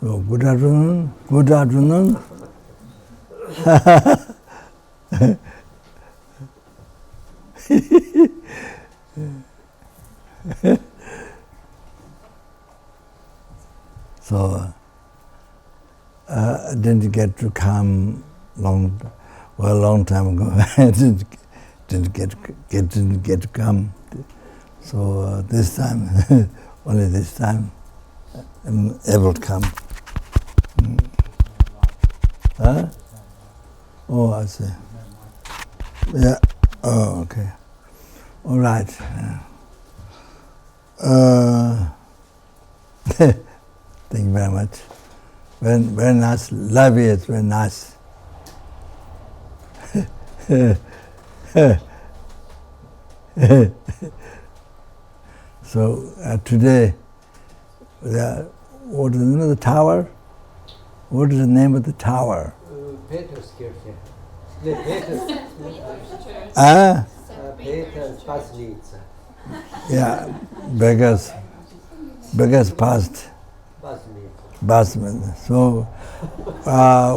So, good afternoon. Good afternoon. So, I didn't get to come a long time ago. I didn't get to come. So this time, only this time, I'm able to come. Huh? Oh, I see. Yeah. Oh, okay. All right. Thank you very much. Very nice. Love it. Very nice. So today, what is the name of the tower? What is the name of the tower? Peterskirche. Peter's Basilica. Yeah, beggars past. Basement. So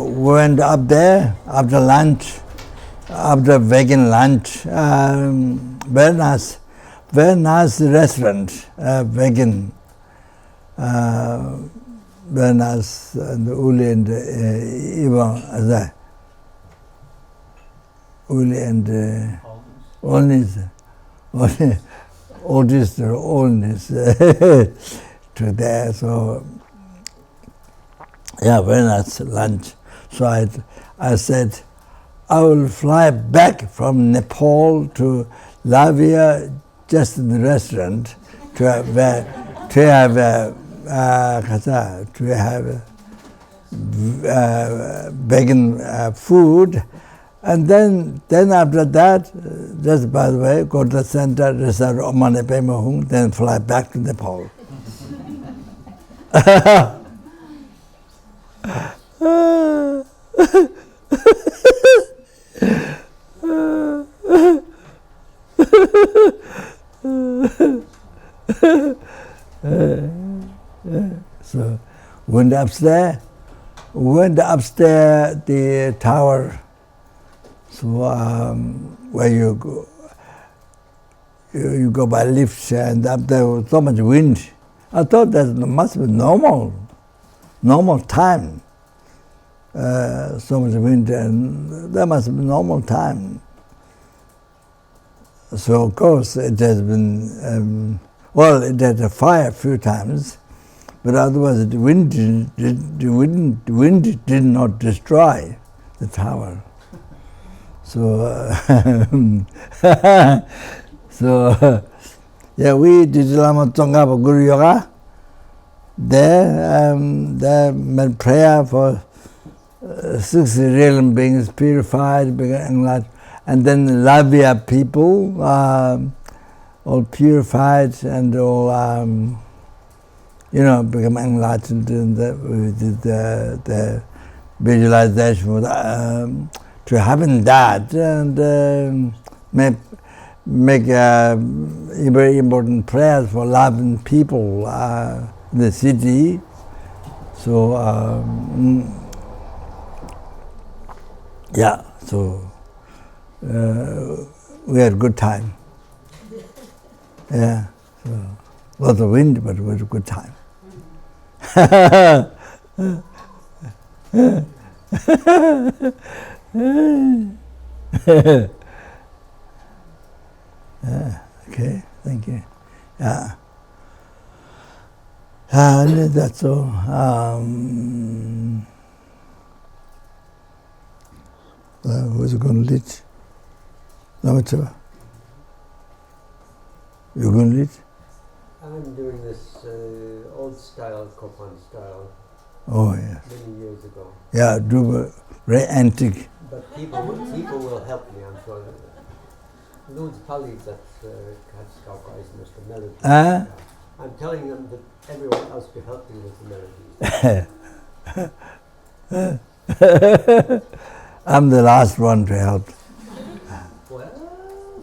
we went up there after lunch, after vegan lunch. Very nice restaurant, vegan. Very nice, and Uli and Ivan, Uli and Olnis, oldest or oldest to there. So yeah, very nice lunch. So I said, I will fly back from Nepal to Latvia just in the restaurant to have vegan food, and then after that, just by the way, go to the center, then fly back to Nepal. So went upstairs, the tower. So where you go by lift, and up there was so much wind. I thought that must be normal time. So much wind, and that must be normal time. So of course it has been, it had a fire a few times, but otherwise the wind did not destroy the tower. So, yeah, we did Lama Tsongkhapa Guru Yoga. There made prayer for 60 realm beings purified, enlightened. And then the Latvia people, all purified and all, become enlightened. And we did the visualization to happen that, and make very important prayers for loving people in the city. So, yeah, so. We had a good time. Yeah, so lots of wind, but it was a good time. Okay, thank you. Yeah, that's all. Who's going to lead? Lama Chopa. You're going to lead? I'm doing this old style, Kopan style. Oh, yes. Many years ago. Yeah, do very antique. But people will help me, I'm sure. Loads colleagues at Katskauka is Mr. Melody. I'm telling them that everyone else to help me with the melodies. I'm the last one to help. Well,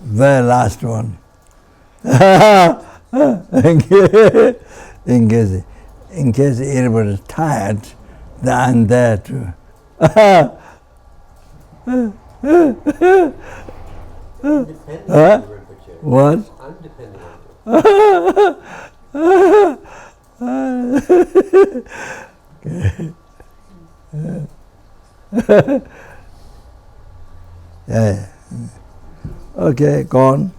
Very last one. Thank you. In case in case anybody is tired, then I'm there too. I'm depending on you, Rinpoche. What? I'm depending on you. Yeah. Okay, gone.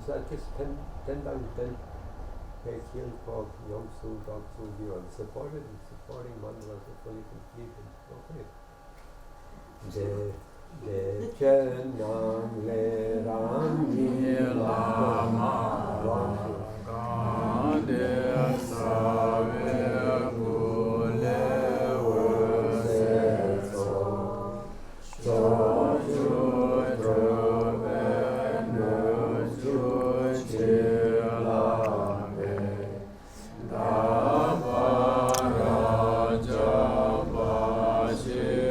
So this 10 by 10 page here for Yongsu, Doksu, you are supported and supporting one was fully completed. Okay. De chen nam le ram ni lama ga de sa ve gu le wo se so so ju tro ve nu ju chi la me da ba ra ja ba shi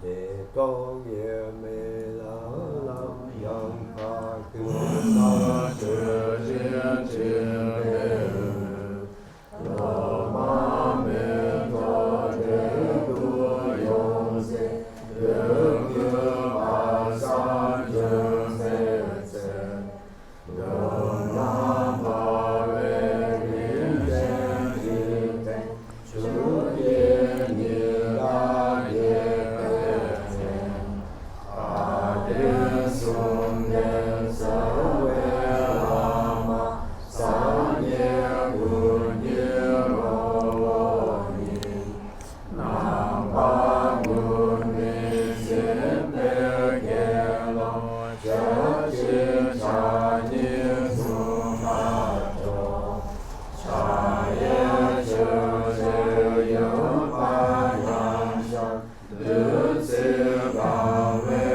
De tong ye me la lam yang pa ku sa che jian che me la ma me to de du yong se de ge ma sa je me se de na ma ve ri chen ji te chu ye ni la ye sum den sa we lama sa ye gu ye ro ni na pa gu ni se pe ge lo cha chi cha ni su ma cho cha ye chu se yo pa yang shan du se ba we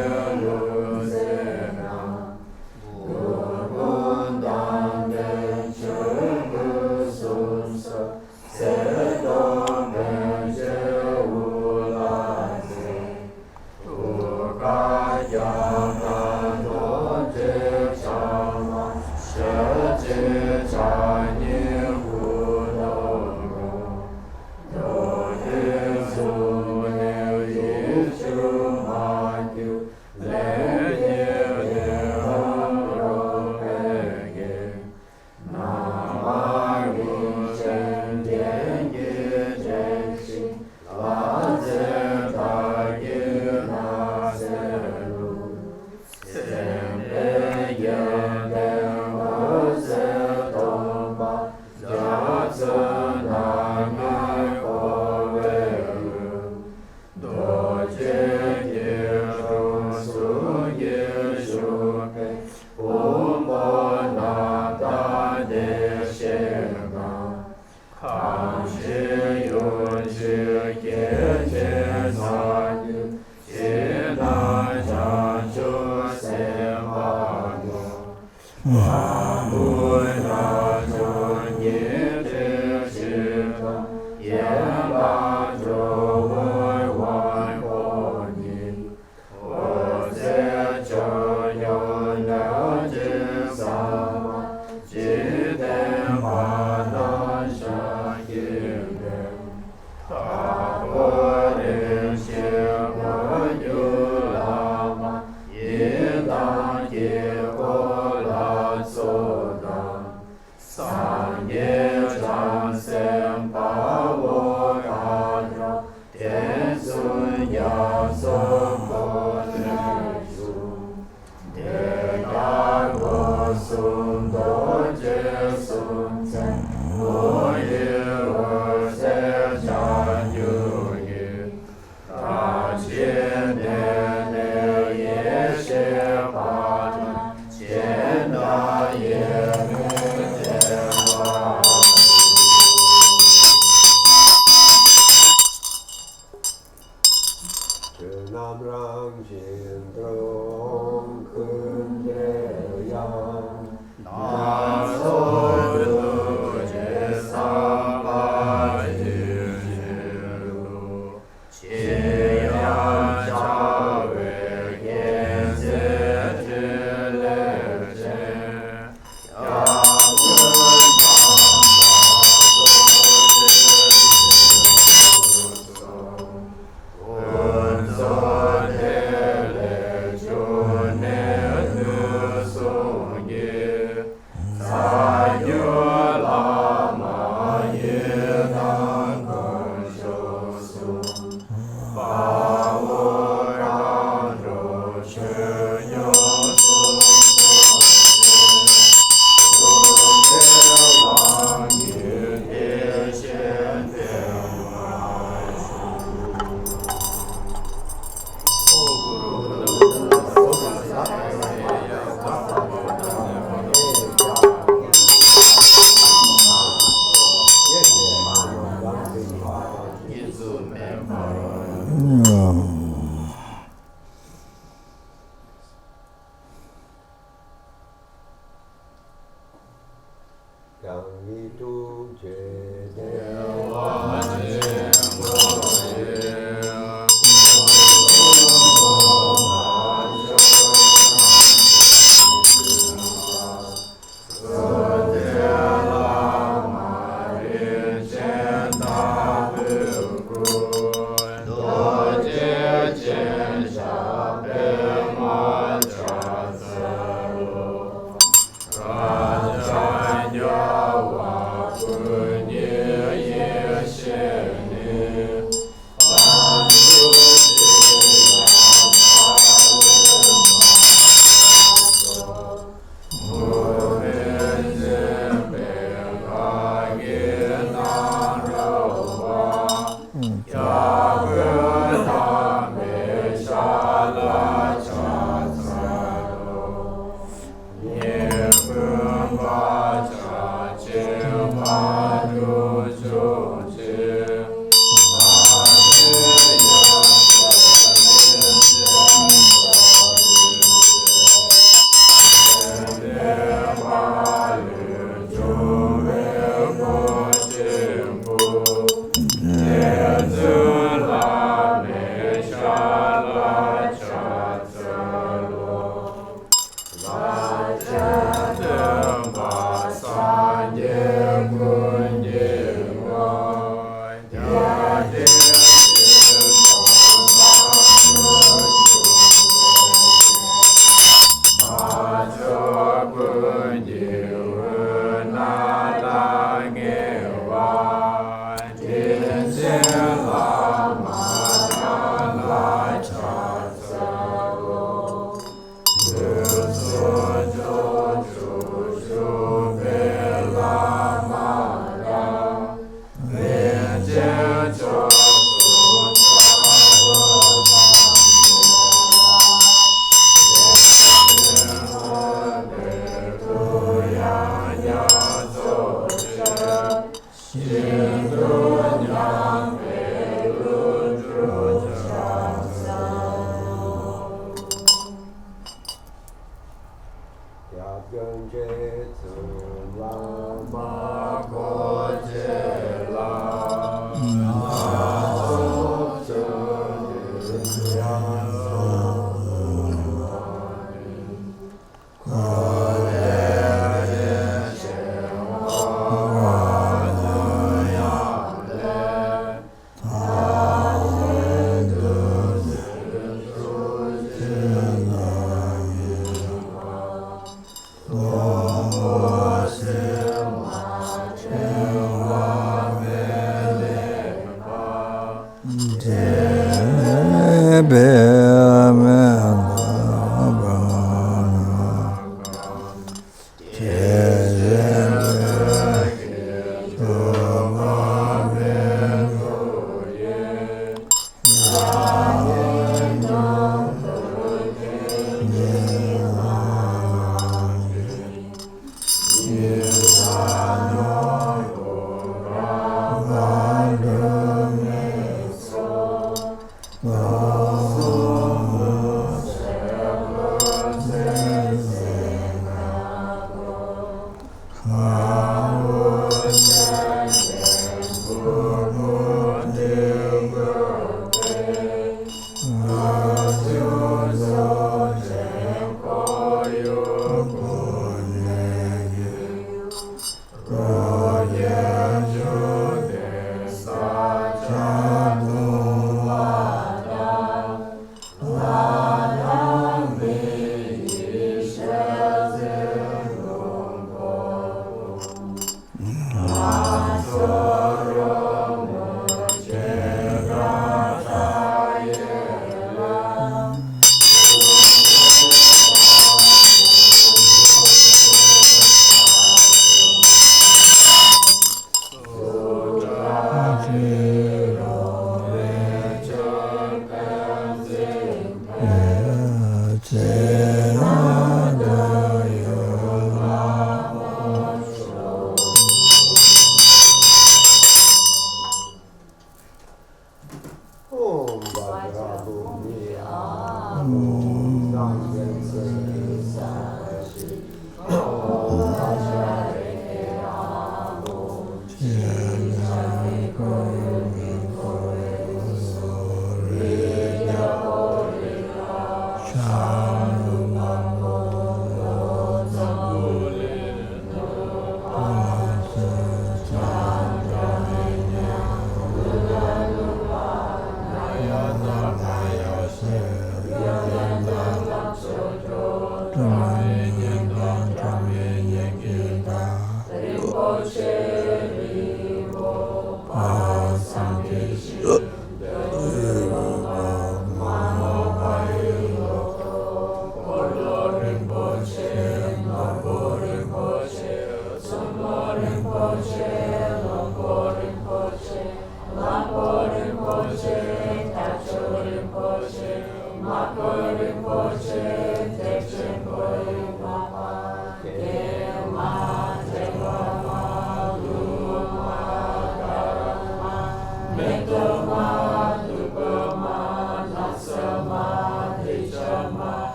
yang itu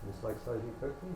Just like slightly quickly.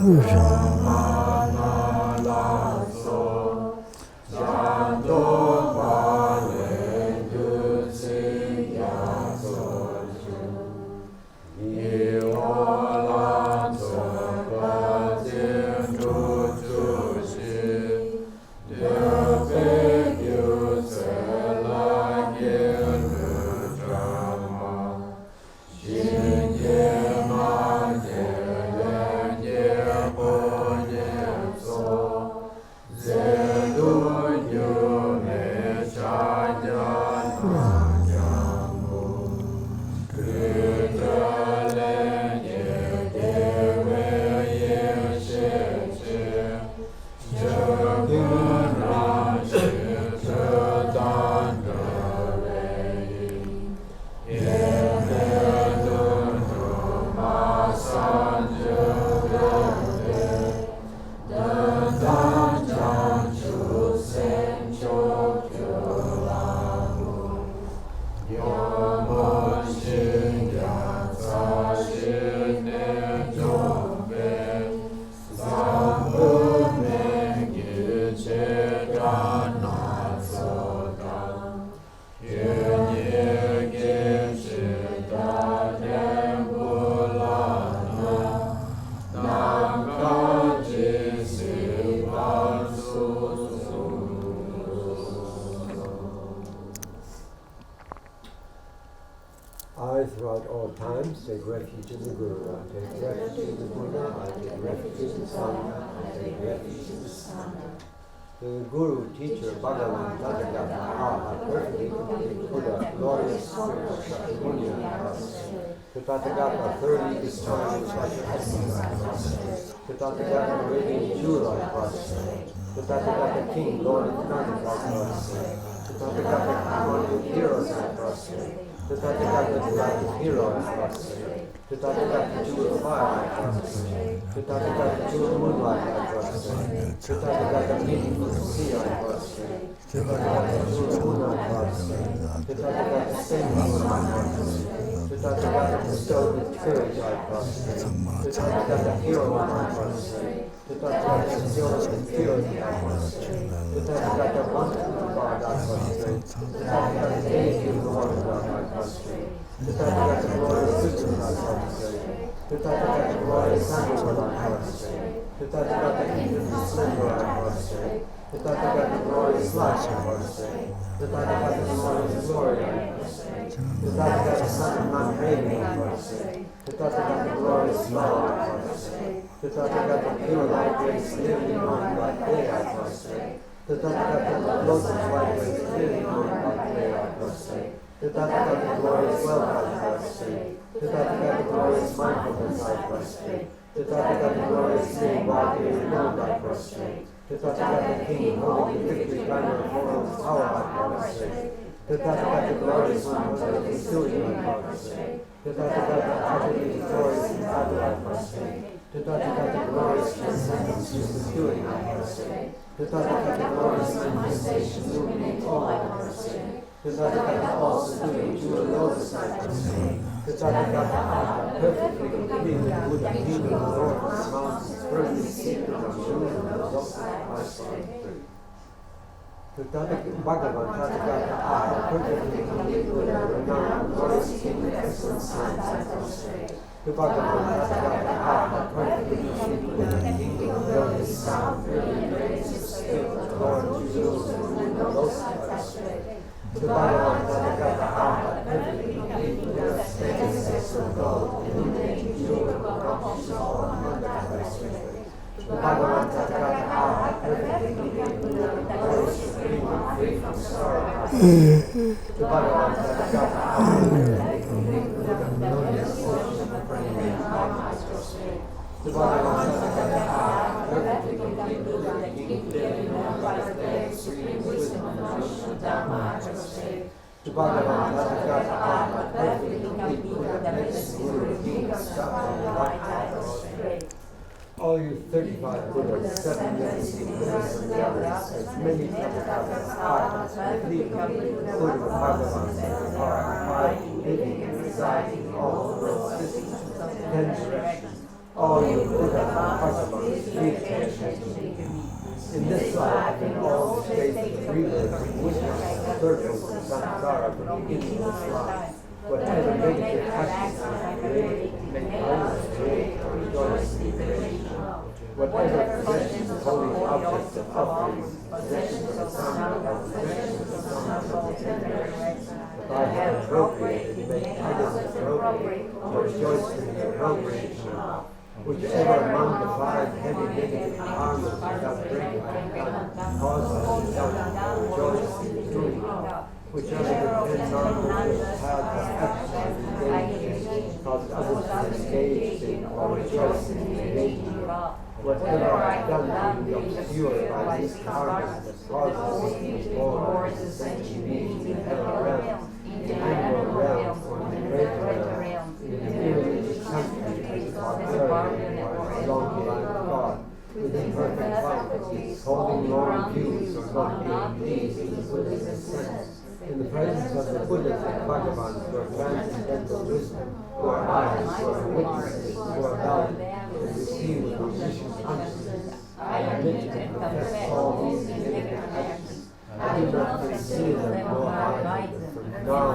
Puja. I, throughout all times, take refuge in the Guru. I take refuge in the Buddha. I take refuge in the Sangha. I take refuge in the Sangha. The Guru, teacher, Bhagavan, Tathagata, are perfectly complete Buddha, glorious spirit, Shakyamuni, the Tathagata, thoroughly discharged the Tathagata, radiant jewel, I prostrate. The Tathagata, king, lord of planets, I prostrate. The Tathagata, one of the heroes, I prostrate. The Tathagata, delight of hero, I prostrate. The Tathagata, jewel of fire, I prostrate. The Tathagata, jewel of moonlight, I prostrate. The Tathagata, meaningful to see, I prostrate. The Tathagata, jewel of moon, I prostrate. The Tathagata, saintly, I prostrate. The Tathagata, bestowed with courage, I prostrate. The Tathagata, hero, I prostrate. The Tathagata, zealous in purity, I prostrate. The Tathagata, wonderful God, I prostrate. The Tathagata, deity of the Lord God, I prostrate. The Tathagata, glorious wisdom, I prostrate. The Tathagata, glorious sandalwood, I prostrate. The Tathagata, infinite splendor, I prostrate. The Tathagata, glorious light, I prostrate. The Tathagata, glorious glory, I prostrate. The Tathagata, son of Mount Raven, I prostrate. The Tathagata, glorious flower, I prostrate. The Tathagata, pure light, grace, clearly known by day, I prostrate. The Tathagata, lotus white grace, clearly known by day, I prostrate. The Tathagata, glorious wealth, I prostrate. The Tathagata, glorious mindfulness, I prostrate. The Tathagata, glorious name, widely renowned, I prostrate. The Tathagata, king, holding the victory banner of moral power, I prostrate. The Tathagata, glorious one, utterly still, I prostrate. The Tathagata, utterly victorious in battle, I prostrate. The Tathagata, glorious transcendence to security, I prostrate. The Tathagata, glorious manifestation, illuminate all, I prostrate. The Tathagata, all subduing, jewel lotus, I prostrate. The Tathagata, perfectly complete, Buddha, king of the Lord of the mountains, firmly seated on jewel and lotus, I prostrate. The Tathagata, Bhagavan, Tathagata, perfectly complete Buddha, renowned, glorious king of excellent science, I prostrate. The Bhagavan, Tathagata, perfectly complete Buddha, king of glorious sound, brilliant rays of spirit, Lord of jewels and lotus, I prostrate. The Bhagavan, Tathagata, perfectly complete Buddha, status excellent gold, illuminating jewel of accomplishment, all wonder, I prostrate. The Bhagavan, Tathagata, perfectly complete Buddha, glorious supreme, free from sorrow, I prostrate. The Bhagavan, Tathagata, perfectly complete Buddha, melodious ocean of praying, I prostrate. The Bhagavan, Tathagata, perfectly complete Buddha, king clearly known by the day, supreme wisdom and notion of Dharma, I prostrate. The Bhagavan, Tathagata, perfectly complete Buddha, blessed Guru, king of Scotland, light, I prostrate. All you 35 Buddhas, 7 legacy Buddhas and the others, as many Tathagatas are completely Buddha Bhagavan are abiding, living and residing in all the world systems, 10 directions. All you Buddha Bhagavans, please pay attention to me. In this life, in all states of rebirth, witness circles of samsara from beginning of this life. Whatever negative actions are created, make others create or rejoice in creation. Whatever possessions of holy objects of offerings, possessions of sound, possessions of sound, if I have appropriated, make others appropriate, or rejoice in the appropriation of. Whichever among the 5 heavy negative karmas without breaking them causes them to rejoice in doing it. Whichever the 10 non-religious paths of exercise engaged in cause others to engage in or rejoice in engaging in. Whatever I have done being obscured by these karmas that causes me to be born as sentient beings in the heaven realm, in the animal realm, or in the greater realm, in the irreligious country, as barbarian or along the line of God, with imperfect faculties, holding long views or not being pleased with the Buddha's sense. In the presence of the Buddhas and Bhagavans who are transcendental wisdom, who are eyes, who are witnesses, who are valid, and receive with omniscient consciousness, I admit and confess all these negative actions. I do not conceal them nor hide them from now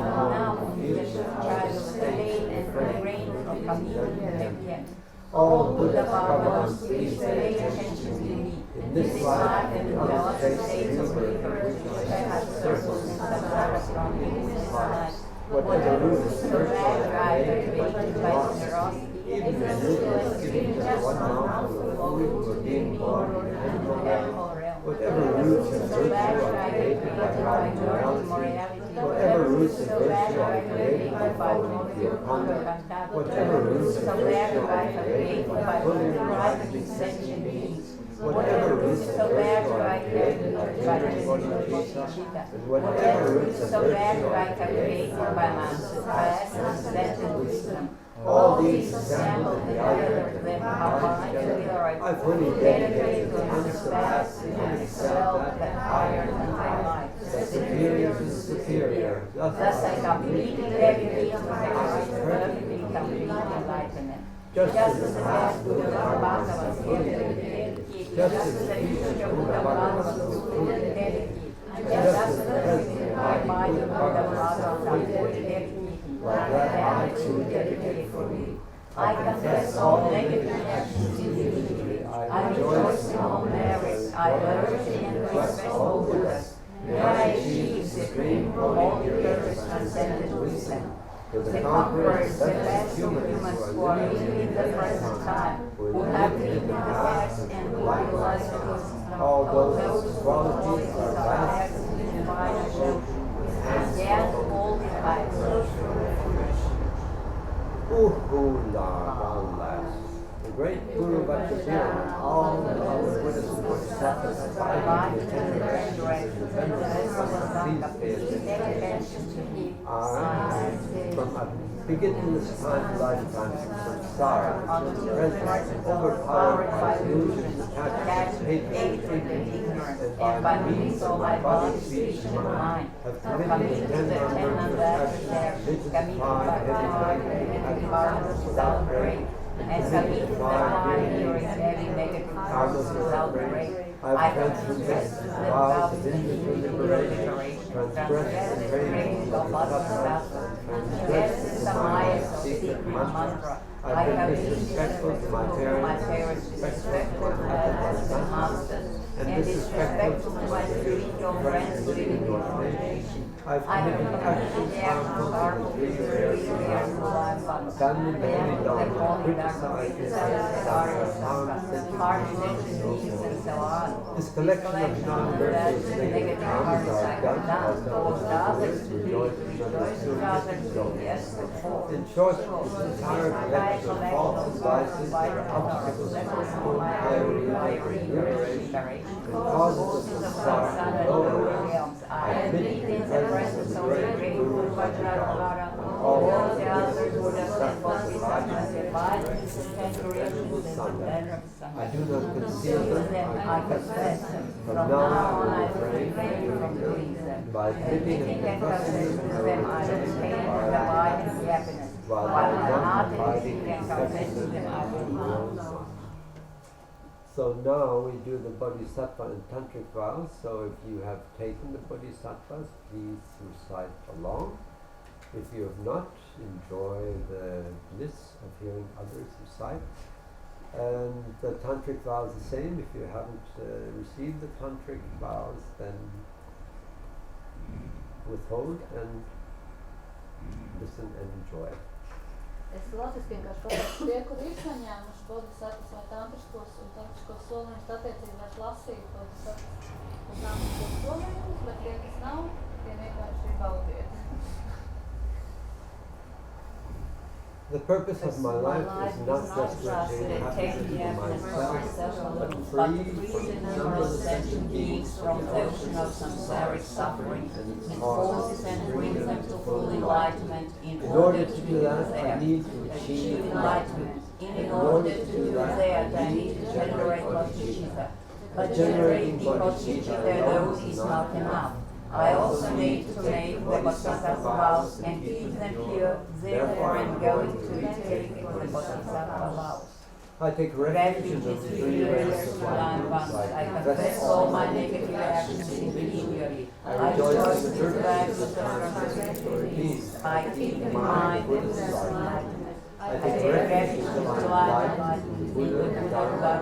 on, future, child, state, and reign of communion. All Buddha Bhagavans, please pay attention to me. In this life and in all states of rebirth, which I have circled in samsara from this life, whatever root of spiritual created by generosity, even the root is given just one mouthful of food for being born in the animal realm, whatever roots of virtue are created by morality, whatever roots of virtue are created by following pure conduct, whatever roots of virtue are created by fully realizing sentient beings, whatever roots of virtue are created by generous bodhisattva, and whatever roots of virtue are created by transcendental wisdom. All these assembled together to them I fully dedicate to understand and excel that higher than my life, the superior to the superior. Thus I completely dedicate to perfectly complete enlightenment. Just as the past Buddha Bhagavata was fully dedicated, just as the future Buddha Bhagavata was fully dedicated, just as the present my Buddha Bhagavata was fully dedicated, like that I too dedicate for me. I confess all negative actions individually. I rejoice in all merits. I urge and respect all Buddhas. May I achieve supreme holy purpose transcendent wisdom. The conquerors, the best humans who are living in the present time, who have lived in the past and who realize the wisdom. All those qualities are vast and divine, and yet all divine. The great Guru Bhattacharya, all the Buddhas who were satisfied with the tender actions and benefits of from a beginningless time to lifetime from samsara to the present, overpowered by illusions, attachments, hatred, and ignorance, and by means of my body, speech, and mind, have committed the 10 non-virtuous actions, committed by heavy without break, and committed the 5 heavy negative karmas without break. I transgressed the vows of individual liberation, transgressed the training of bodhisattva, transgressed the Samaya of secret mantra. I have been disrespectful to my parents, disrespectful to my masters, and disrespectful to my spiritual friends living in ordination. I have committed actions harmful to the 3 years of life, abandoned the holy dharma, criticized the harmed beings, and so on. This collection of non-virtuous negative karmas are done towards others to rejoice with others. In short, this entire collection of faults and vices are obstacles to my own higher liberation and causes of samsara and lower realms. I admit in the presence of the great Guru Vajradhara, all the others Buddhas and Bodhisattvas divine creations and better. I do not conceal them, I confess them. From now on I refrain from doing them. By admitting and confessing them, I obtain divine happiness. While I am not admitting and confessing them, I will not. So now we do the Bodhisattva and Tantric vows. So if you have taken the Bodhisattvas, please recite along. If you have not, enjoy the bliss of hearing others recite. And the Tantric vows the same. If you haven't received the Tantric vows, then withhold and listen and enjoy. Es latviski vienkārši pateikšu tie, kur ir saņēmuši bodhisattvas vai tantriskos un tantriskos solījumus, attiecīgi vairs lasīt bodhisattvas un tantriskos solījumus, bet tie, kas nav, tie vienkārši baudiet. The purpose of my life is not just to attain happiness for myself, but free from the numberless sentient beings from the ocean of samsaric suffering and causes and bring them to full enlightenment. In order to do that, I need to achieve enlightenment. In order to do that, I need to generate bodhicitta. But generating bodhicitta alone is not enough. I also need to make the bodhisattva vows and keep them pure, therefore I am going to take the bodhisattva vows. I take refuge in the three rays of divine ones. I confess all my negative actions individually. I rejoice in the virtues of transcendental peace. I keep in mind the Buddha's enlightenment. I take refuge in the light of the Buddha, the Dharma,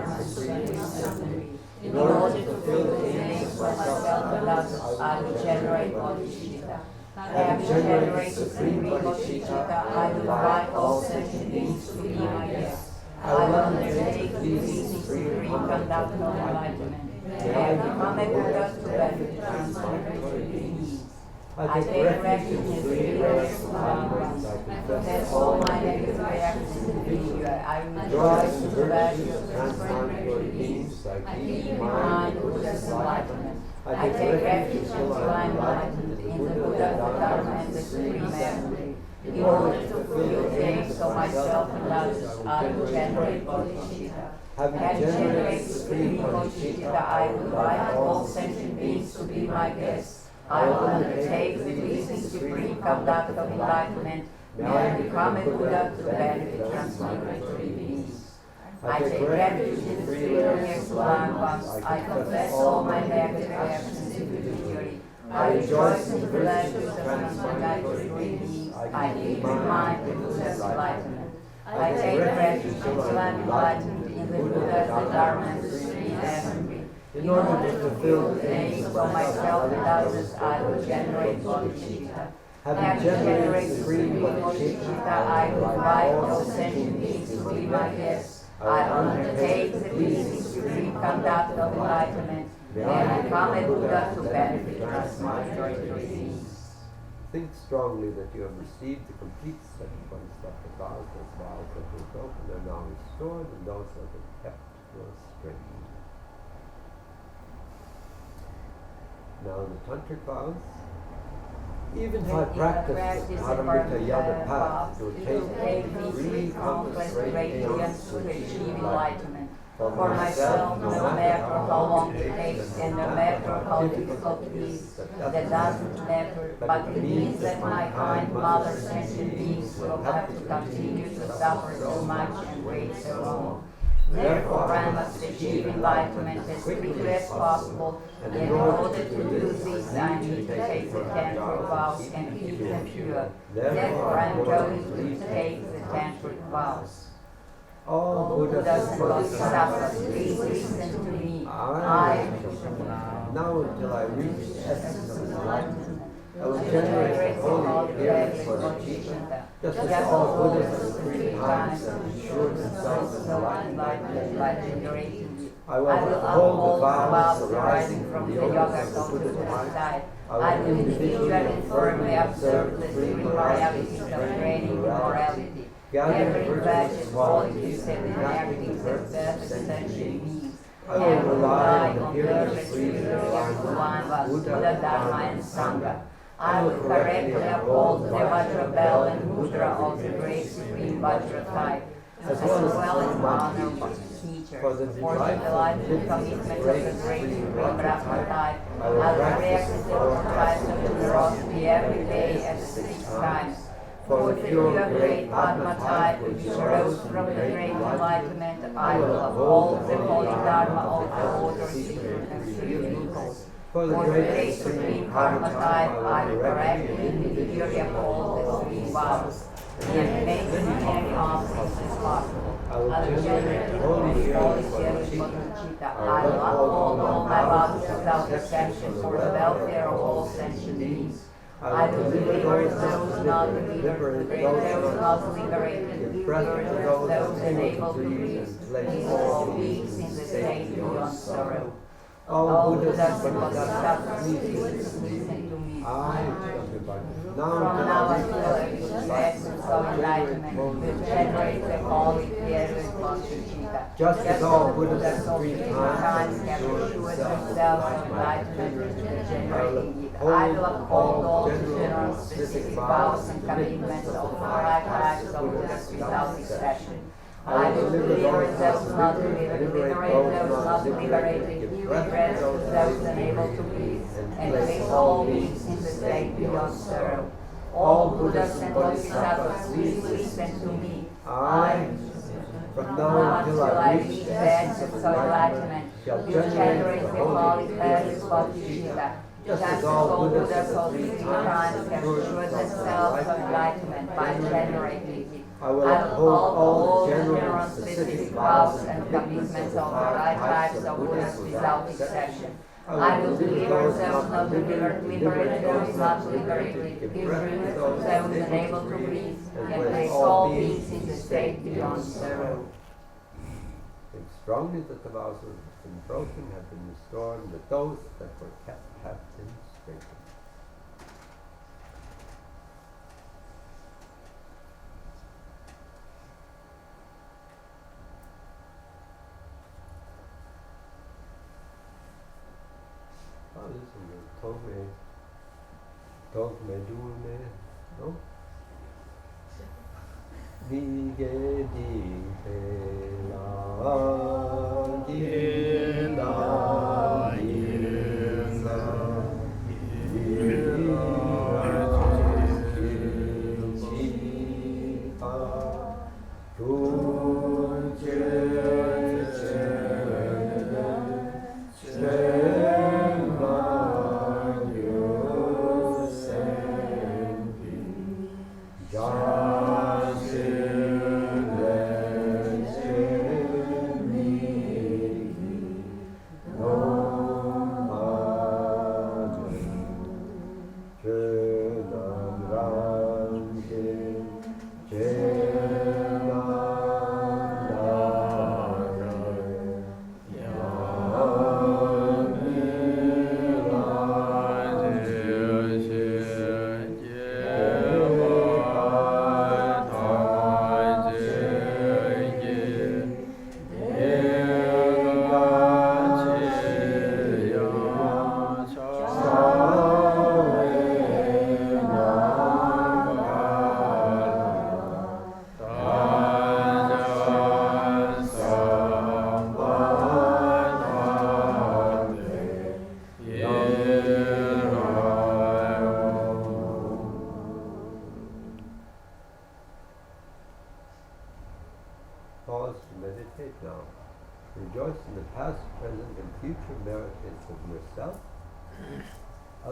and in order to fulfill the aims of myself and others, I will generate bodhicitta. Having generated supreme bodhicitta, I will invite all sentient beings to be my guests. I will undertake these supreme conduct of enlightenment. May I become a Buddha to benefit transcendental beings. I take refuge in the three rays of ones. I confess all my negative reactions individually. I rejoice in the virtues of transcendental beings. I keep in mind Buddha's enlightenment. I take refuge in divine enlightenment in the Buddha, the Dharma, and the Supreme Memory. In order to fulfill the aims of myself and others, I will generate bodhicitta. Having generated supreme bodhicitta, I will invite all sentient beings to be my guests. I will undertake the pleasing supreme conduct of enlightenment. May I become a Buddha to benefit transcendental beings. I take refuge in the three rays of ones. I confess all my negative actions individually. I rejoice in the virtues of transcendental beings. I keep in mind the Buddha's enlightenment. I take refuge in divine enlightenment in the Buddha, the Dharma, and the Supreme Memory. In order to fulfill the aims of myself and others, I will generate bodhicitta. Having generated supreme bodhicitta, I will invite all sentient beings to be my guests. I will undertake the pleasing supreme conduct of enlightenment. May I become a Buddha to benefit transcendental beings. Think strongly that you have received the complete set of bodhisattva vows. Those vows that were broken are now restored, and those that are kept will strengthen. Now the Tantric vows, even if I practice the Paramita path, it will take me 3 countless great aeons to achieve enlightenment. For myself, no matter how long it takes and no matter how difficult it is, that doesn't matter, but it means that my kind mother sentient beings will have to continue to suffer so much and wait so long. Therefore, I must achieve enlightenment as quickly as possible, and in order to do this, I need to take the tantric vows and keep them pure. Therefore, I am going to take the tantric vows. All Buddhas and Bodhisattvas, please listen to me. I, now until I reach the essence of enlightenment, I will generate the holy appearance for bodhicitta, just as all Buddhas of 3 times have ensured themselves of enlightenment by generating it. I will uphold the vows arising from the yogas of the Buddha's side. I will individually and firmly observe the 3 realities of training and morality. Every virtue, qualities, and activities of perfect sentient beings. I will rely on the perfect superior one, Buddha, Dharma, and Sangha. I will correctly uphold the Vajra bell and mudra of the great supreme Vajra type, as well as honor teacher. For the delightful commitment of the great supreme Brahma type, I will practice the 4 types of generosity every day at 6 times. For the pure great Dharma type which arose from the great enlightenment, I will uphold the holy Dharma of the order secret and spiritual. For the great supreme Dharma type, I will correct in the theory of all the three vows, and make many offerings as possible. I will generate the holy Bodhicitta. I will uphold all my vows without exception for the welfare of all sentient beings. I will liberate those not liberated, those not liberated, liberate those unable to breathe, all beings in the state beyond sorrow. All Buddhas and Bodhisattvas, please listen to me. From now until I reach the essence of enlightenment, will generate the holy Pierre Bodhicitta. Just as all Buddhas of three times have assured themselves of enlightenment, generating it. I will uphold all the general specific vows and commitments of the five types of Buddhas without exception. I will liberate those not liberated, give breath to those unable to breathe, and place all beings in the state beyond sorrow. All Buddhas and Bodhisattvas, please listen to me. I, from now until I reach the essence of enlightenment, will generate the holy Paris Bodhicitta. Just as all Buddhas of three times have assured themselves of enlightenment by generating it, I will uphold all general and specific vows and commitments of the right types of Buddhas without exception. I will deliver those not liberate those not liberated, give breath to those unable to breathe, and place all beings in the state beyond sorrow. It's strongly that the vows that have been broken have been restored, and that those that were kept have been strengthened. Oh, this is the Tong-len, no? Dige di pe la di la di sa di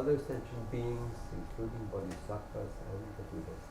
other sentient beings, including bodhisattvas and the Buddhas.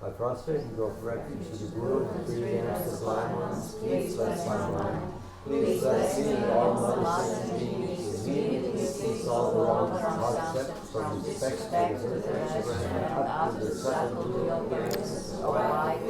I prostrate and go for refuge to the Guru, the three ancestors, lamas. Please bless my mind. Please bless me and all mothers and beings. Immediately cease all the wrongs and concepts from respect to the virtues and up to the subtle dual appearances of life,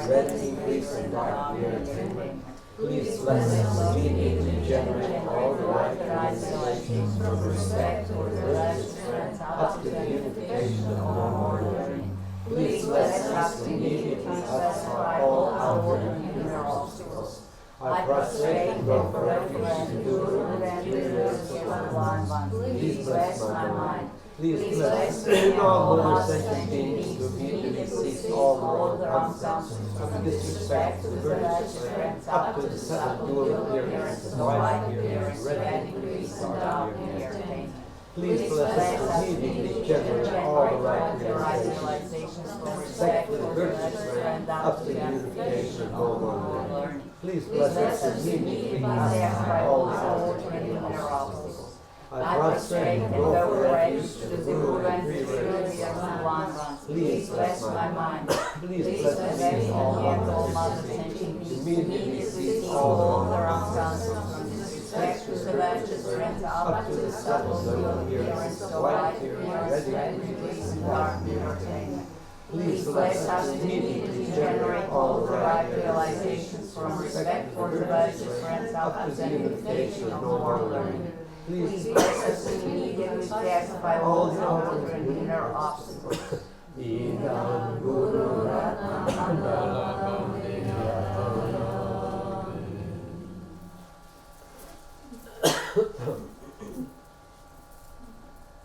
red, increase, and dark irritating. Please bless us immediately generate all the right realizations from respect to the virtues up to the unification of all learning. Please bless us immediately satisfy all outward and inner obstacles. I prostrate and go for refuge to the Guru and three words of Please bless my mind. Please bless all other sentient beings to immediately cease all the wrong concepts from disrespect to the virtues up to the seven dual appearances of white appearance, red increase, and dark appearance. Please bless us immediately generate all the right realizations from respect to the virtues up to the unification of all one learning. Please bless us immediately satisfy all the outward and inner obstacles. I prostrate and go for refuge to the Guru and three words of Please bless my mind. Please bless all mothers sentient beings. Immediately cease all their unconscious from disrespect to the latest friends up to the subtle appearance of light, appearance, refugees, and dark entertainment. Please bless us immediately generate all the right realizations from respect for the latest friends up to the unification of more learning. Please bless us immediately pacify all the outer and inner obstacles. Idam Guru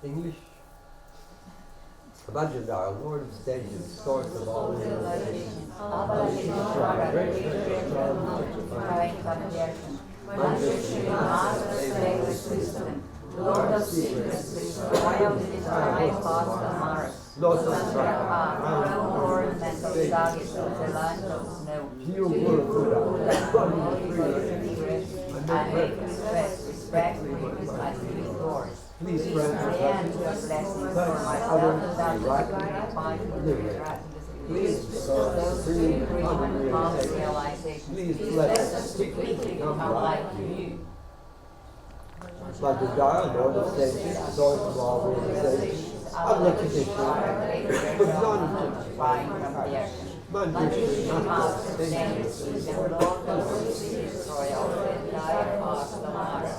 English. Abhajadar, Lord of Sages, source of all realization. Lord of secrets, royal desire, Mars. Lord of Lord, mental sagas of the land of snow. I make respect with my three doors. Please grant me blessings for myself and right. Please bestow those three common realizations. Please bless us quickly to become like you. Like the Dharma, Lord of Sages, source of all realizations, of the tradition, but non-identifying from the action. Manjushri, Master, Sages, the Lord of Secrets, royal, entire heart of the Mars.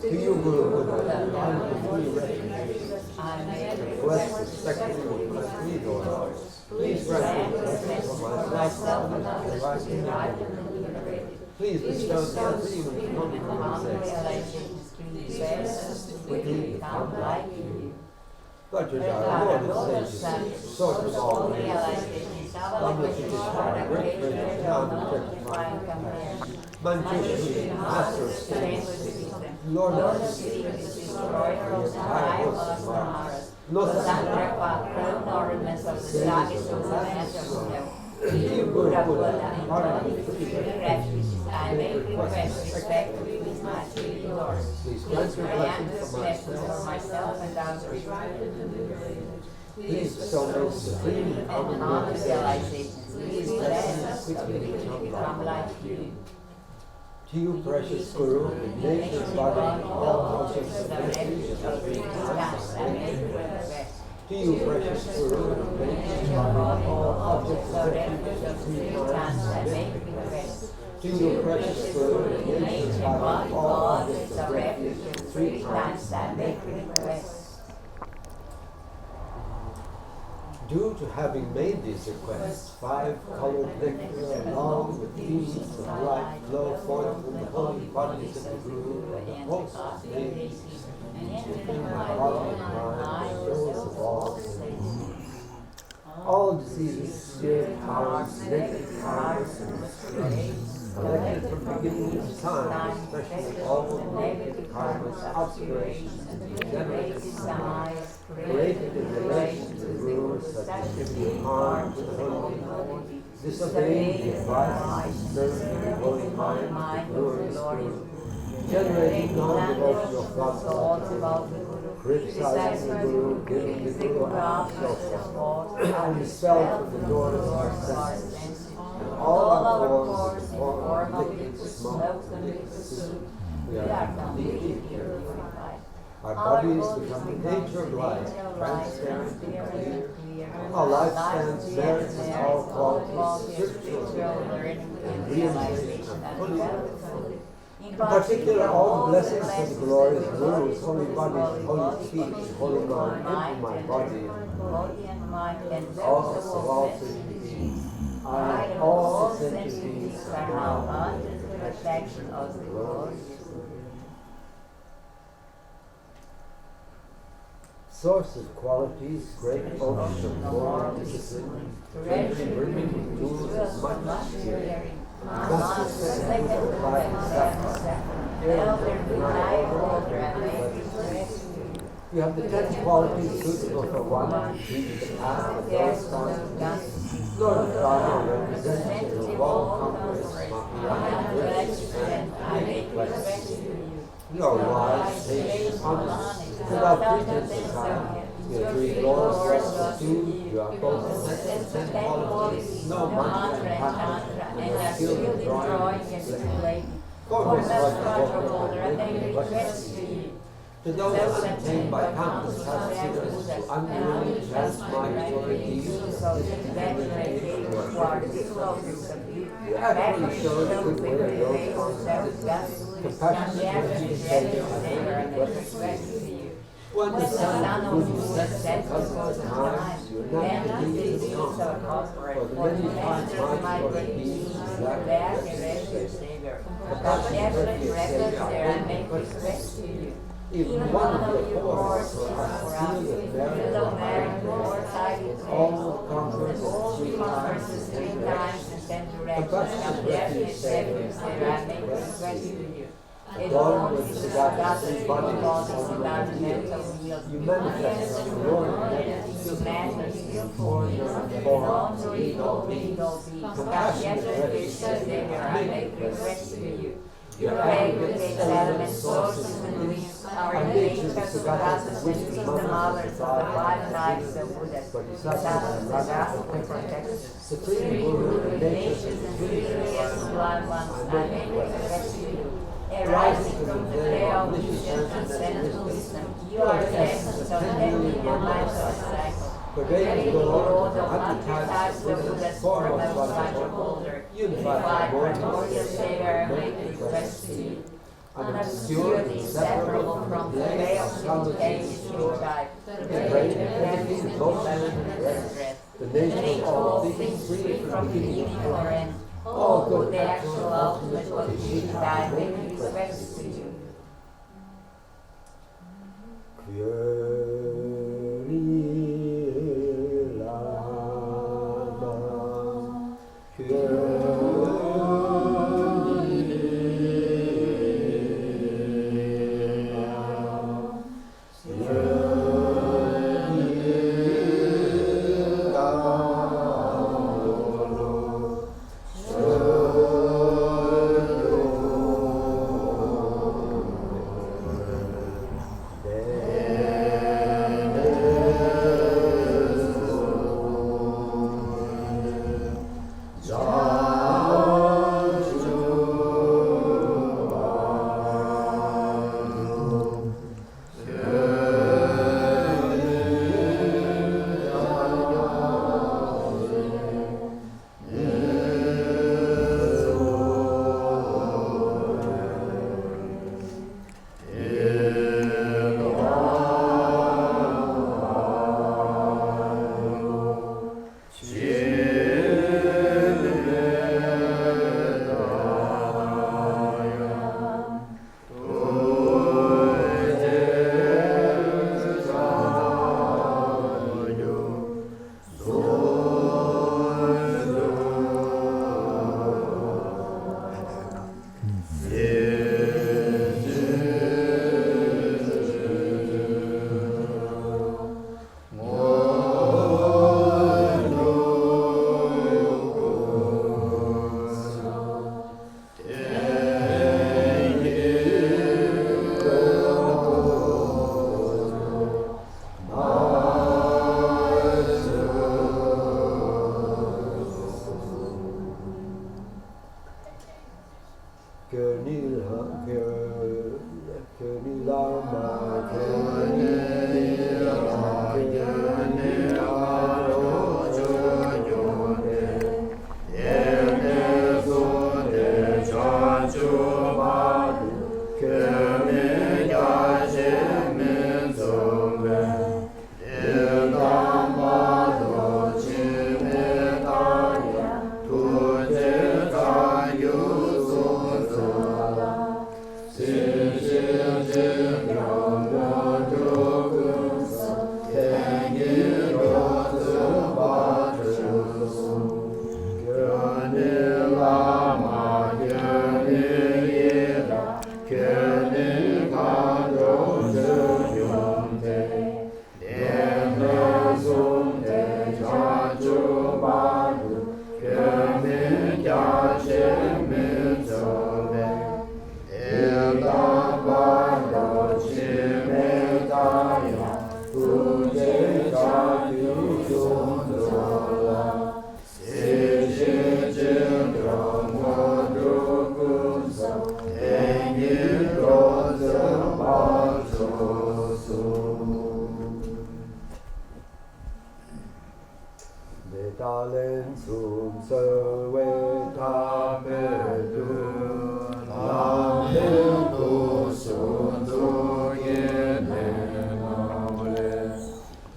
To you, Guru Buddha, I may bless respectfully with my three doors. Please grant me blessings for myself and the right. Please bestow the three common realizations. Please bless us to quickly become like you. Vajradhara, Lord of Sages, source of all realizations, Manjushri, Master of Sages, Lord of Secrets, destroyer of the entire Mars, Lord ornaments of the sagas of the land of snow. You, Buddha, I make request respectfully with my three doors. Please grant blessings for myself and others. Please bestow those supreme and common realizations. Please bless us to become like you. To you, precious Guru, in nature's body, all objects of refuge of three times I make request. To you, precious Guru, in nature's body, all objects of refuge of three times I make request. To you, precious Guru, in nature's body, all objects of refuge of three times I make request. Due to having made these requests, 5 colored nectar along with beams of light flow forth from the holy bodies of the Guru and the host of ladies, and within my body and mind those of all saints. All diseases, spirit powers, negative powers, and miscreants, collected from the beginning of time, especially all the negative karmas, obscurations, and degenerative created in relation to the Guru, such as giving harm to the holy, disobeying the advice, serving the holy mind, the Guru, generating non-devotional thoughts about the Guru, criticizing the Guru, giving the Guru harm, so forth, and dispelled from the doors of our senses, and all our forms, the form of liquid smoke and liquid soup, we are completely purified. Our bodies become the nature of light, transparent and clear. Our life stands merits in all qualities, spiritual learning and realization fully. In particular, all the blessings of the glorious Guru's holy body, holy speech, holy mind, into my body, and mind, and all of all sentient beings. I and all sentient beings are now under the protection of the glorious Guru. Source of qualities, great ocean of moral discipline, friendly bringing tools of much sharing, master second of life and suffering, elder, older, and you have the 10 qualities suitable for one to lead the path of those constant. Lord of Dharma, representative of all conquerors, I make respect to you. You are wise, patient, honest, Without pretense of time, your three lords lost the two, you are both ten qualities, no mantra and tantra, and are still drawing and stimulating. Foremost Roger Holder, I make a request to you. To those untamed by countless past sinners, who unwillingly transmigratory deeds, you actually show the good way of those compassionate mercy Savior, I make a request to you. When the sun of Buddha sets the cosmos times, you naturally lead the song. For the many times migratory deeds, that Savior, compassionate Savior, I make a request to you. Even one of your horse for us seal the merit of all conferences 3 times and send compassionate mercy Savior, I make a request to you. God with the God's body on the mental wheels. You manifest your glory and matters for your form, lead all beings. Compassionate mercy Savior, I make a request to you. Your aggregate elements, sources and leaves are nature's goddesses and the mothers of the five lives of Buddha. Goddess protects Supreme Guru, nations and creators and blind ones, I make a request to you. Arising from the prayer of vision and central wisdom, you are the essence of heavenly and life's cycle. Pervading the Lord of archetypes of Buddha's foremost Roger Holder, unified primordial Savior, make a request to you. Unobscured, inseparable from the veil simultaneous type, the great everything most and breath, the nature of all things free from beginning or end. All good, the actual ultimate of beauty, I make a request to you. Tong-len sum serve tabedu Tong-len tu sun tu yene nole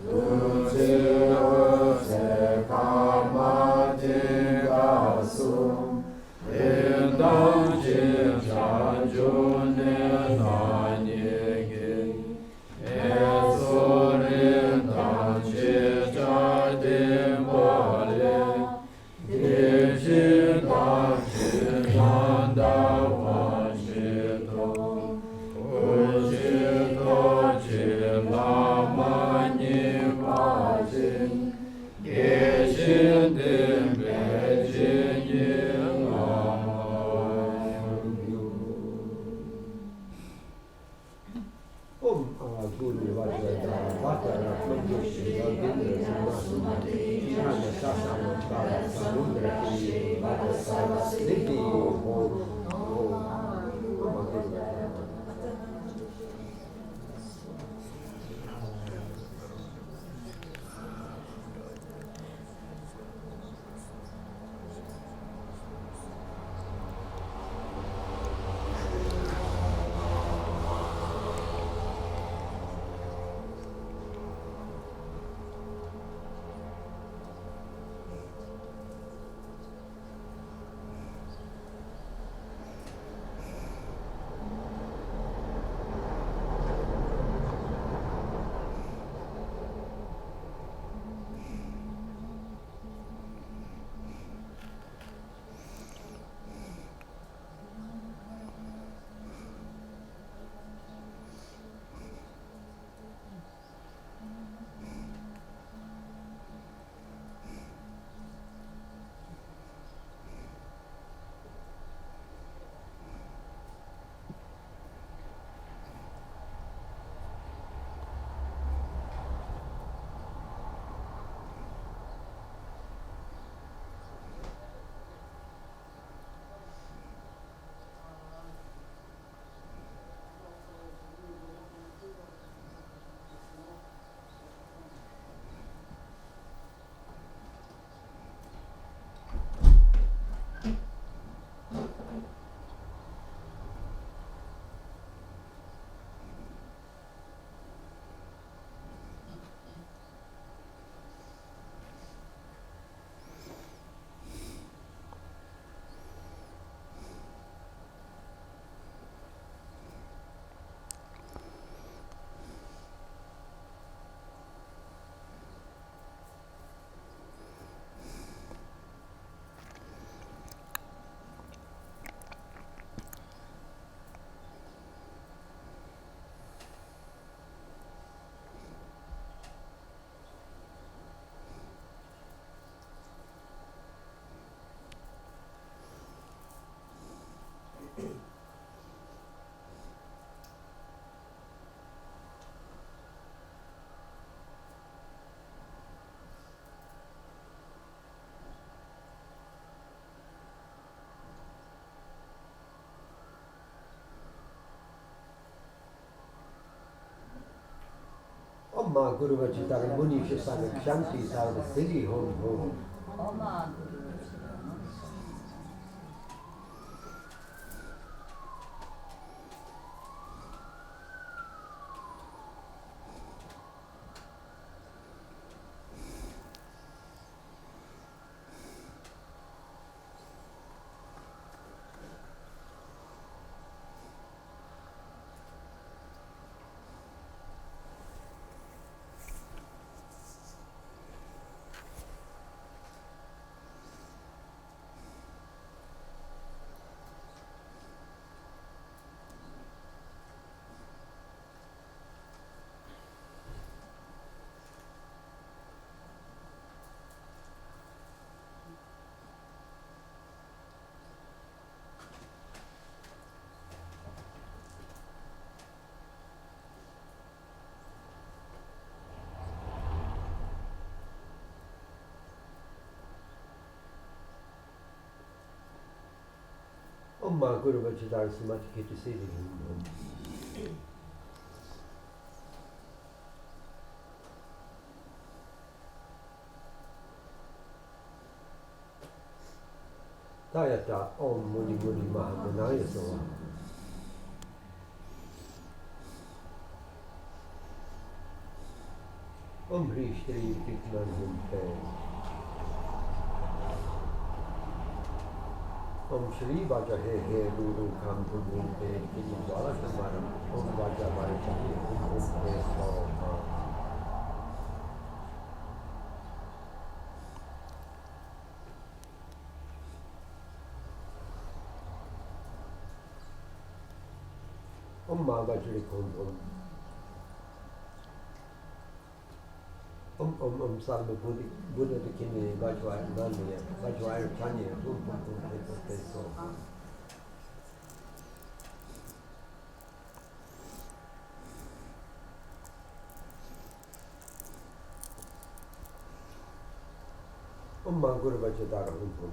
Tu chiru se kama jinga sum Indang jin shan june na nyege Esorin dan che char dim bole Dijin dan jin dan da wan shito Ujito jin lama nipa jin Geshin dim be jin yin lama Guru Vajrayana Vatara Manjushri Vajrayana Sumati Jnana Sasana Kala Samundra Kiri Vajrayana Siddhi Om Amma Guru Vajitara Muni Shasana Kshanti Sarva Siddhi Hom Hom Amma Guru Amma Guru Vajitara Samati Kiti Siddhi Hom Hom Tayata Om Muni Muni Mahamanaya Soha. Om Hri Shri Tikman Humpe. Om Shri Vaja He He Luru Kam Hum Humpe. Kini Vala Samara. Om Vaja Vaja He Hum Humpe Soha. Om Magajri Kum Hum. Om Salma Buddha Dakini Vajwaya Nanya Vajwaya Chanya Hum Te So. Om Manguru Vajadara Hum.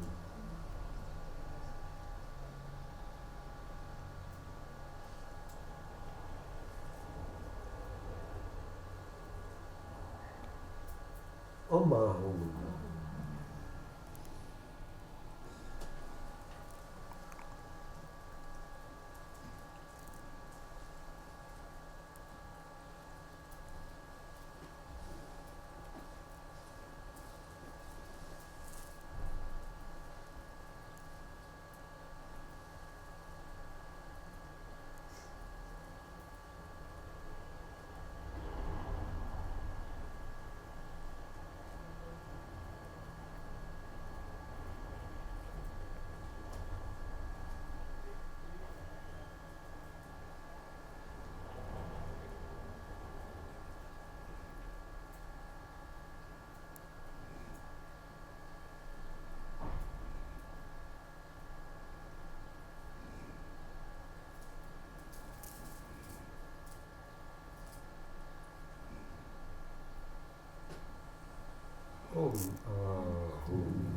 Om Mahum. Om Ahum.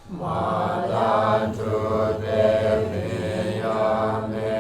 Madhan Chudbe Miyame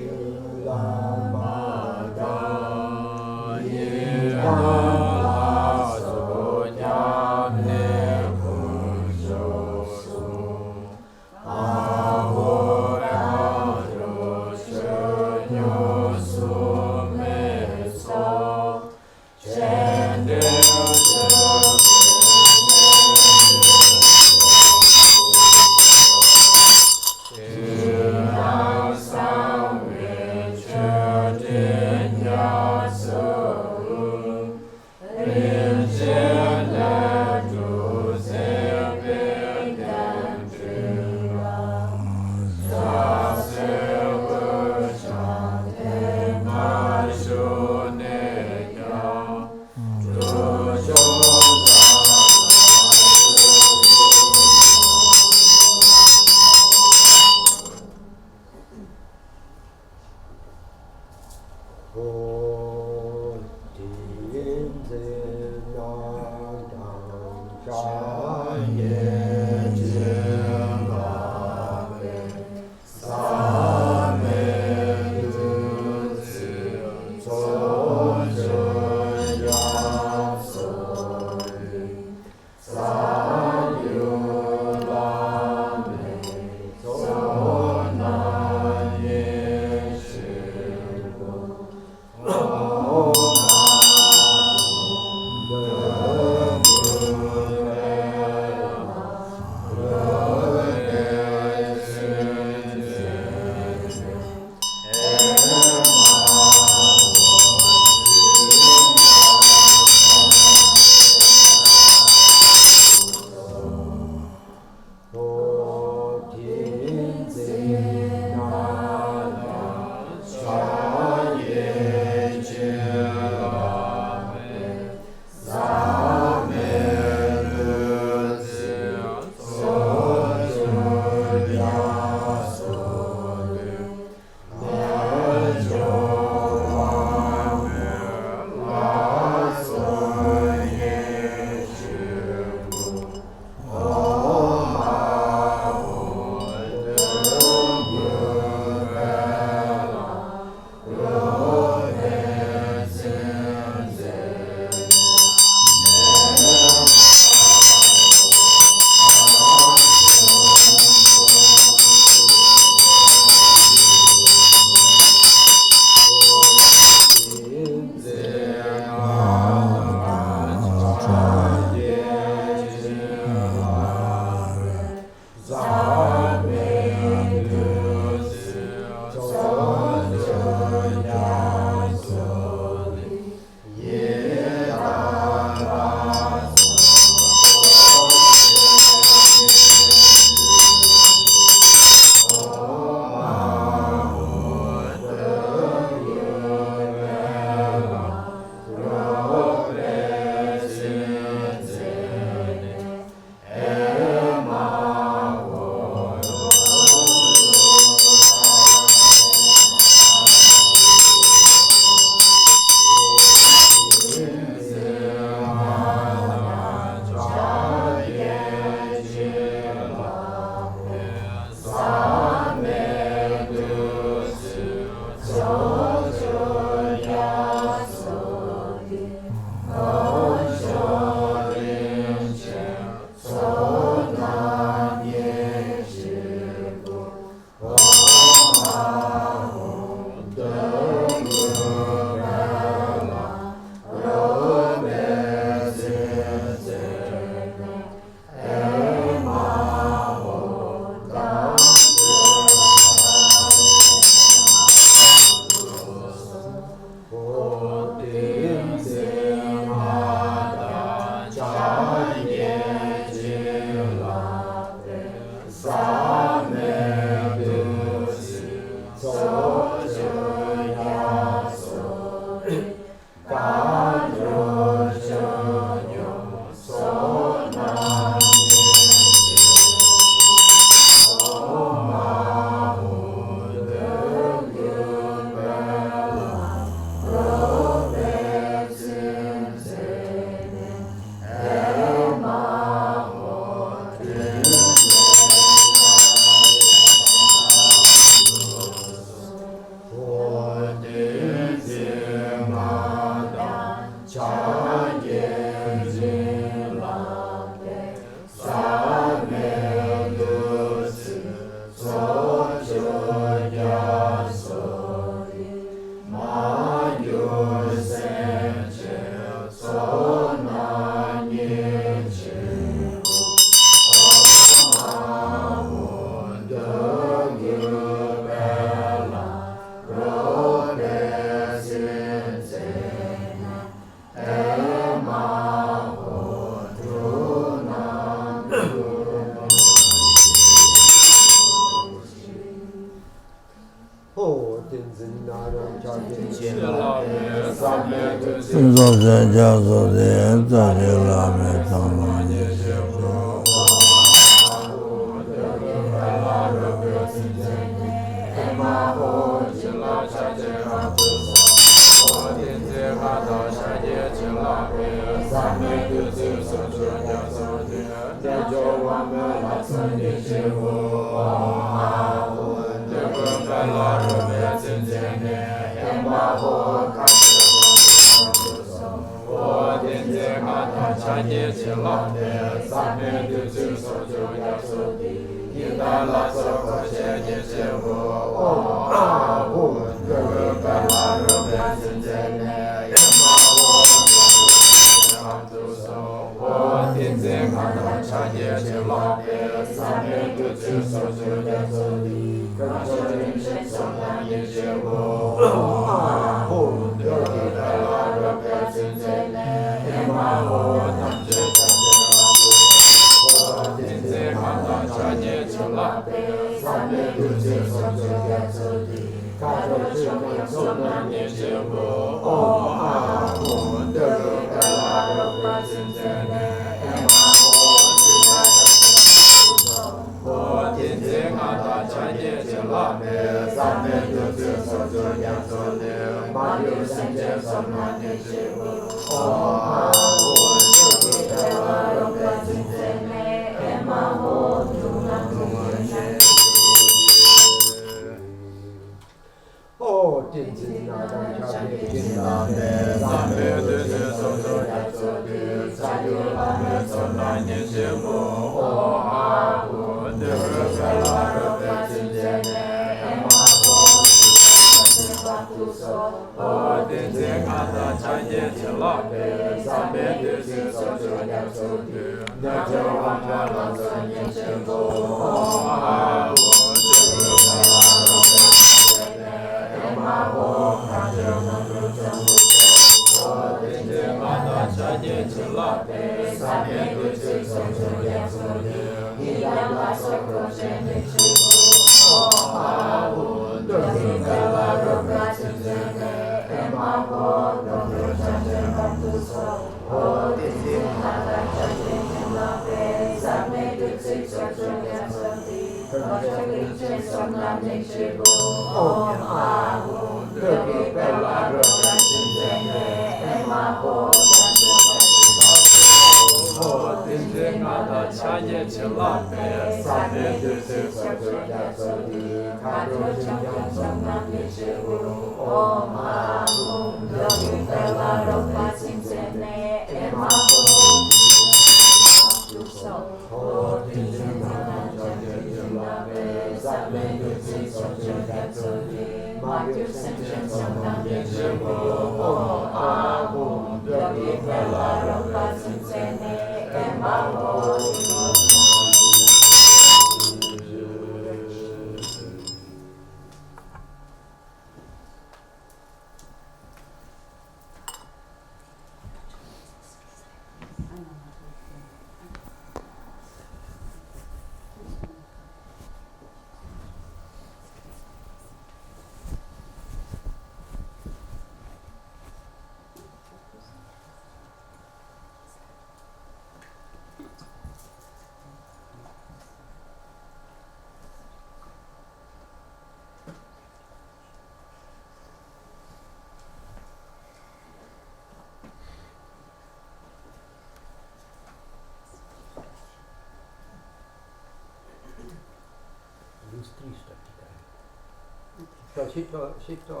Šito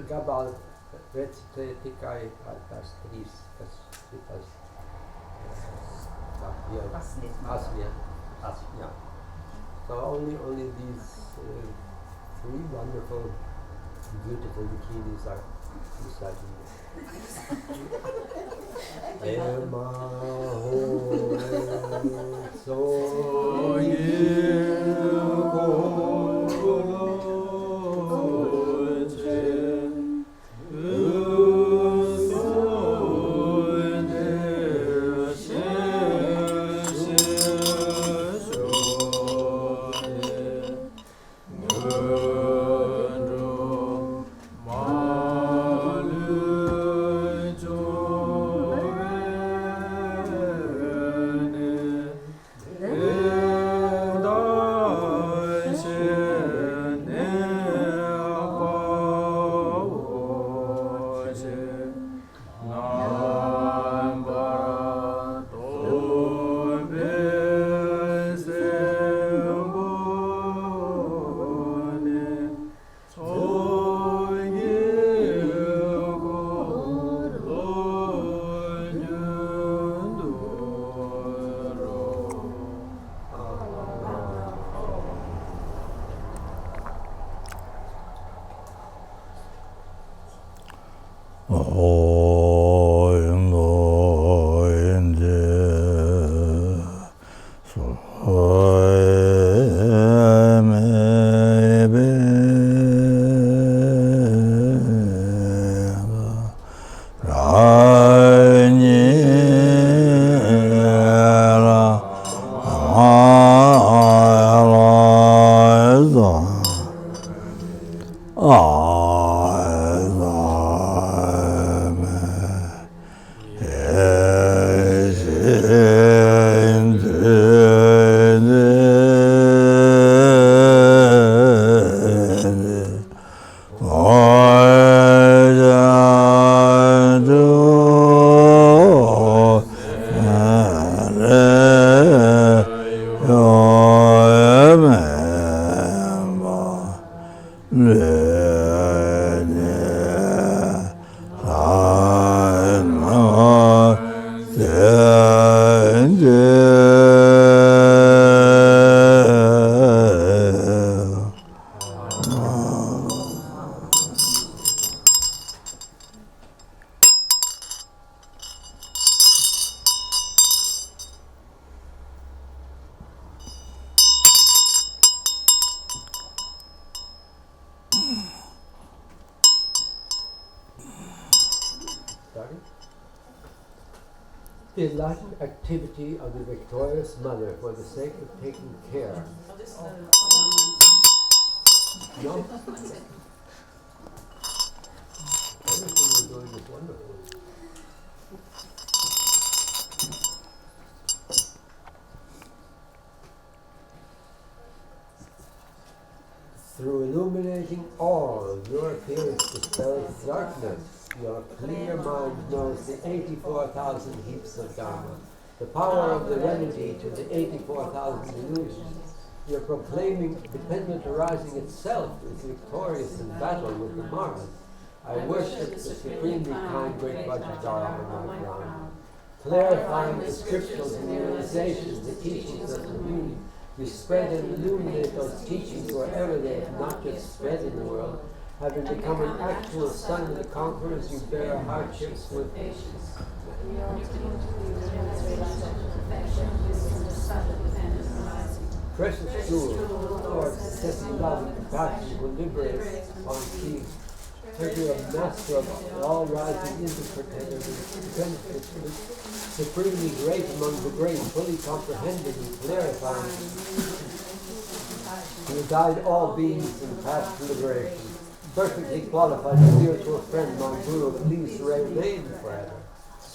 gabal recitē tikai tās trīs, kas šitas asvien. Yeah. So only these three wonderful, beautiful dakinis are reciting. Ema ho so The enlightened activity of the victorious mother for the sake of taking care. No? Everything we're doing is wonderful. Through illuminating all, your appearance dispels darkness. Your clear mind knows the 84,000 heaps of Dharma, the power of the remedy to the 84,000 illusions. You're proclaiming dependent arising itself is victorious in battle with the Maras. I worship the supremely kind great Vajradhara on my ground. Clarifying the scriptures and realizations, the teachings of the meaning, you spread and illuminate those teachings wherever they have not just spread in the world. Having become an actual son of the conquerors, you bear hardships with patience. Precious jewel, Lord, possessing love and compassion, who liberates on peace. You're a master of all rising interpretative benefits, supremely great among the great, fully comprehending and clarifying. You guide all beings in path to liberation. Perfectly qualified spiritual friend, my Guru, please remain forever.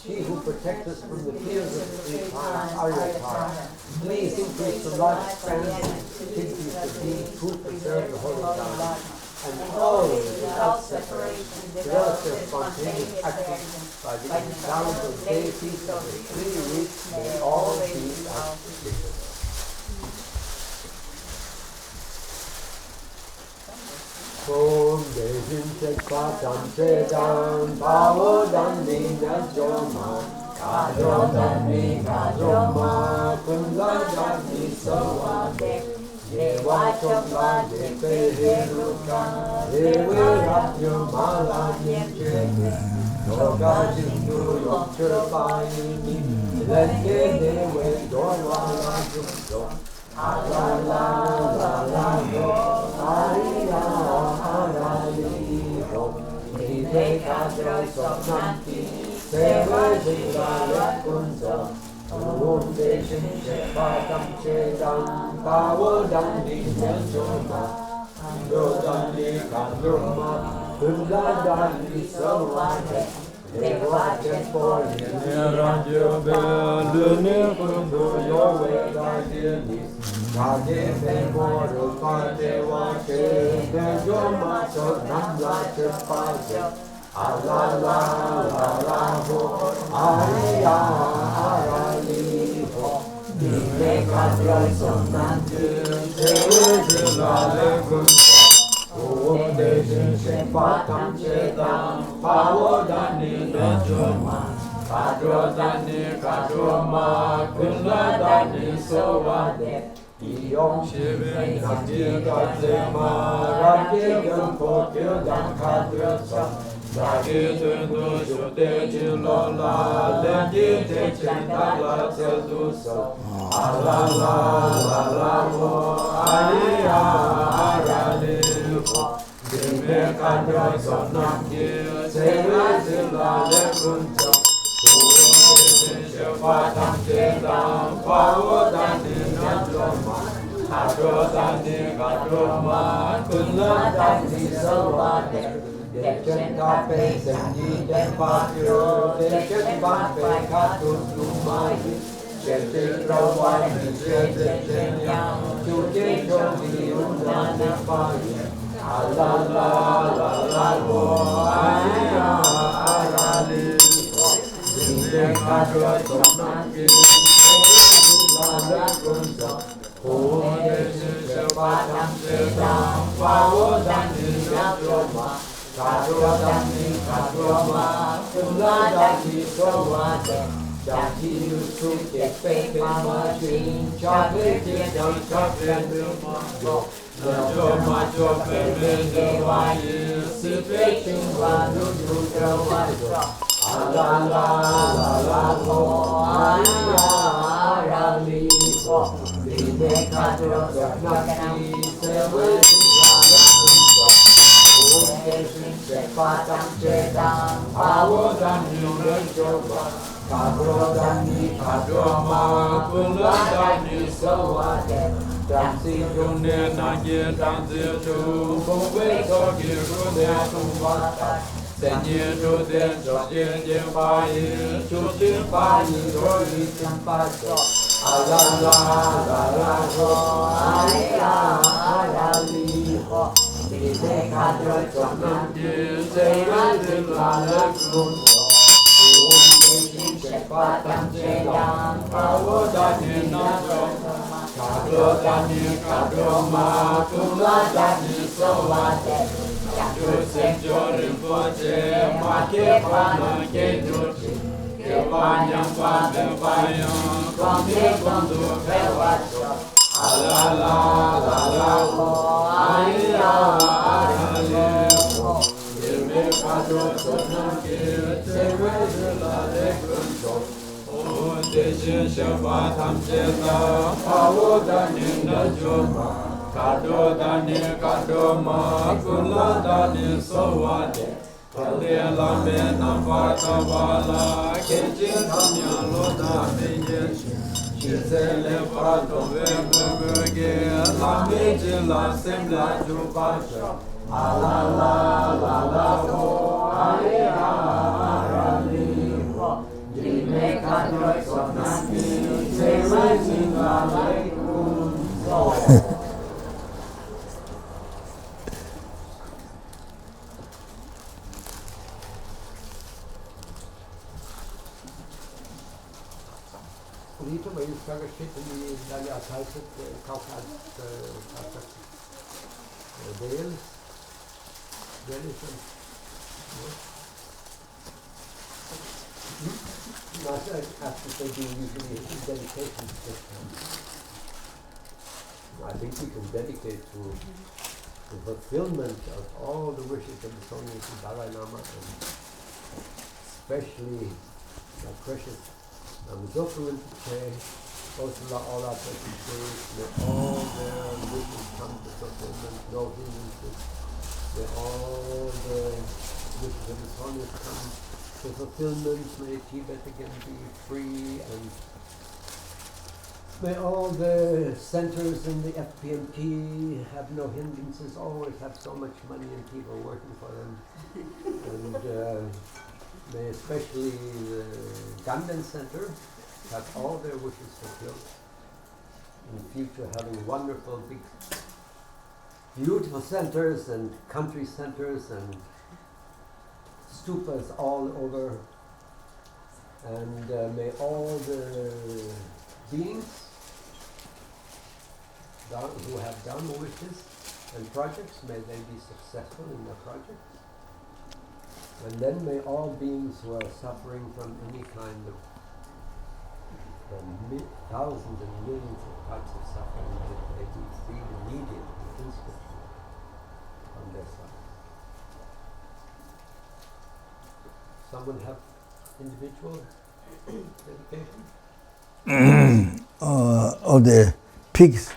She who protects us from the fears of the three times, Aryatar. Please increase the lifespan, increase the being who preserve the holy Dharma, and always without separation, develop their spontaneous action by the infallible deities of the three roots, may all be auspicious. Om Dejin Chekpatam Chedam Pavo Dandi Najoma Kadro Dandi Kadroma Kunla Dandi Sawade Yewa Chokla Depe Hiruka Ewe Rapyo Mala Nyemchene Yoga Jindu Yokchirapayini Lenge Dewe Dorwa Lajumdo Ala la la la yo, Ariya Arali ho, Nive Kadra Sopnanti, Seva Jiva Lekunzo, Om Deshin Shepatam Chedam, Pavo Dandi Neljoma, Kando Dandi Kandruma, Kunda Dandi Sawade, Deva Chepori, Nirajyo Belune Kundu Yowe Dakinis, Kage Moro Kage Wake, Dejo Maso Namla Chepajo, Ala la la la ho, Ariya Arali ho, Dile Kadra Sonanti, Dewe Jila Lekunzo, Om Deshin Shepatam Chedam, Pavo Dani Nejoma, Kadro Dani Kadroma, Kunla Dani Sowade, Iyom Shive Nati Gadzema, Rati Gumpo Kyodam Kadra Sam, Sagi tundu shude jilola, lenji te chintala teldu so. Ala la la mo, ariya arali mo. Dime kanyo sonam ki, sewe zila le kunjo. Suwe shepa tam chetam, pawo dani nanjoma. Kadro dani kadroma, kunla dani sawade. Dechen kape senji den patyo, dechen bape katun lumayi. Chete trawani chete yang, chute chogi unane payi. Ala la lo, ariya arali lo. Dinde kadro sonaki, la kunso. Ode shepatam chetam, pawo dani nanjoma. Kadro dani kadroma, kula dani sawade. Dati yusuk kepe machin, chakle tiang chakle majo. Najo majo pepe dewayi, sipe chingwa nuju trawajo. Ala la lo, ariya arali lo. Dine kadro sonaki, sewe zila kunso. Sepatam chetam, pawo dani nanjoma. Kadro dani kadroma, kula dani sawade. Dansi june nage dansi chu, bongwe sogi kune sumata. Senye jode joje jepayi, chuchi payi roli champaso. Ala la ho, ariya arali ho. Dine kadro sonaki, sewe zila le kunso. Sepatam chetam, pawo dani nanjoma. Kadro dani kadroma, kula dani sawade. Jadu senjo Rinpoche, make pana ke nuchi. Ke panyam pande payam, kwamye kwandu pewacho. Ala la ho, ariya arali ho. Dime kadro sonaki, sewe zila le kunso. Deshin shepatam cheta, pawo dani nanjoma. Kadro dani kadroma, kula dani sawade. Pale lame nampata wala, kechin kamya loda meyeshi. Shizele pato vebege, lame jila semla jubasha. Ala la ho, ariya arali ho. Dime kadro sonaki, sewe zila le kunso. Lite var ju fråga shit i där jag tajt kaukat del. Det är liksom after they do usually dedication systems. I think we can dedicate to the fulfillment of all the wishes of the Songlen and Dalai Lama, and especially my precious Lama Chopa Rinpoche, also all our precious gurus, may all their wishes come to fulfillment, no hindrances. May all the wishes of the Songlen come to fulfillment. May Tibet again be free, and may all the centers in the FPMT have no hindrances, always have so much money and people working for them. And may especially the Tong-len Center have all their wishes fulfilled. In the future, having wonderful, big, beautiful centers and country centers and stupas all over. And may all the beings who have done wishes and projects, may they be successful in their projects. And then may all beings who are suffering from any kind of thousands and millions of types of suffering, may they be freed immediately, instantly from their suffering. someone have individual dedication? Of the pigs.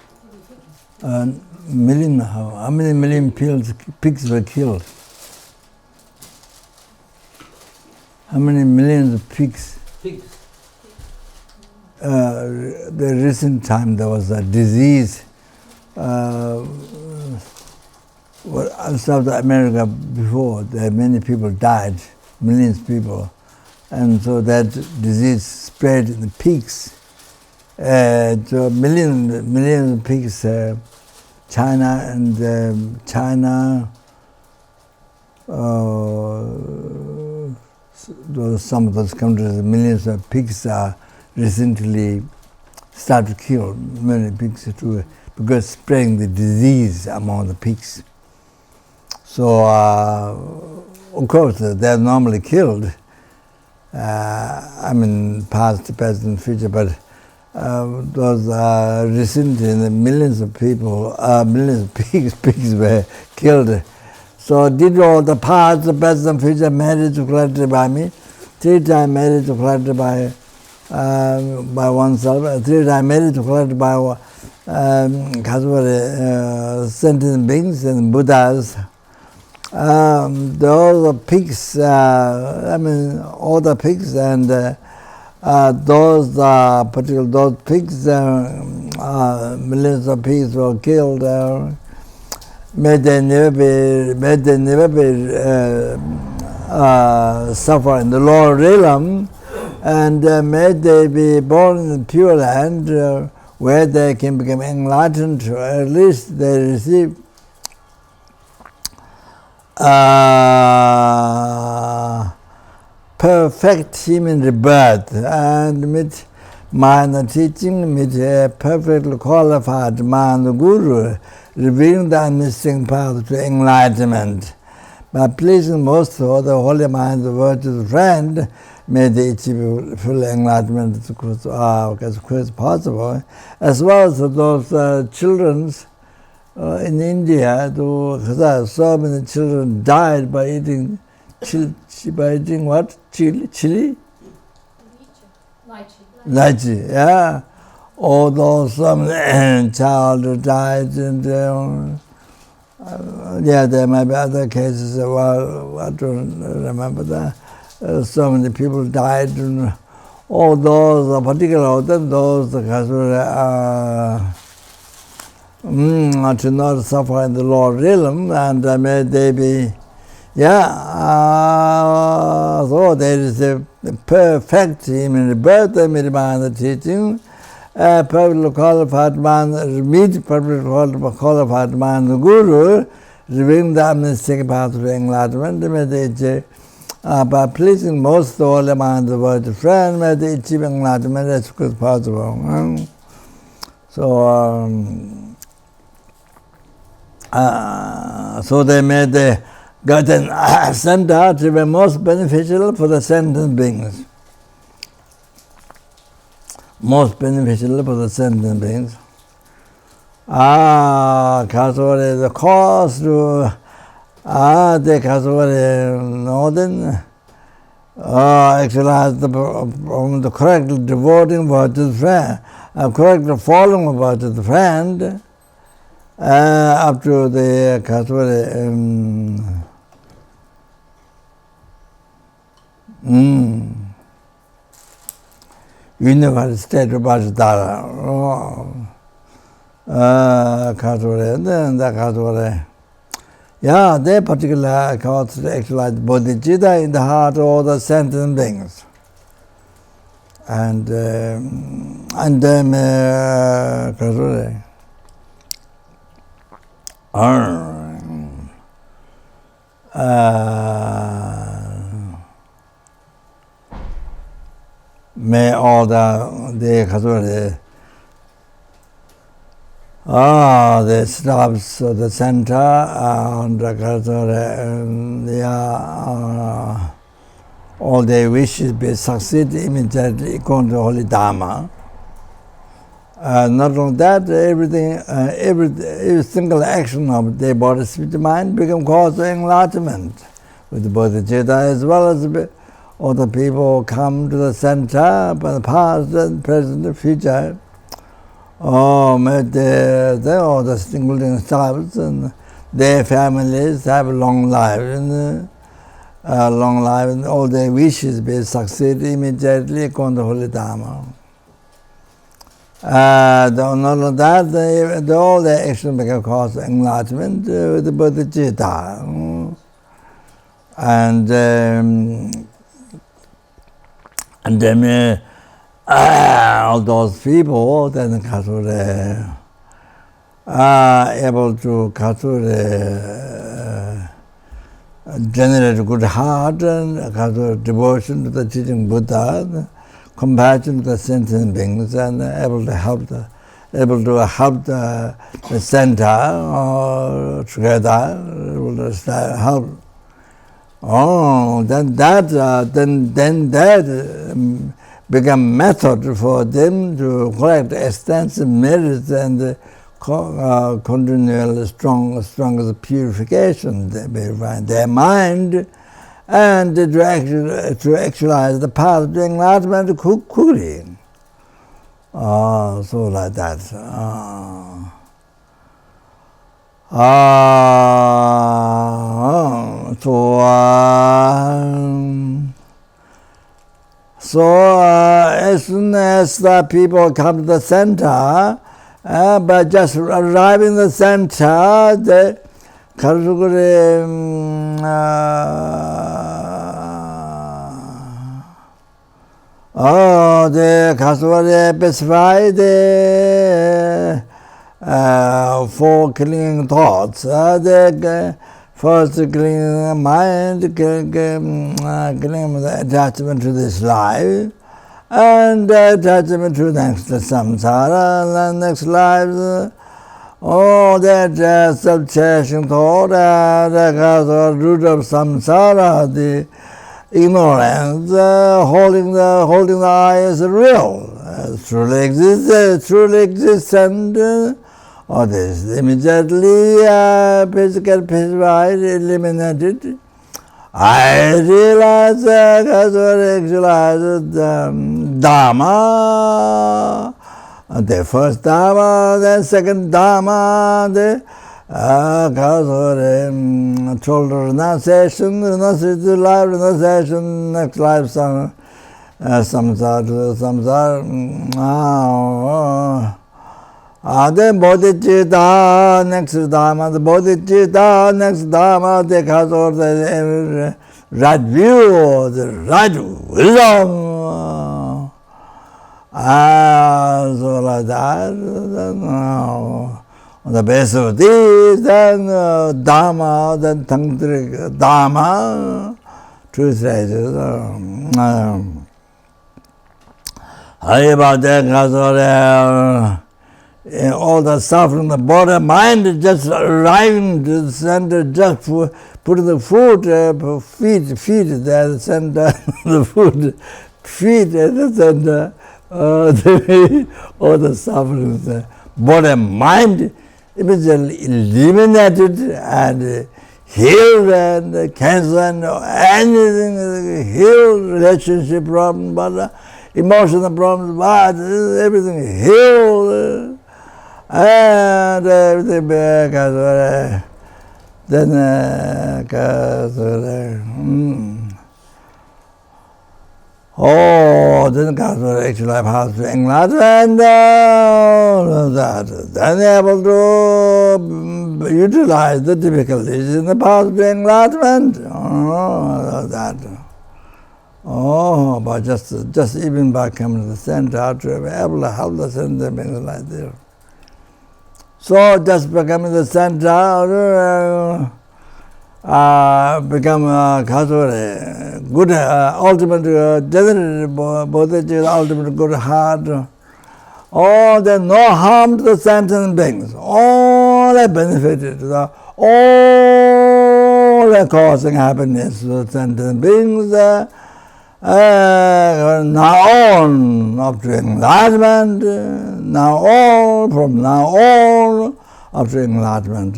Million, how many million pigs were killed? How many millions of pigs? Pigs. The recent time there was a disease. South America before, there many people died, millions of people, and so that disease spread in the pigs. So millions of pigs. China and some of those countries, millions of pigs are recently started to kill many pigs too, because spreading the disease among the pigs. So of course they're normally killed. Past, present, and future, but those recently millions of people, millions of pigs were killed. So did all the past, the present, and future marriage collected by me, 3 times marriage collected by oneself, 3 times marriage collected by sentient beings and Buddhas. Those pigs, all the pigs and those pigs, millions of pigs were killed. May they never be suffer in the lower realm, and may they be born in the pure land where they can become enlightened, or at least they receive perfect human rebirth, and with mind teaching, with a perfectly qualified mind Guru, revealing the unmissing path to enlightenment. By pleasing most of the holy minds of virtuous friend, may they achieve full enlightenment as quick as possible, as well as those children in India. So many children died by eating what? Chili? Lychee, yeah. Although some child died, and there might be other cases. Well, I don't remember that. So many people died, and all those, particular of them, those to not suffer in the lower realm, and may they be, so there is a perfect human rebirth, made by the teaching, perfectly qualified man, meet perfectly qualified man, the Guru, revealing the unmissing path to enlightenment. May they, by pleasing most holy minds of the friend, may they achieve enlightenment as quick as possible. So they made the garden center to be most beneficial for the sentient beings. Most beneficial for the sentient beings. The cause to the northern actualize from the correct devoting virtuous friend, correct following of virtuous friend, up to the universal state of Bhajdara. Then the their particular cause to actualize bodhicitta in the heart of all the sentient beings. And then may all the stops of the center and all their wishes be succeed immediately according to Holy Dharma. Not only that, every single action of their body, spirit, mind become cause of enlightenment with the bodhicitta, as well as all the people come to the center, but the past and present and future. They all the single themselves and their families have long life and all their wishes be succeed immediately according to Holy Dharma. Not only that, all their action become cause enlightenment with the bodhicitta. And then all those people then are able to generate good heart and devotion to the teaching Buddha, compassion to the sentient beings, and able to help the center together, able to help. Then that become method for them to collect extensive merits and continual strong purification. They purify their mind and to actualize the path to enlightenment quickly. So like that. So as soon as the people come to the center, by just arriving in the center, they specify the four clinging thoughts. First, clinging the mind, clinging the attachment to this life, and attachment to the next samsara, and the next life. That self-cherishing thought, the root of samsara, the ignorance, holding the I as real, truly existent. This immediately physical pacified, eliminated. I realize actualize Dharma, the first Dharma, the second Dharma, the total renunciation to life, renunciation, next life, samsara. Then bodhicitta, next Dharma, the bodhicitta, next Dharma, the right view, the right wisdom. So like that, on the basis of this, then Dharma, then tantric Dharma, truth rises. How about that? All the suffering, the body, mind, just arriving to the center, just putting the food, feet at the center, the food, feet at the center, all the suffering, the body, mind, immediately eliminated and healed, and cancer and anything, healed, relationship problem, but emotional problems, but everything healed. And everything back then then actually how to enlighten that. Then able to utilize the difficulties in the path to enlightenment. But just even by coming to the center, to be able to help the center beings like this. So just becoming the center, become good, ultimate, generated bodhicitta, ultimate good heart. There's no harm to the sentient beings. All are benefited, all are causing happiness to the sentient beings. Now on up to enlightenment, from now on up to enlightenment,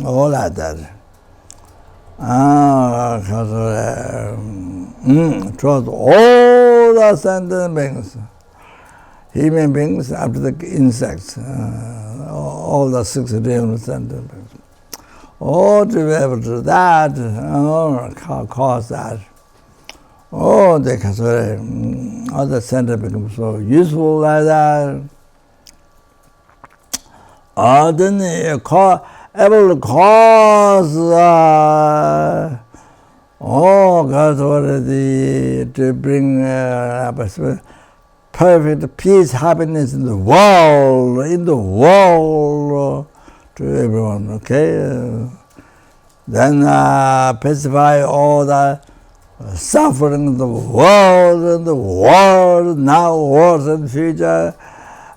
all like that. throughout all the sentient beings, human beings up to the insects, all the 6 realms sentient beings. Oh, to be able to do that, cause that. Oh, they can say, all the sentient becomes so useful like that. Then able to cause God's already to bring perfect peace, happiness in the world, to everyone, okay? Then pacify all the suffering in the world, now, wars, and future,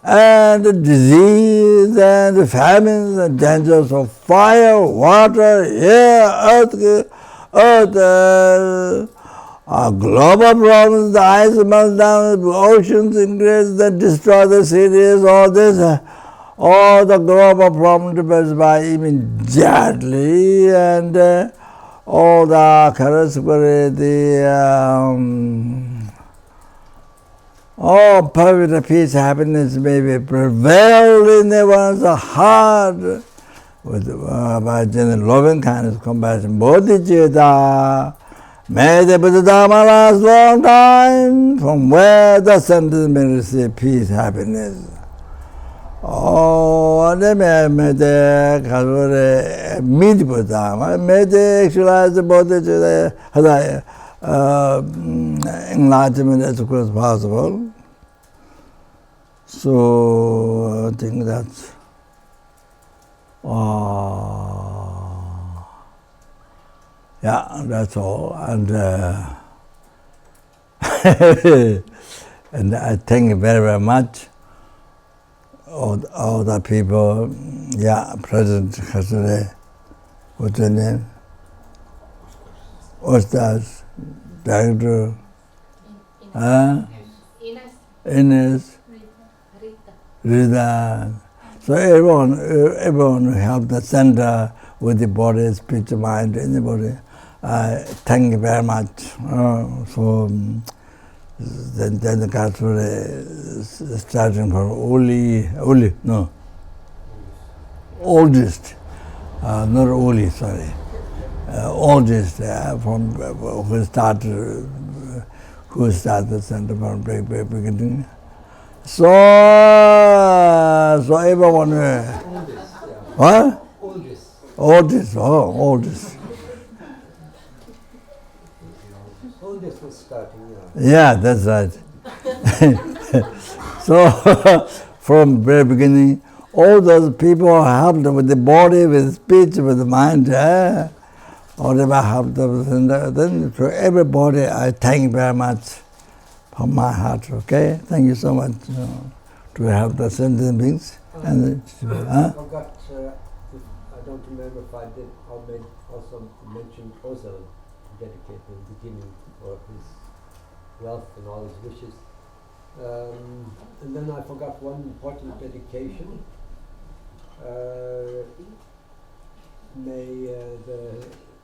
and the disease, and the famines, and dangers of fire, water, air, earth, global problems, the ice melts down, the oceans increase, that destroy the cities, all this, all the global problems to pass by immediately, and all the all perfect peace, happiness may be prevailed in everyone's heart with by genuine loving kindness, compassion, bodhicitta. May the Buddha Dharma last long time, from where the sentient may receive peace, happiness. Oh, may they meet Buddha Dharma, may they actualize the bodhicitta, enlightenment as quick as possible. So I think that's yeah, that's all. And and I thank you very, very much all the people, present today. What's your name? Ustaz, Director, Ines, Rita. So everyone who helped the center with the body, speech, mind, anybody, thank you very much. Then the Katsura starting from oldest, not Oli, sorry. Oldest from who started the center from very beginning. So everyone. What? Oldest. Oldest was starting. Yeah, that's right. So from very beginning, all those people helped with the body, with speech, with the mind. Whatever helped them. Then to everybody, I thank very much from my heart. Okay, thank you so much to help the sentient beings. I forgot. I don't remember if I did or made also mentioned also dedicated in the beginning for his wealth and all his wishes. And then I forgot one important dedication.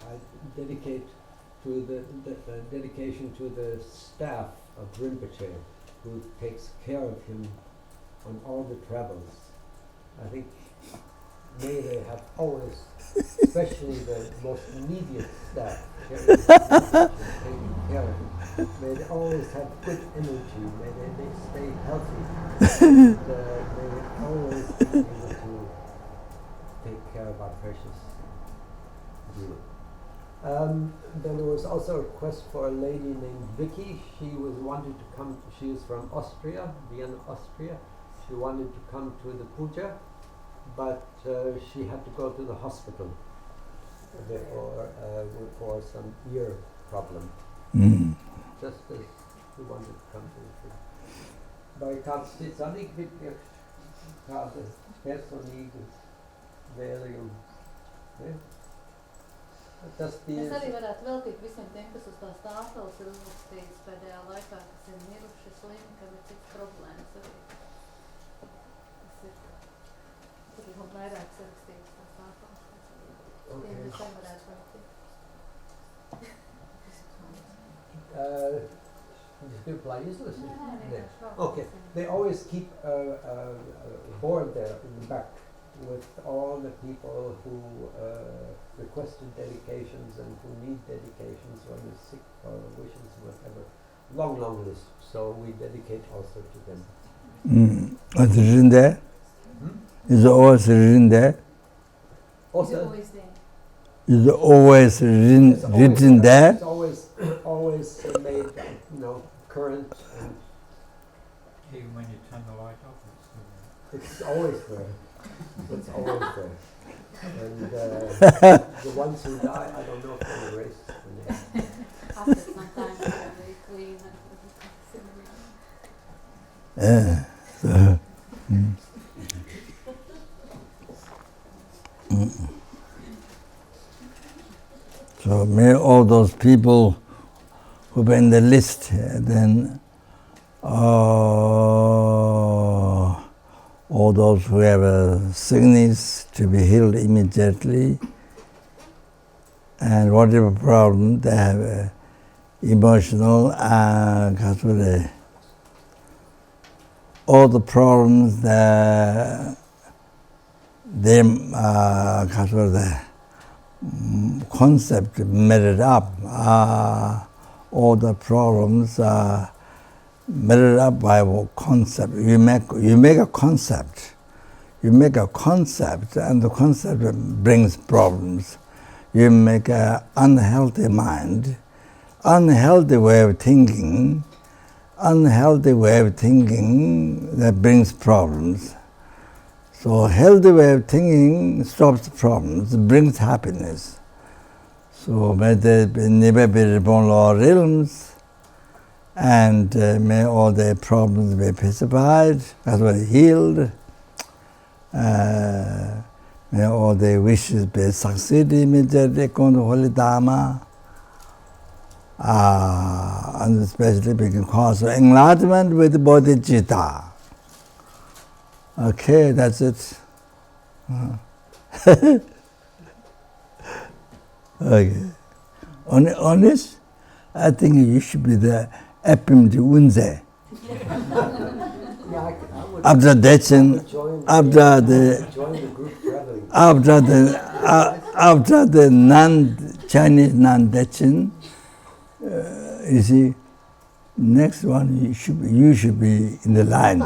I dedicate to the dedication to the staff of Rinpoche, who takes care of him on all the travels. I think may they have always, especially the most immediate staff, taking care of him. May they always have good energy. May they stay healthy. And, may they always be able to take care of our precious Guru. Then there was also a request for a lady named Vicky. She wanted to come. She is from Austria, Vienna, Austria. She wanted to come to the puja, but she had to go to the hospital for some ear problem. Just as she wanted to come to the puja. But I can't see something with the Tas Es arī varētu veltīt visiem tiem, kas uz tās tāfeles ir uzrakstīts pēdējā laikā, kas ir miruši slimi, kam ir citas problēmas arī. Tas ir, tur ir vairāk sarakstīts tās tāfeles. Tiem visiem varētu veltīt. Okay, they always keep a board there in the back with all the people who requested dedications and who need dedications when they're sick or wishes, whatever. Long list. So we dedicate also to them. What's written there? Is it always written there? Also, Is it always written there? It's always made, current. And even when you turn the light off, it's always there. It's always there. And the ones who die, I don't know if they erased the name. After some time, they clean and Yeah. So may all those people who were in the list, then all those who have a sickness to be healed immediately, and whatever problem they have, emotional and all the problems that the concept measured up, all the problems are measured up by concept. You make a concept. You make a concept, and the concept brings problems. You make an unhealthy mind, unhealthy way of thinking, that brings problems. So healthy way of thinking stops problems, brings happiness. So may they never be reborn all realms, and may all their problems be pacified, as well healed. May all their wishes be succeed immediately according to Holy Dharma. And especially because of enlightenment with bodhicitta. Okay, that's it. Okay. Honest, I think you should be the FPMT Unze. After Dechen, after the non-Chinese non-Dechen, you see, next one you should be in the line.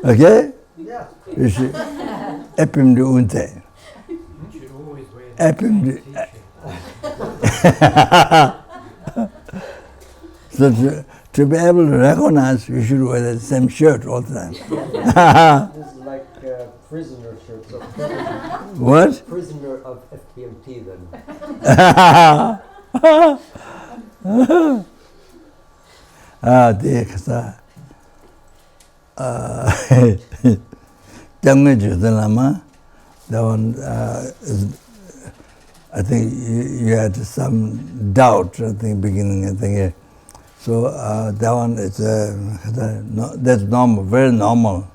Okay? Yeah. You should FPMT Unze. you should always wear FPMT. So to be able to recognize, you should wear the same shirt all the time. This is like prisoner shirts of What? prisoner of FPMT then. the Lama, that one, I think you had some doubt, I think, beginning, I think. So that one is, that's normal, very normal.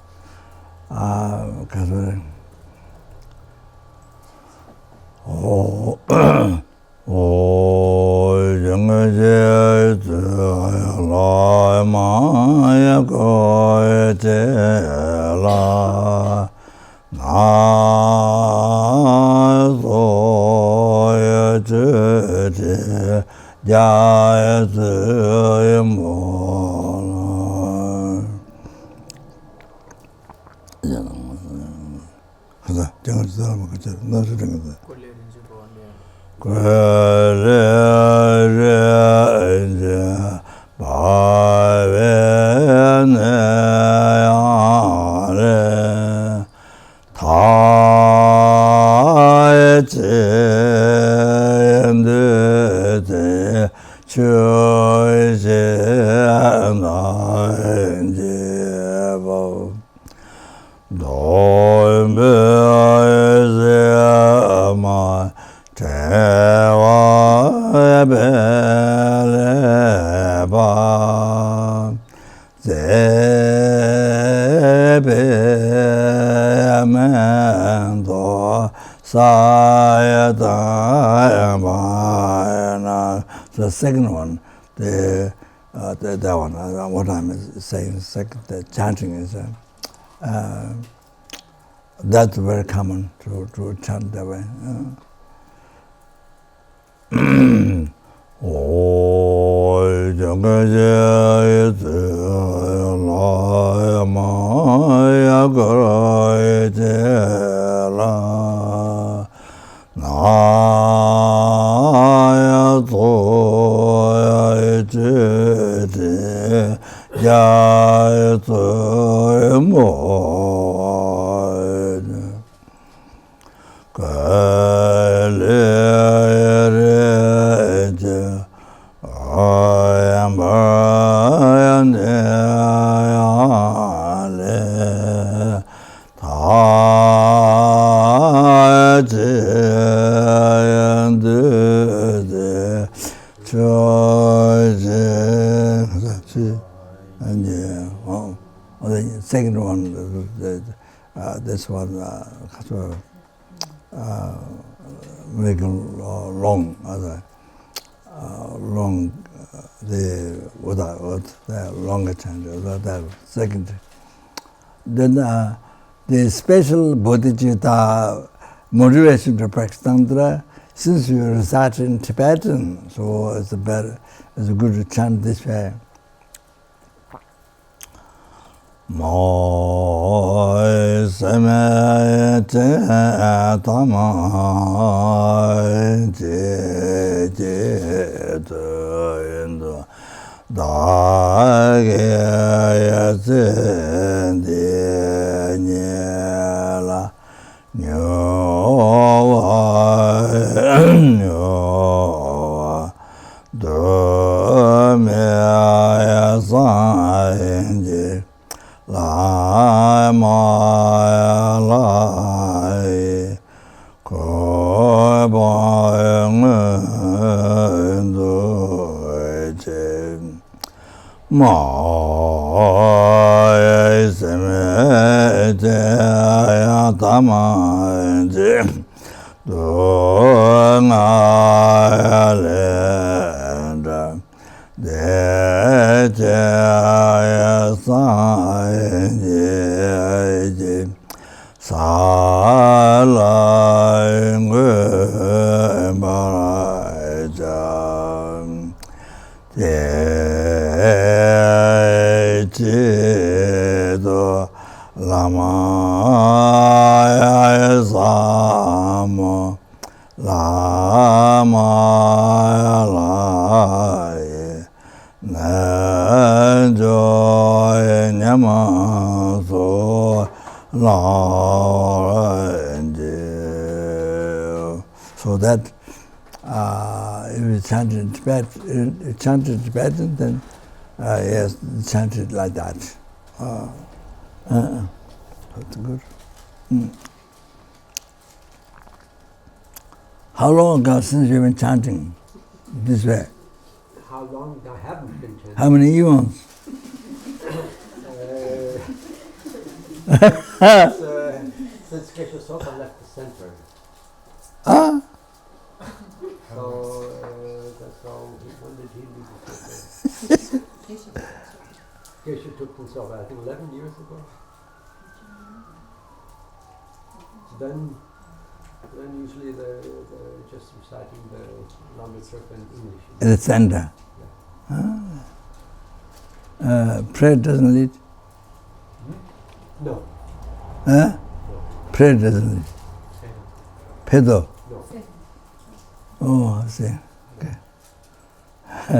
sayatayambayana. The second one, that one, what I'm saying, second, the chanting is, that's very common to chant that way. Oi jangajayate layamaya garayate la naya toyayate jayate moyane kaleyarete the second one, this one, make long, long, the longer chant, that second. Then the special bodhicitta motivation to practice tantra, since we recite in Tibetan, so it's good to chant this way. Moi semete tamai je dagyayatsendiyala nyowa domyayasanji Lama lai ko bang do je ma se me te ya tama je do na le de Lama Lama so that if you chant in Tibetan, then yes, chant it like that. That's good. How long ago since you've been chanting this way? How long I haven't been chanting? How many eons? Since Geshe Sopa left the center. Ah? So that's how. When did he leave the center? Geshe took himself, I think, 11 years ago. Then usually they're just reciting the Lama Chopa in English. In the center. Yeah. Prayer doesn't lead? No. Huh? No. Prayer doesn't lead? Pedo? No. Oh, I see. Okay. He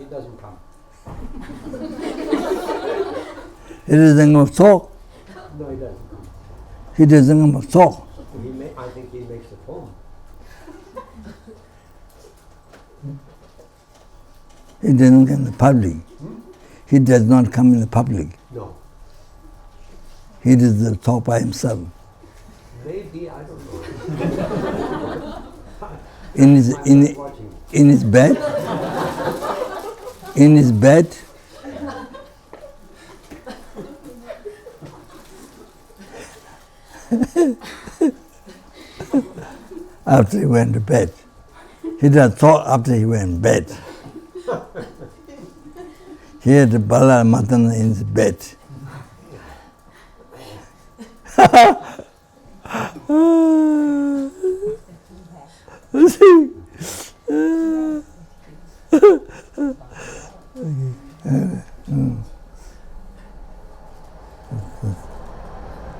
doesn't come. He doesn't go talk? No, he doesn't come. He doesn't go talk? I think he makes it home. He doesn't come in the public. He does not come in the public. No. He does the talk by himself. Maybe, I don't know. In his bed? In his bed? after he went to bed. He did thought after he went to bed. He had the bala matan in his bed.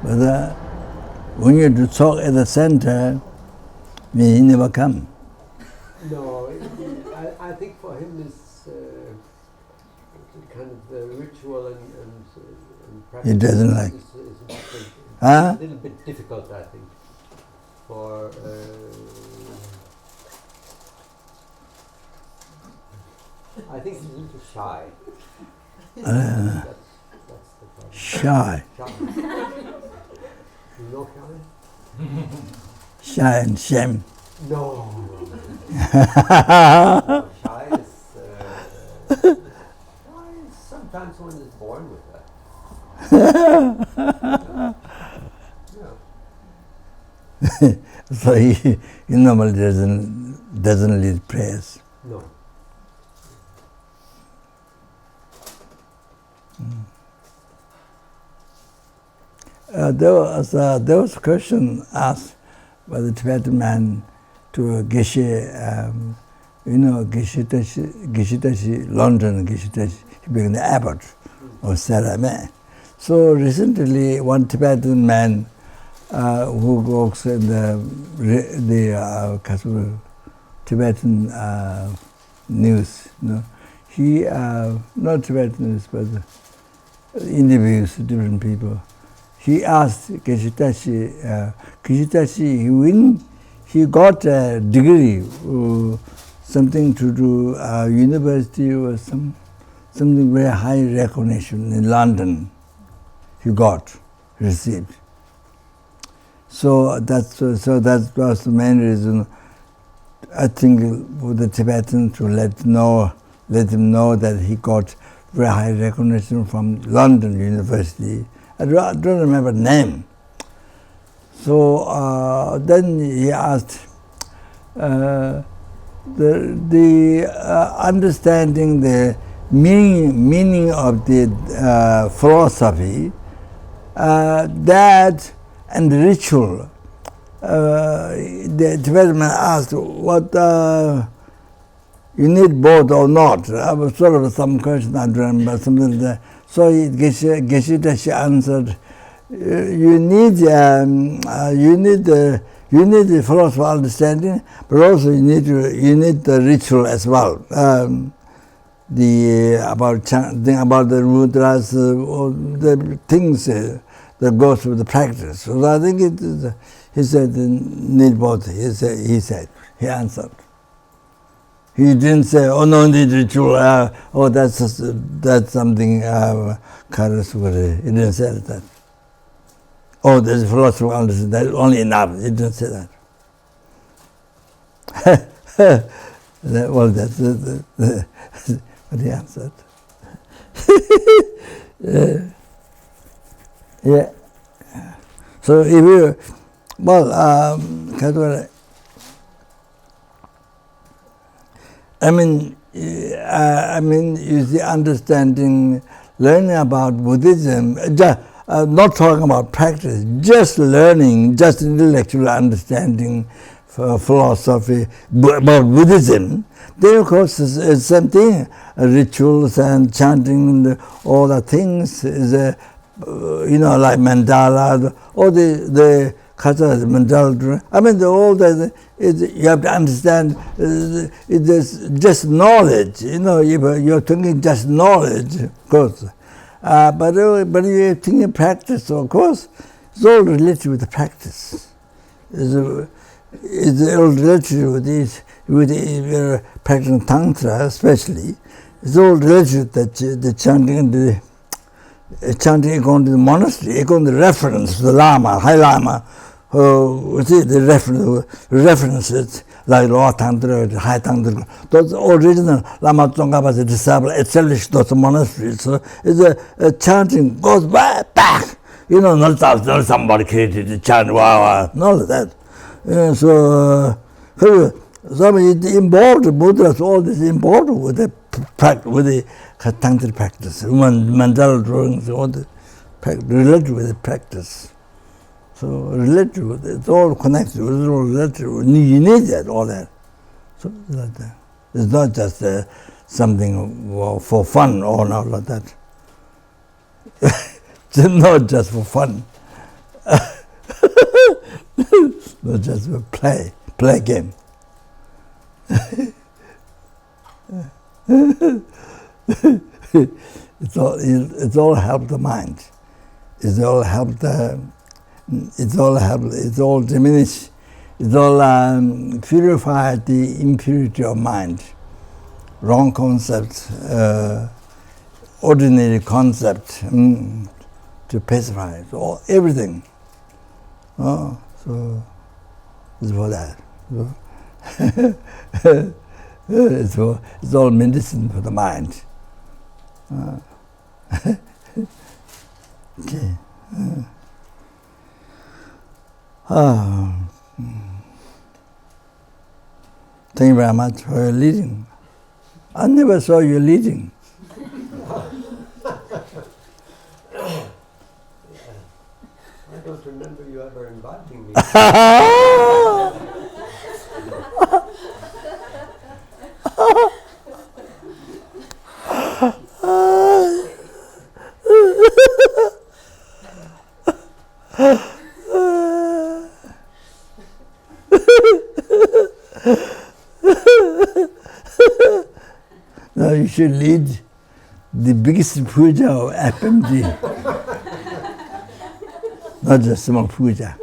But when you do talk at the center, he never come. No, I think for him it's kind of the ritual and practice. He doesn't like. Is Huh? a little bit difficult, I think. For I think he's a little shy. That's the problem. Shy. Shy. You know shy? Shy and shame. No. Shy is sometimes one is born with that. Yeah. So he normally doesn't lead prayers. No. There was a question asked by the Tibetan man to Geshe, Geshe London, Geshe, he became the abbot of Sarame. So recently, one Tibetan man who works in the Tibetan news, he not Tibetan news, but interviews different people. He asked Kishitashi, when he got a degree, something to do university or something very high recognition in London. He received. So that was the main reason. I think for the Tibetans to let him know that he got very high recognition from London University. I don't remember the name. So then he asked the understanding the meaning of the philosophy, that and the ritual. The Tibetan man asked what you need both or not. I was sort of some question I don't remember something like that. So Geshe answered, you need the philosophical understanding, but also you need the ritual as well. About the mudras, the things that goes with the practice. So I think he said need both. He answered. He didn't say, oh no, need ritual. That's something Karaswari. He didn't say that. Oh, there's a philosophical understanding. That's only enough. He didn't say that. Well, that's what he answered. Yeah. So if you, is the understanding, learning about Buddhism, not talking about practice, just learning, just intellectual understanding for philosophy about Buddhism, then of course it's the same thing, rituals and chanting, all the things, is like mandala, all the kathas, mandala, all that, you have to understand, it's just knowledge, you're thinking just knowledge, of course. But you're thinking practice, of course, it's all related with the practice. It's all related with practicing Tantra, especially. It's all related with the chanting, chanting going to the monastery, going to the reference, the Lama, High Lama, the references like Lower Tantra, High Tantra, those original Lama Tsongkhapa disciples established those monasteries. So it's a chanting goes back. Not somebody created the chant, wow, none of that. Some involved mudras, all this involved with the tantric practice, mandala drawings, all the related with the practice. So related with it, it's all connected, it's all related. You need that, all that. So like that. It's not just something for fun or not like that. It's not just for fun. Not just for play game. It's all help the mind. It's all diminish. It's all purify the impurity of mind. Wrong concept, ordinary concept, to pacify it. Everything. So it's for that. It's all medicine for the mind. Okay. Thank you very much for your leading. I never saw you leading. I don't remember you ever inviting me. Now you should lead the biggest puja of FPMT. Not just small puja.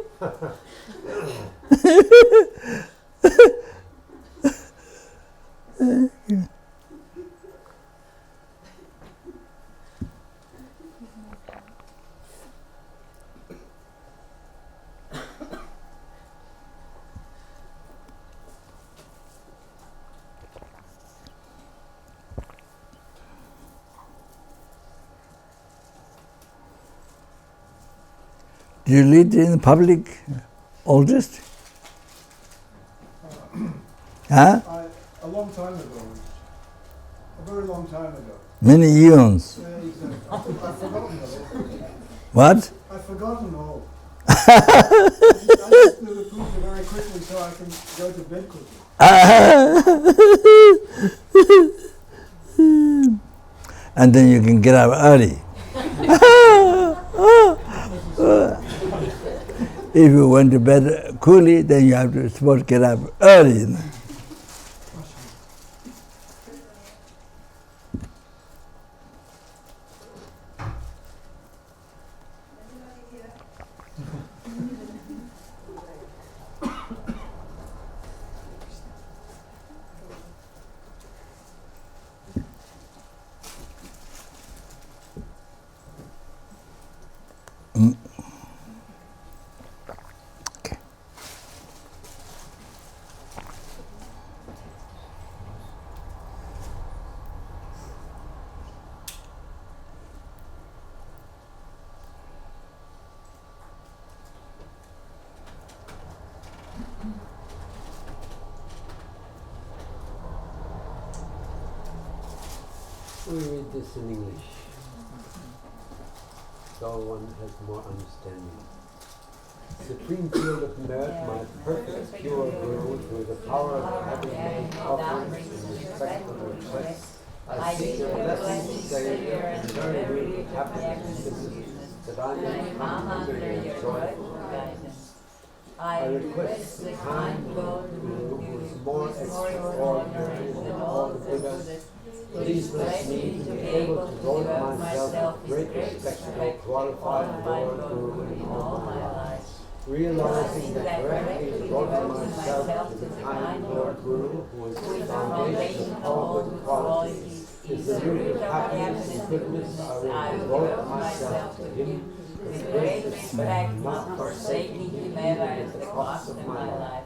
Do you lead in public oldest? Huh? A long time ago. A very long time ago. Many eons. Yeah, exactly. I've forgotten all. What? I've forgotten all. I just do the puja very quickly so I can go to bed quickly. And then you can get up early. If you went to bed coolly, then you have to supposed to get up early. We read this in English, so one has more understanding. Supreme field of merit, my perfect pure Guru, through the power of having made offerings in respectful requests, I seek your blessed Savior and very real happiness that I may come under your joyful guidance. I request the kind Lord Guru, who is more extraordinary than all the Buddhas, please bless me to be able to devote myself with great respect to the qualified Lord Guru in all my life. Realizing that correctly devoting myself to the kind Lord Guru, who is the foundation of all good qualities, is the root of happiness and goodness, I will devote myself to him with great respect, not forsaking him ever at the cost of my life.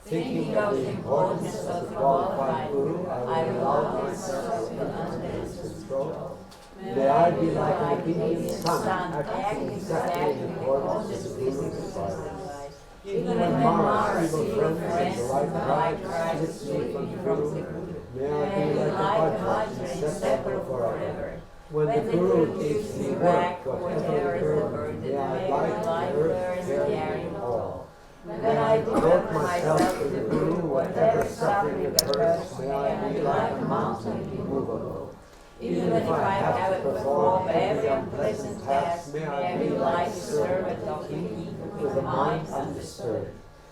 Thinking of the importance of the qualified Guru, I will allow myself to be under his control. May I be like an obedient son, acting exactly in accordance with the Guru's advice. Even when Mars, evil friends, the light cries, slips me from the Guru, may I be like a Vajra, inseparable forever. When the Guru gives me work, whatever the burden, may I light the earth, carrying all. When I devote myself to the Guru, whatever suffering occurs, may I be like a mountain immovable. Even if I have to perform every unpleasant task, may I be like a servant of the King with a mind undisturbed.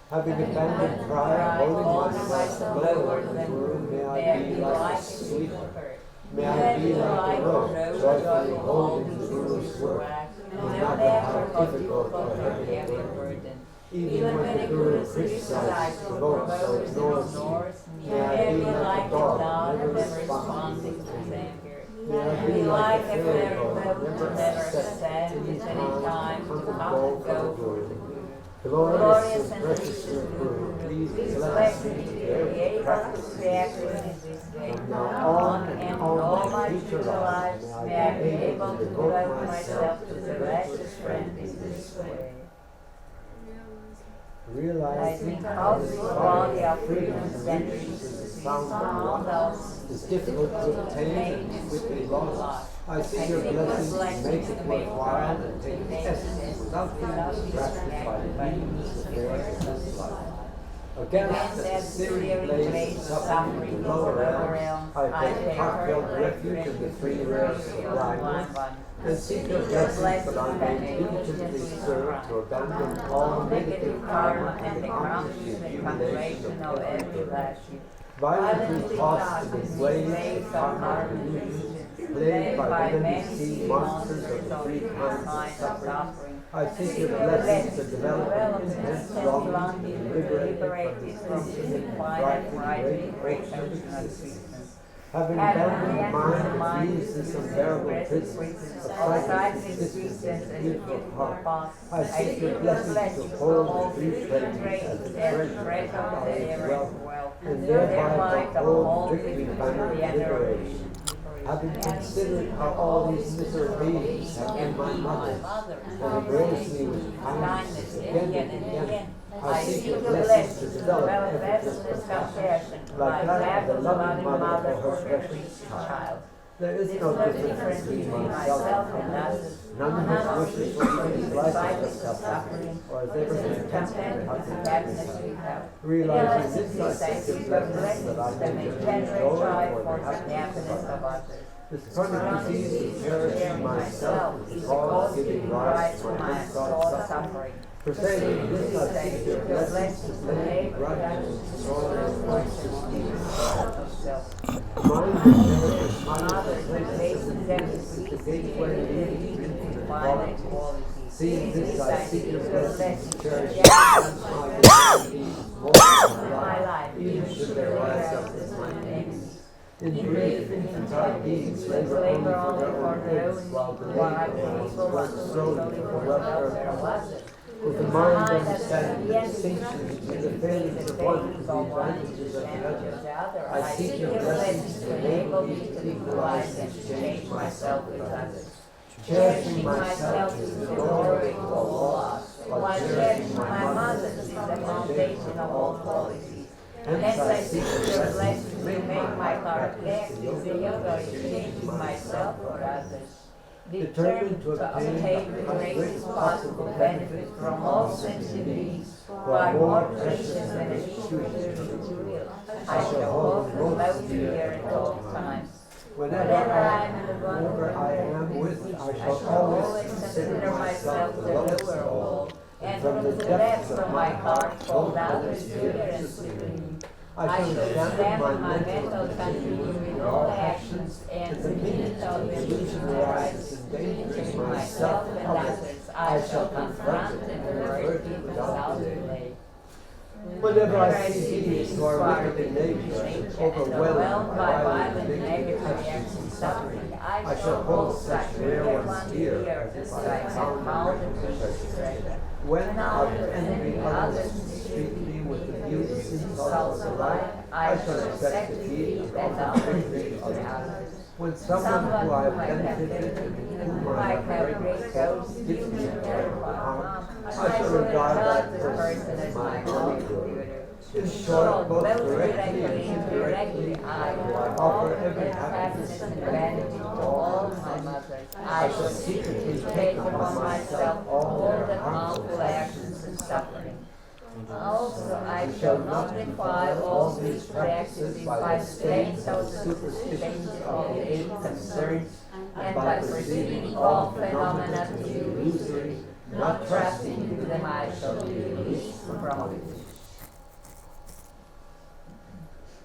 Having abandoned pride, holding myself lower than the Guru, may I be like a sweet bird. May I be like a rose, joyfully holding the Guru's work, no matter how difficult or heavy a burden. Even when the Guru criticizes, provokes, or ignores me, may I be like a dog, never responding to his anger. May I be like a fairy boat, never sad at any time to come and go for the Guru. Glorious and precious Guru, please bless me to be able to act in this way. From now on and all my future lives, may I be able to devote myself to the righteous friend in this way. Realizing how the quality of freedom centuries is the sound of love is difficult to obtain and quickly lost. I seek your blessings to make it worthwhile and take its essence without being distracted by the meaningless affairs of this life. Against that searing blaze of suffering in the lower realms, I take heartfelt refuge in the three realms of alignment, and seek your blessings that I may diligently serve to abandon all negative karma and accomplish the accumulation of everlasting. Violently tossed in the waves of karma illusions, plagued by many sea monsters of the three kinds of suffering, I seek your blessings to develop an intense longing to be liberated from this infinite great ocean of existence. Having abandoned the mind that leaves this unbearable prison of psychic existence and evil heart, I seek your blessings to hold the three treasures as the treasure of our wealth, and thereby uphold victory by liberation. Having considered how all these miserable beings have been my mother, and embraced me with kindness again and again, I seek your blessings to develop effortless compassion, like that of the loving mother for her precious child. There is no difference between myself and others. None of us wishes for even life of suffering, or is ever content with happiness without. Realizing this, I seek your blessings that I may enjoy for the happiness of others. This chronic disease is perishing myself is the cause giving rise to my thought suffering. For saying this, I seek your blessings to play right and destroy the voices of self. Mind and merit, mother, places them to the gateway leading into the quality. Seeing this, I seek your blessings to cherish my needs more than my life, even should there rise up as my enemies. In brief, infantile beings labor only for their own ends, while the labor works solely for the welfare of others. With the mind understanding the distinction between the failings of one and the advantages of the other, I seek your blessings to enable me to equalize and to change myself with others. Cherishing myself is the glory of all us, while cherishing my mother is the foundation of all qualities. Hence I seek your blessings to make my heart active in yoga, changing myself for others. Determined to obtain the greatest possible benefit from all sentient beings who are more precious than a material, I shall hold the love here at all times. Whenever I am with, I shall always consider myself the lowest of all, and from the depths of my heart hold others dear and supreme. I shall examine my mental continuum in all actions, and the minute of illusion arises endangering myself and others, I shall confront and avert it without delay. Whenever I see beings who are wicked in nature, overwhelmed by violent negative reactions and suffering, I shall hold such rare ones dear as if I found them precious treasure. When out of envy others treat me with the beauty insults of life, I shall accept defeat and offer victory of others. When someone who I have benefited and whom I have great ghosts gives me terrible harm, I I shall regard that person as my co-creator. In short, both directly and indirectly, I offer every happiness and gratitude to all my mothers. I shall secretly take upon myself all the harmful actions and suffering. Also, I shall nullify all these practices by staying so superstitious of eight concerns and by perceiving all phenomena to be illusory, not trusting in them. I shall be released from it.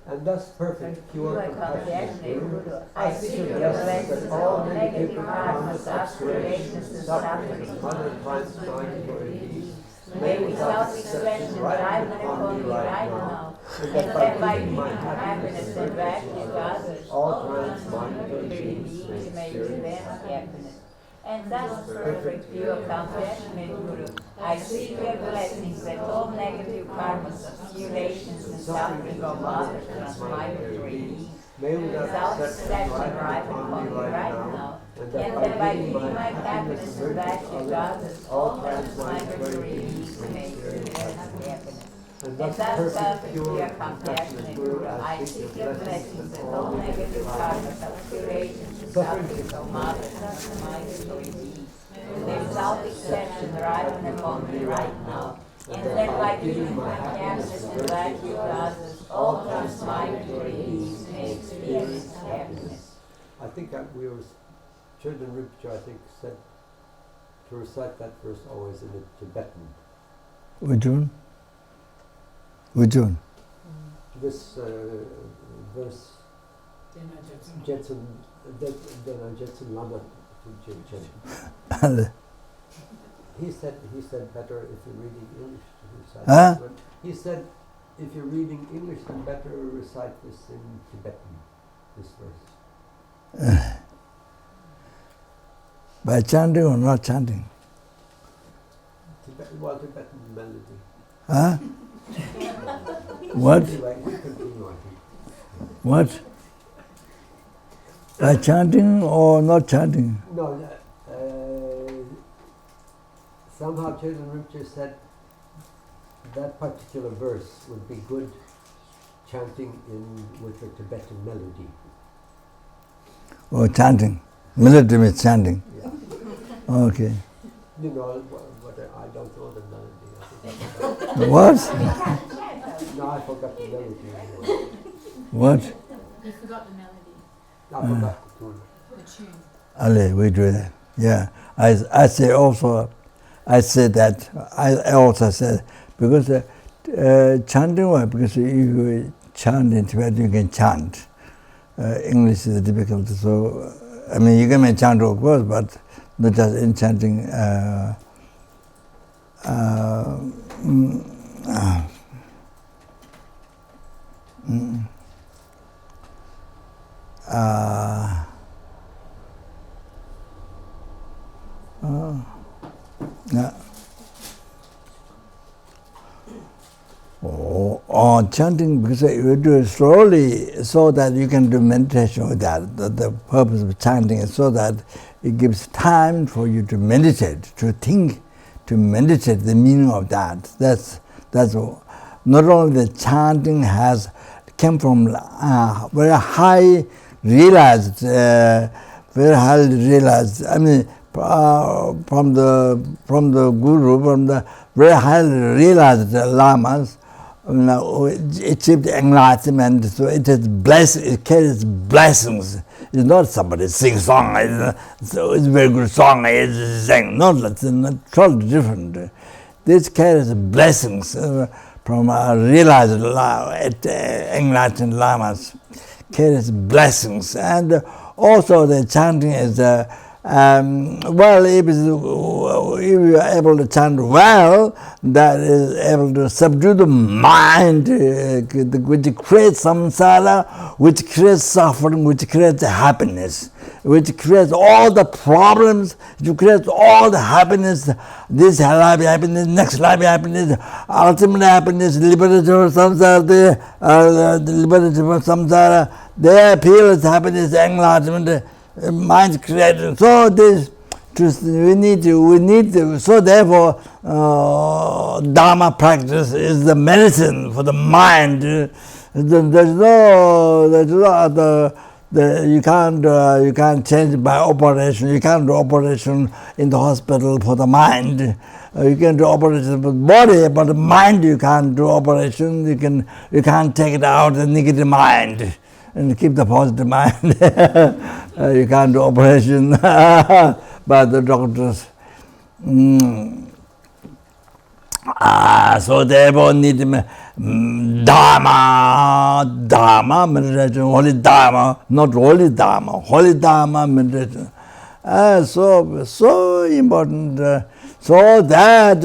And thus perfect, pure, compassionate Guru, I seek your blessings that all negative karmas, aspirations, and sufferings, mother finds mind for ease. May without expression drive them upon me right now, and that by giving happiness and gratitude to others, all times mind for ease may experience happiness. And thus, perfect, pure, compassionate Guru, I seek your blessings that all negative karmas, obscurations, and suffering of others transmit to ease. May without exception arrive upon me right now, and that by giving my happiness and gratitude to others, all transmit to ease may experience happiness. And thus, perfect, pure, compassionate Guru, I seek your blessings that all negative karmas, obscurations, and suffering of others transmit to ease. May without exception arrive upon me right now, and that by giving my happiness and gratitude to others, all transmit to ease may experience happiness. I think we were, Children Rinpoche, I think, said to recite that verse always in a Tibetan. Which one? Which one? This verse, Jetsun Lama Tsongkhapa. He said better if you're reading English to recite. Huh? He said if you're reading English, then better recite this in Tibetan, this verse. By chanting or not chanting? Tibetan melody. Huh? What? Anyway, we continue, I think. What? By chanting or not chanting? No, somehow Children Rinpoche said that particular verse would be good chanting with the Tibetan melody. Oh, chanting. Melody means chanting. Yeah. Okay. You know, I don't know the melody. What? No, I forgot the melody. What? You forgot the melody. I forgot the tune. The tune. Ali, we do that. Yeah. I say also, I said that, I also said, because chanting, well, because if you chant in Tibet, you can chant. English is difficult, so, I mean, you can chant, of course, but not just in chanting. Chanting, because you do it slowly so that you can do meditation with that. The purpose of chanting is so that it gives time for you to meditate, to think, to meditate the meaning of that. That's all. Not only the chanting came from very highly realized, I mean, from the Guru, from the very highly realized lamas, achieved enlightenment. So it is blessing. It carries blessings. It's not somebody sing song. It's a very good song. It's sing. No, it's totally different. This carries blessings from realized enlightened lamas. Carries blessings, and also the chanting is. Well, if you are able to chant well, that is able to subdue the mind, which creates samsara, which creates suffering, which creates happiness, which creates all the problems, which creates all the happiness, this life happiness, next life happiness, ultimate happiness, liberation from samsara, the liberation from samsara, their appearance, happiness, enlightenment, mind created. So this we need to. So therefore, Dharma practice is the medicine for the mind. There's no other. You can't change by operation. You can't do operation in the hospital for the mind. You can do operation for the body, but the mind you can't do operation. You can't take it out the negative mind and keep the positive mind. You can't do operation by the doctors. So therefore need Dharma meditation, holy Dharma, not holy Dharma, holy Dharma meditation. So important. So that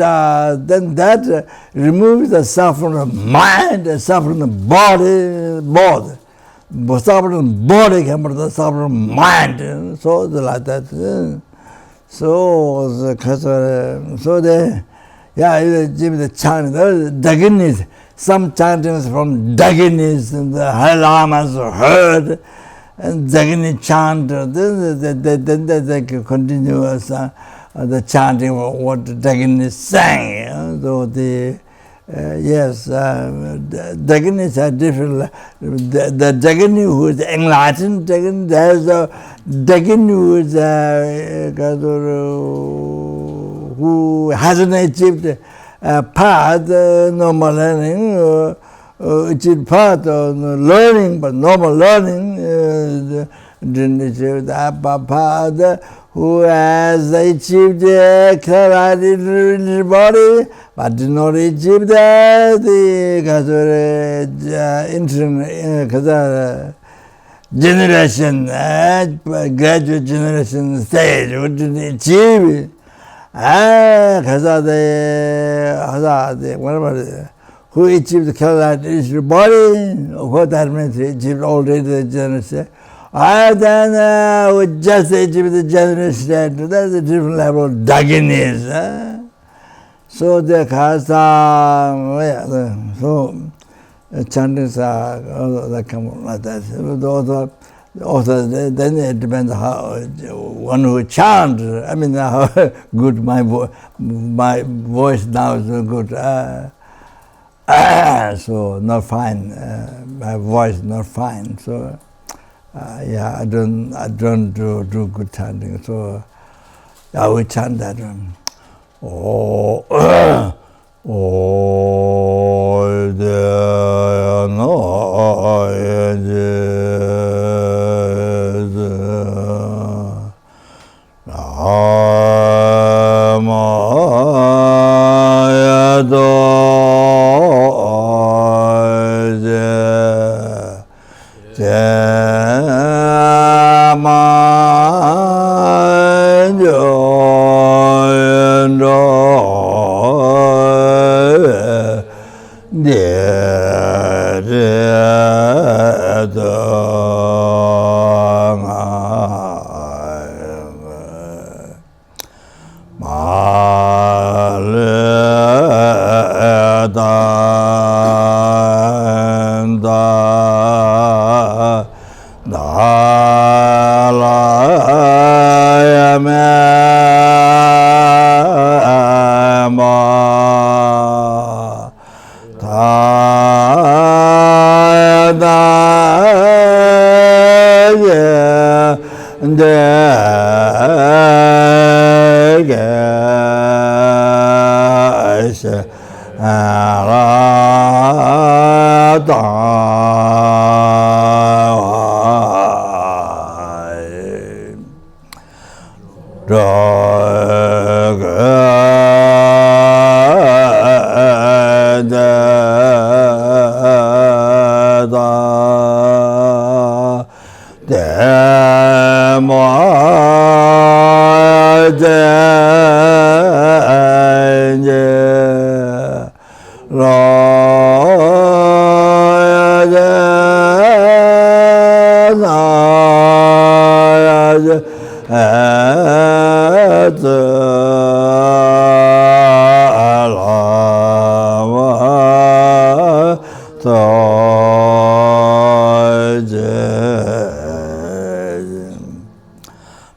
then that removes the suffering of mind, the suffering of body, both. Suffering of body can be the suffering of mind. So like that. So the chanting, dakinis, some chantings from dakinis, and the high lamas heard, and dakini chant. Then they continue the chanting what the dakinis sang. So dakinis are different. The dakini who is enlightened, there's a dakini who is who hasn't achieved path, normal learning, achieved path of learning, but normal learning didn't achieve that path, who has achieved clarity in his body, but did not achieve the generation, graduate generation stage, who didn't achieve it. Who achieved the clarity in his body, what that means, he achieved already the generation. Then we just achieved the generation, that's a different level of dakinis. So the chantings are come like that. Also, then it depends how one who chants. I mean, how good my voice now is good. So not fine. My voice not fine. So I don't do good chanting. So I will chant that one.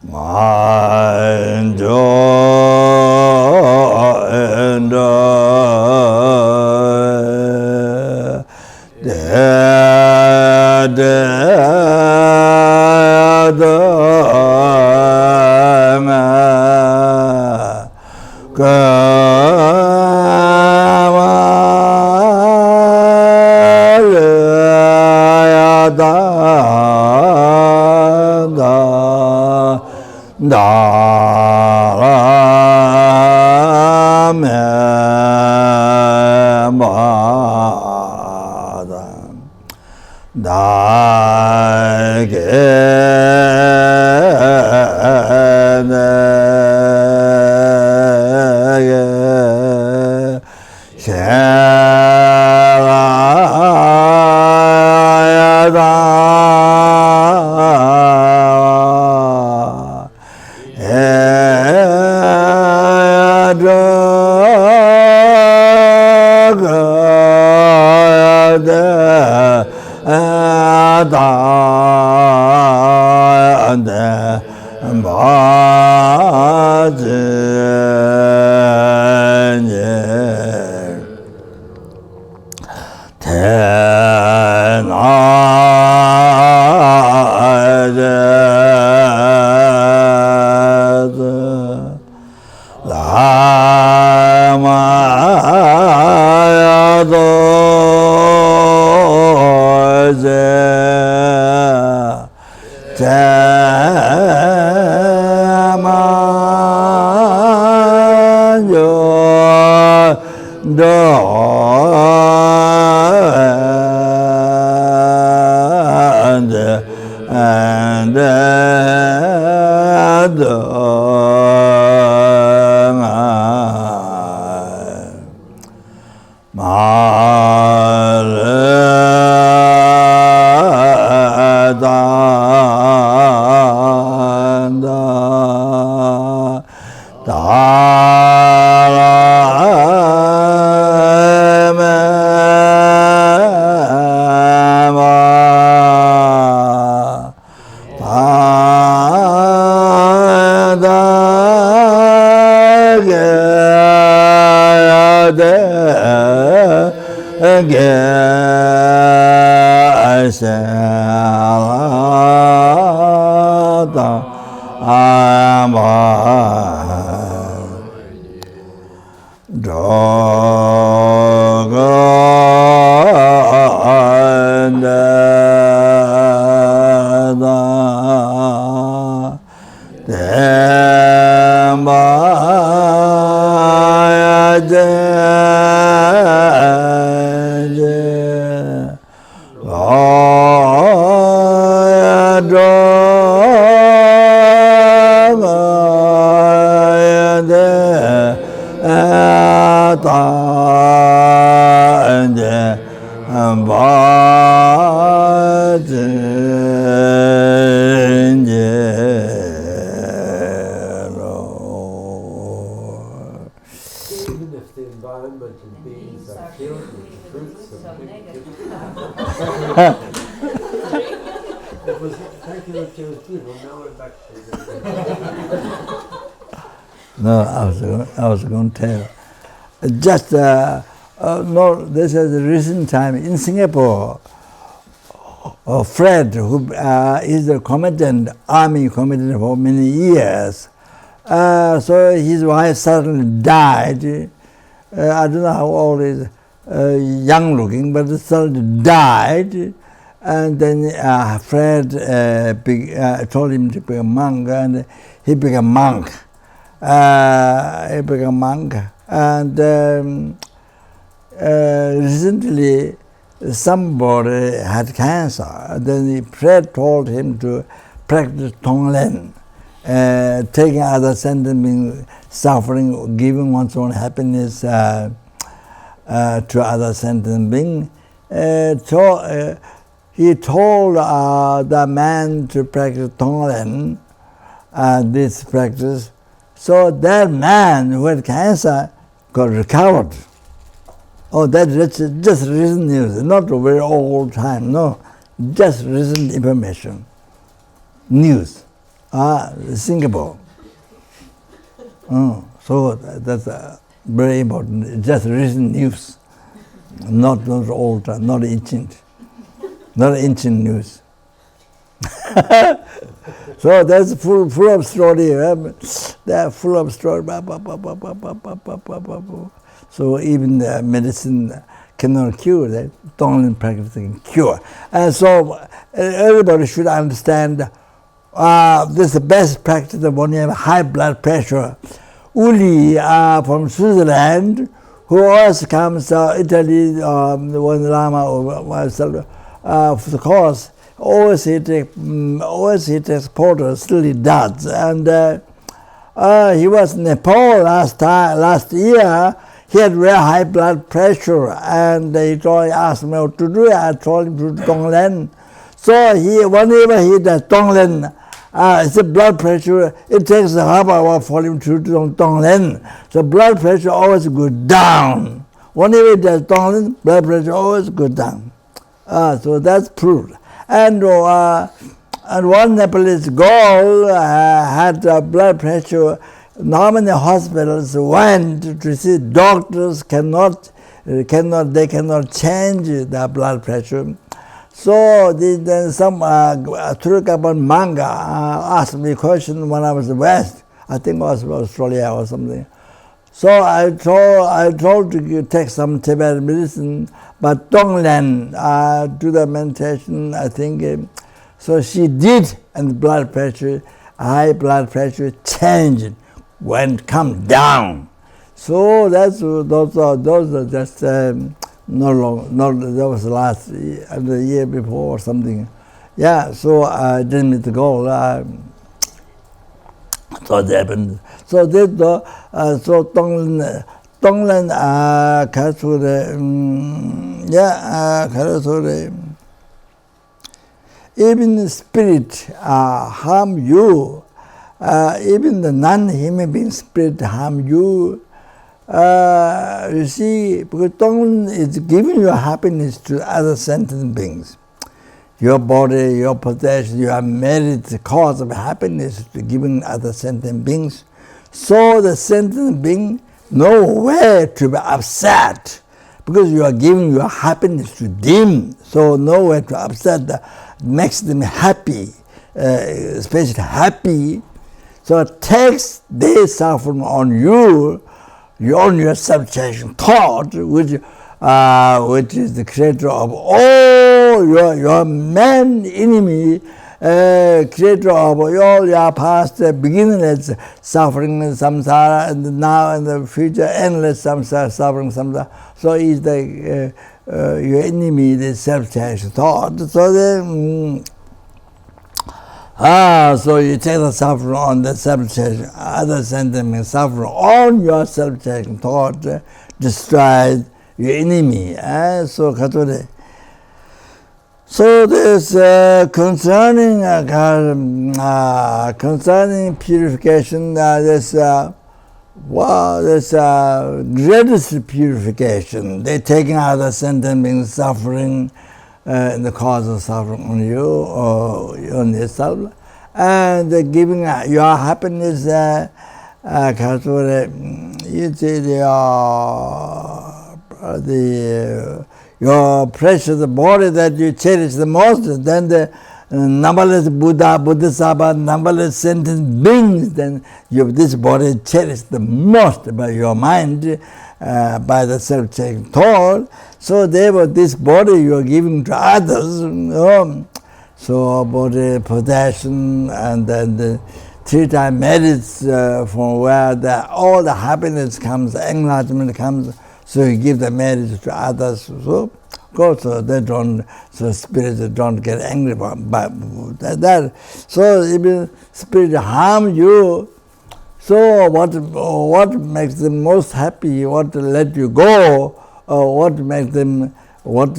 Mind No, I was going to tell. Just, no, this is a recent time in Singapore. Fred, who is a combatant, army combatant for many years. So his wife suddenly died. I don't know how old he is, young looking, but suddenly died. And then Fred told him to be a monk, and he became a monk. And recently somebody had cancer. Then Fred told him to practice Tong-len, taking other sentient beings' suffering, giving one's own happiness to other sentient beings. He told the man to practice Tong-len, this practice. So that man who had cancer got recovered. Oh, that's just recent news, not a very old time, no. Just recent information. News. Singapore. So that's very important. Just recent news. Not old time, not ancient. Not ancient news. So that's full of story. They're full of story. So even the medicine cannot cure that. Tong-len practice can cure. And so everybody should understand this is the best practice when you have high blood pressure. Uli from Switzerland, who also comes to Italy, one Lama or myself, for the course. Always he takes photos, still he does. And he was in Nepal last year. He had very high blood pressure, and he asked me what to do. I told him to do Tong-len. So whenever he does Tong-len, it's a blood pressure. It takes a half hour for him to do Tong-len. So blood pressure always goes down. Whenever he does Tong-len, blood pressure always goes down. So that's proved. And one Nepalese girl had blood pressure. Normally hospitals went to see doctors they cannot change the blood pressure. So then some Turkapan manga asked me a question when I was in West. I think it was Australia or something. So I told to take some Tibetan medicine, but Tong-len do the meditation. I think so. She did, and the blood pressure, high blood pressure, changed, come down. So those are just that was last year, the year before or something. Yeah. So I didn't meet the goal. So it happened. So this so Tong-len even spirit harm you, even the non-human being spirit harm you. You see, because Tong-len is giving you happiness to other sentient beings. Your body, your possession, you have made the cause of happiness to giving other sentient beings. So the sentient being know where to be upset, because you are giving your happiness to them. So know where to upset makes them happy, especially happy. So it takes their suffering on you, on your subtraction thought, which is the creator of all your main enemy, creator of all your past beginningless suffering, samsara, and now and the future endless samsara, suffering, samsara. So is your enemy, the self-creation thought. So then, so you take the suffering on the self-creation, other sentiments suffering on your self-creation thought, destroy your enemy. So there's concerning purification. There's greatest purification. They're taking out the sentient beings suffering, and the cause of suffering on you or on yourself, and giving your happiness. You see your precious body that you cherish the most, then the numberless Buddha, Bodhisattva, numberless sentient beings, then this body cherished the most by your mind, by the self-taking thought. So therefore this body you are giving to others. So body possession, and then the 3 times merits from where all the happiness comes, enlightenment comes. So you give the merits to others. So of course, so spirits don't get angry about that. So if spirit harm you, so what makes them most happy? What let you go? What makes them? What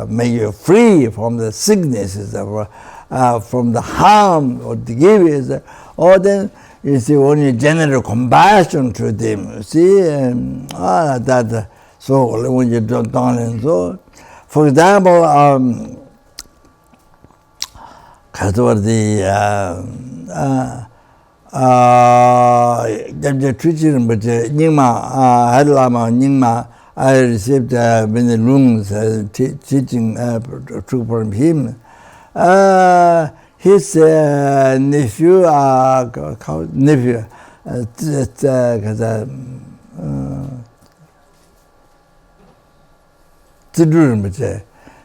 make you free from the sicknesses, from the harm or the give is, or then you see only general compassion to them. You see, that. So when you don't and so, for example, the teaching, but Nyingma, Head Lama Nyingma, I received many rooms teaching from him. His nephew,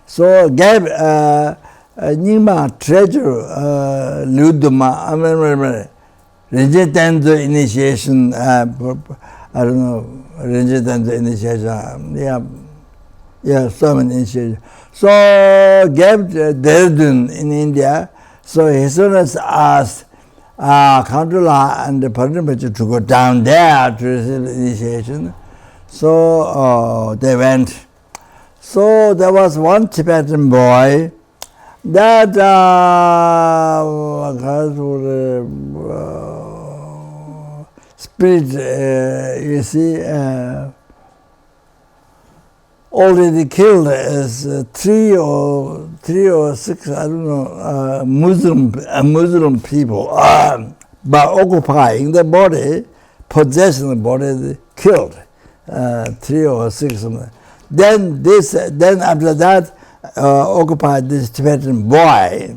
so gave Nyingma treasure, Luduma, rejected initiation, I don't know, resident initiation. Yeah, so many initiation. So gave Dehradun in India. So His Holiness asked Khandula and the Rinpoche to go down there to receive initiation. So they went. So there was one Tibetan boy that spirit, you see, already killed as three or six, I don't know, Muslim people, by occupying the body, possessing the body, they killed 3 or 6 of them. Then after that, occupied this Tibetan boy.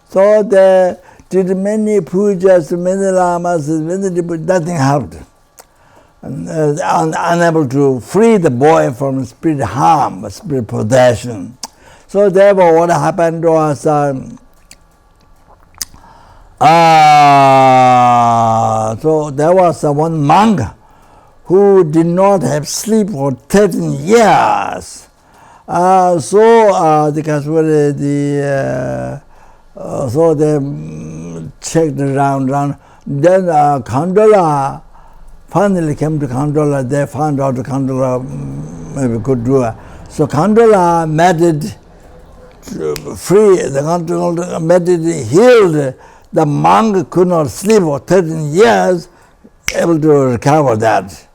So they did many pujas, many lamas, nothing helped. Unable to free the boy from spirit harm, spirit possession. So therefore what happened was so there was one monk who did not have sleep for 13 years. So they checked around. Then Khandula finally came to Khandula. They found out Khandula maybe could do it. So Khandula made it free. The Khandula made it healed. The monk could not sleep for 13 years, able to recover that.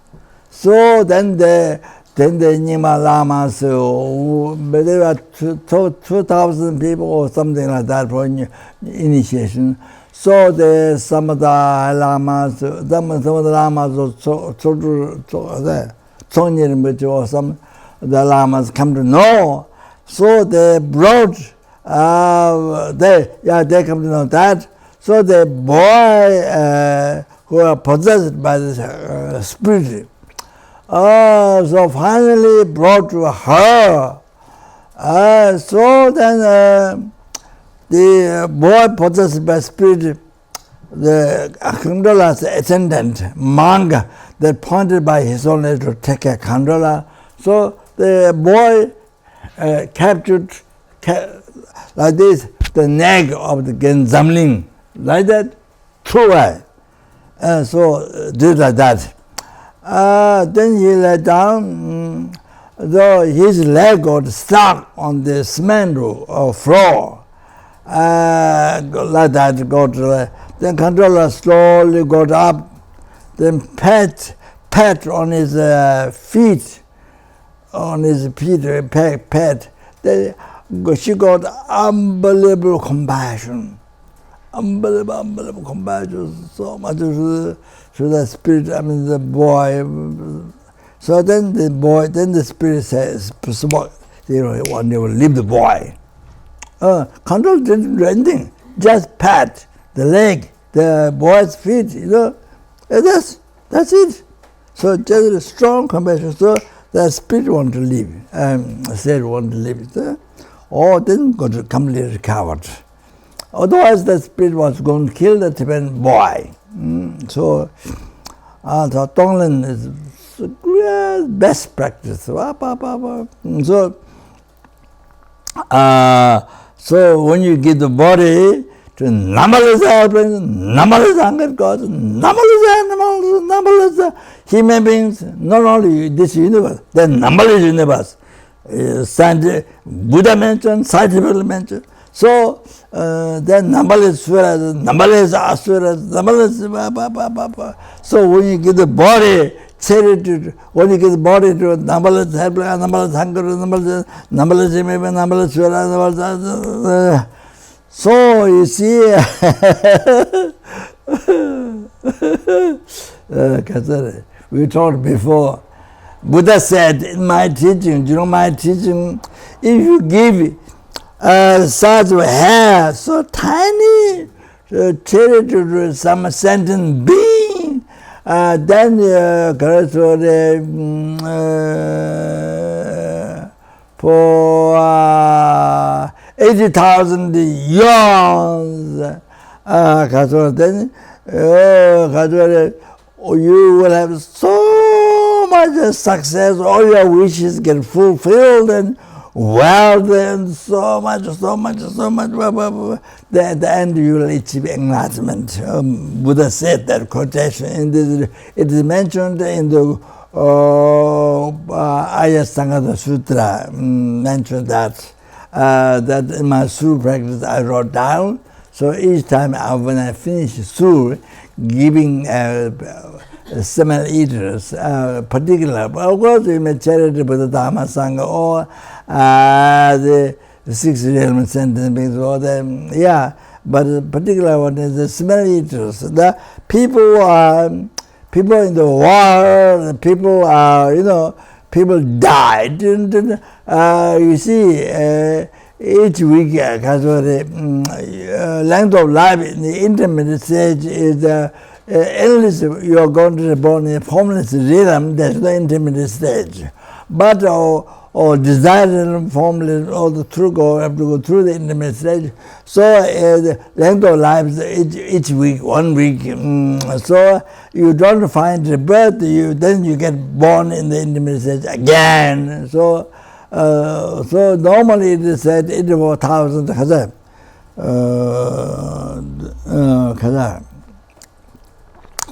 So then the Nyima Lamas, there were 2,000 people or something like that for initiation. So some of the lamas, or some the lamas come to know. So they brought, they come to know that. So the boy who are possessed by this spirit, so finally brought to her. So then the boy possessed by spirit, the Khandula's attendant, monk, that pointed by His Holiness to take a Khandula. So the boy captured like this the neck of the Genzamling, like that, threw away. So did like that. Then he lay down, though his leg got stuck on the cement floor. Like that, then Khandula slowly got up, then pat on his feet, pat. Then she got unbelievable compassion. Unbelievable compassion, so much to the spirit, the boy. So then the spirit says, one day will leave the boy. Khandula didn't do anything, just pat the leg, the boy's feet, that's it. So just a strong compassion. So the spirit wanted to leave, said wanted to leave. Then got completely recovered. Otherwise, the spirit was going to kill the Tibetan boy. So Tong-len is best practice. So when you give the body to numberless airplanes, numberless hunger causes, numberless animals, numberless human beings, not only this universe, the numberless universe. Buddha mentioned, scientific mentioned. So then numberless swears, numberless asuras, numberless. So when you give the body charity, when you give the body to numberless airplanes, numberless hunger, numberless human, numberless swears, so you see, we talked before. Buddha said in my teaching, my teaching, if you give such a hair, so tiny, charity to some sentient being, then for 80,000 years, then you will have so much success, all your wishes get fulfilled, and wealth, and so much. At the end, you will achieve enlightenment. Buddha said that quotation. It is mentioned in the Ayasangata Sutra. Mentioned that in my Su practice I wrote down. So each time when I finish Su, giving smell eaters, particular, of course you may charity with the Dharma Sangha or the 6 realm sentient beings, or the, but the particular one is the smell eaters. The people in the war, people are, people died. You see, each week, length of life in the intermediate stage is unless you are going to be born in a formless realm, there's no intermediate stage. But or desire formless, or the true God have to go through the intermediate stage. So the length of life is each week, 1 week. So you don't find rebirth, then you get born in the intermediate stage again. So normally it is said 84,000 khazar.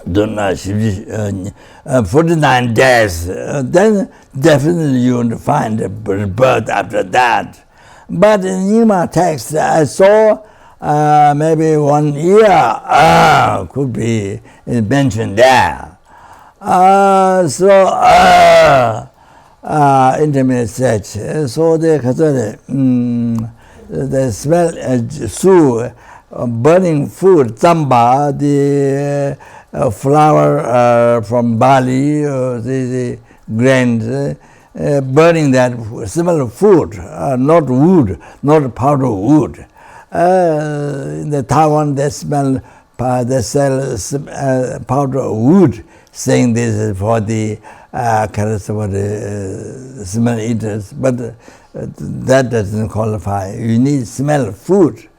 49 days, then definitely you will find a birth after that. But in Nima text, I saw maybe 1 year could be mentioned there. Intermediate stage. So the smell, Su, burning food, tsamba, the flour from barley, the grains, burning that similar food, not wood, not powder wood. In the Taiwan, they sell powder wood, saying this is for the smell eaters, but that doesn't qualify. You need smell food.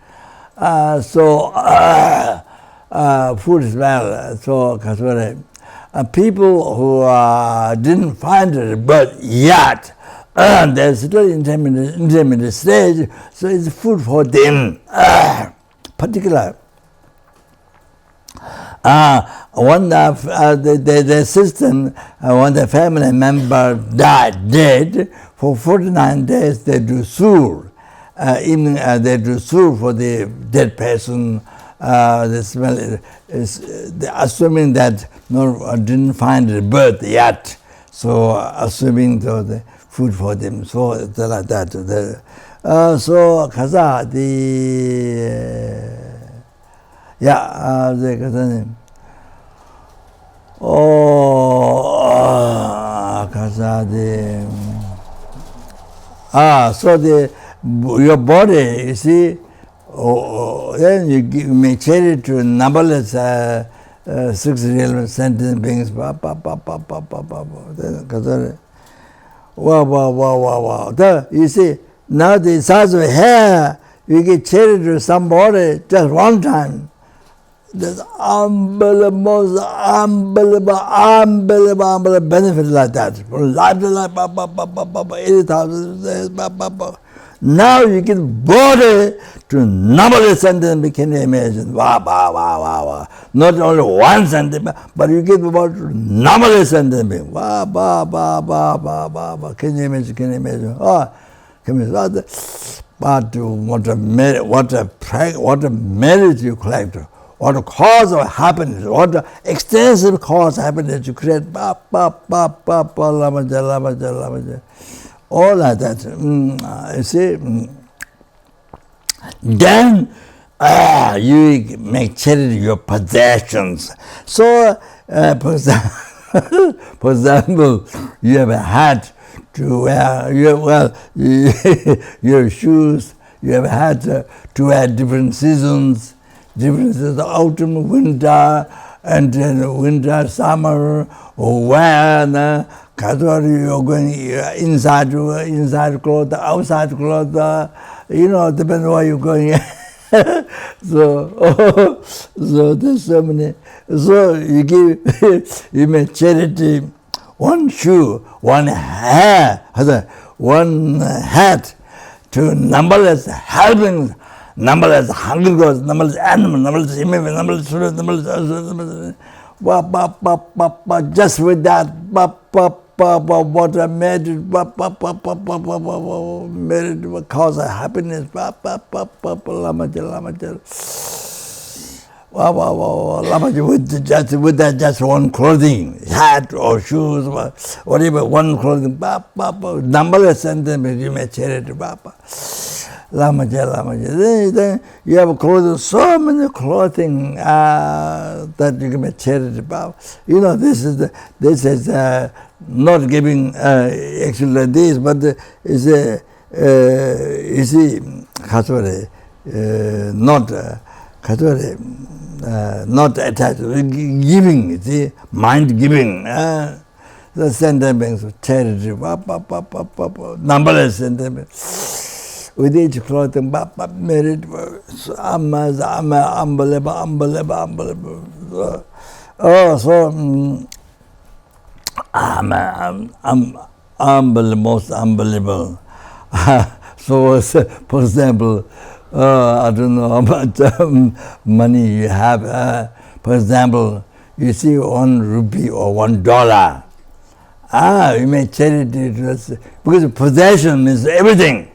Food smell. So people who didn't find it, but yet they're still intermediate stage, so it's food for them. Particular. When the system, when the family member dead, for 49 days they do sur. They do sur for the dead person. The smell is assuming that didn't find the birth yet, so assuming the food for them. So like that. So Khaza, your body, you see, then you may charity to numberless 6 real sentient beings. Wow. You see, now the size of hair, you get charity to somebody just one time. There's unbelievable benefit like that. From life to life, 80,000. Now you get body to numberless sentient. Can you imagine? Wow. Not only one sentient, but you get about numberless sentient. Can you imagine? But what a merit you collect. What a cause of happiness, what an extensive cause of happiness you create, all like that. You see, then you make charity your possessions. So, for example, you have a hat to wear, your shoes, you have had to wear different seasons. Differences, autumn, winter, and then winter, summer, when you're going inside clothes, outside clothes, depends where you're going. So there's so many. So you make charity one shoe, one hair, one hat, to numberless helpings, numberless hungry ghosts, numberless animals, numberless images, numberless children, just with that, what I made it, made it cause of happiness, Lama with that just one clothing, hat or shoes, whatever, one clothing, numberless sentiments you may charity, Lama. Then you have clothing, so many clothing that you can make charity. You know, this is not giving actually this, but is you see, not attached, giving, see, mind giving. The sentiments of charity, numberless sentiments. With each clothing, merit, unbelievable. Oh, so most unbelievable. So, for example, I don't know how much money you have. For example, you see 1 rupee or $1. You make charity because possession means everything.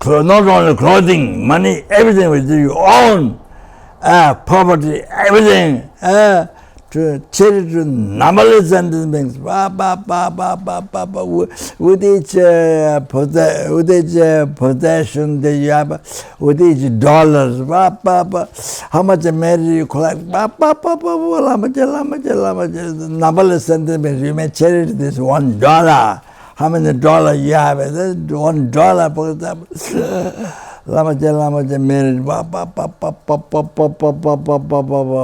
Not only clothing, money, everything with you own, property, everything. To charity, numberless sentiments, with each possession that you have, with each dollars, how much money you collect, numberless sentiments, you may charity this $1. How many dollars you have? $1, for example. Lama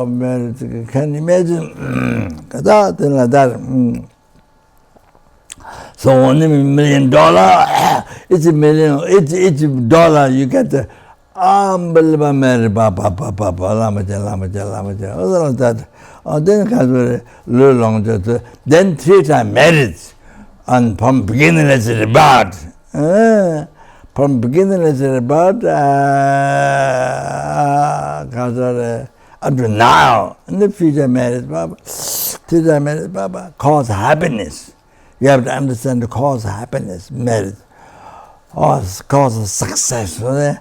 married. Can you imagine? Something like that. So $1 million, each dollar you get unbelievable married. Lama. Then 3 times married. And from beginning as a rebirth, up to now, in the future marriage, cause happiness. You have to understand the cause of happiness, marriage. Cause of success. They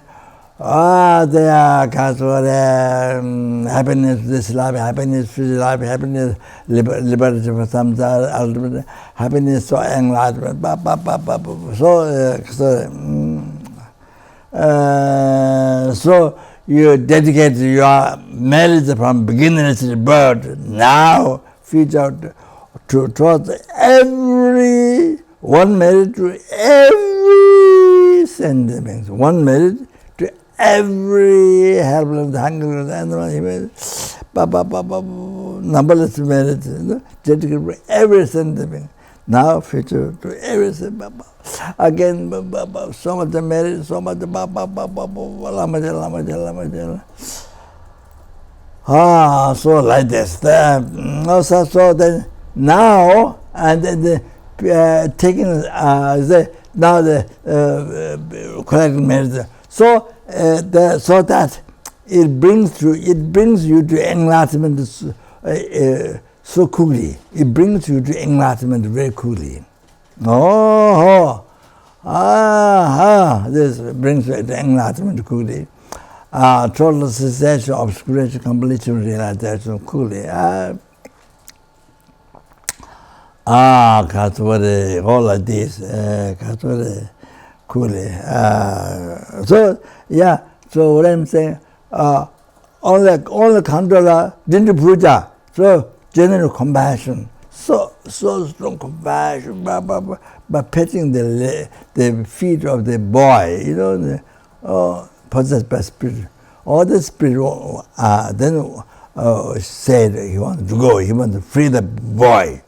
are happiness, this life, happiness, future life, happiness, liberty for samsara, ultimate happiness, so enlightenment. So you dedicate your marriage from beginning to birth, now, future, towards every, one marriage to every sentiment, one marriage to every helpless, hungry animal, numberless marriage, dedicated to every sentiment. Now, future to every sentiment. Again, so much marriage, so much Lama. So like this. So then now, and then taking now the collecting marriage. So that it brings you to enlightenment so quickly. It brings you to enlightenment very quickly. This brings you to enlightenment quickly. Total cessation, obscuration, completion, realization quickly. All like this. Quickly. So what I'm saying, all the controller didn't puja. So general compassion, so strong compassion, by petting the feet of the boy, possessed by spirit. All the spirit then said he wanted to go, he wanted to free the boy.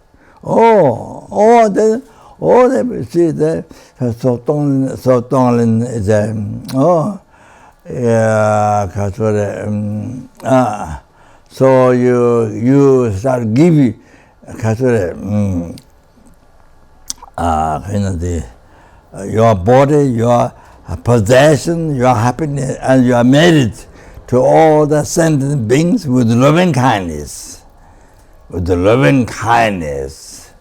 Then see that so Tong-len is so you start giving your body, your possession, your happiness, and your merit to all the sentient beings with loving kindness. With loving kindness.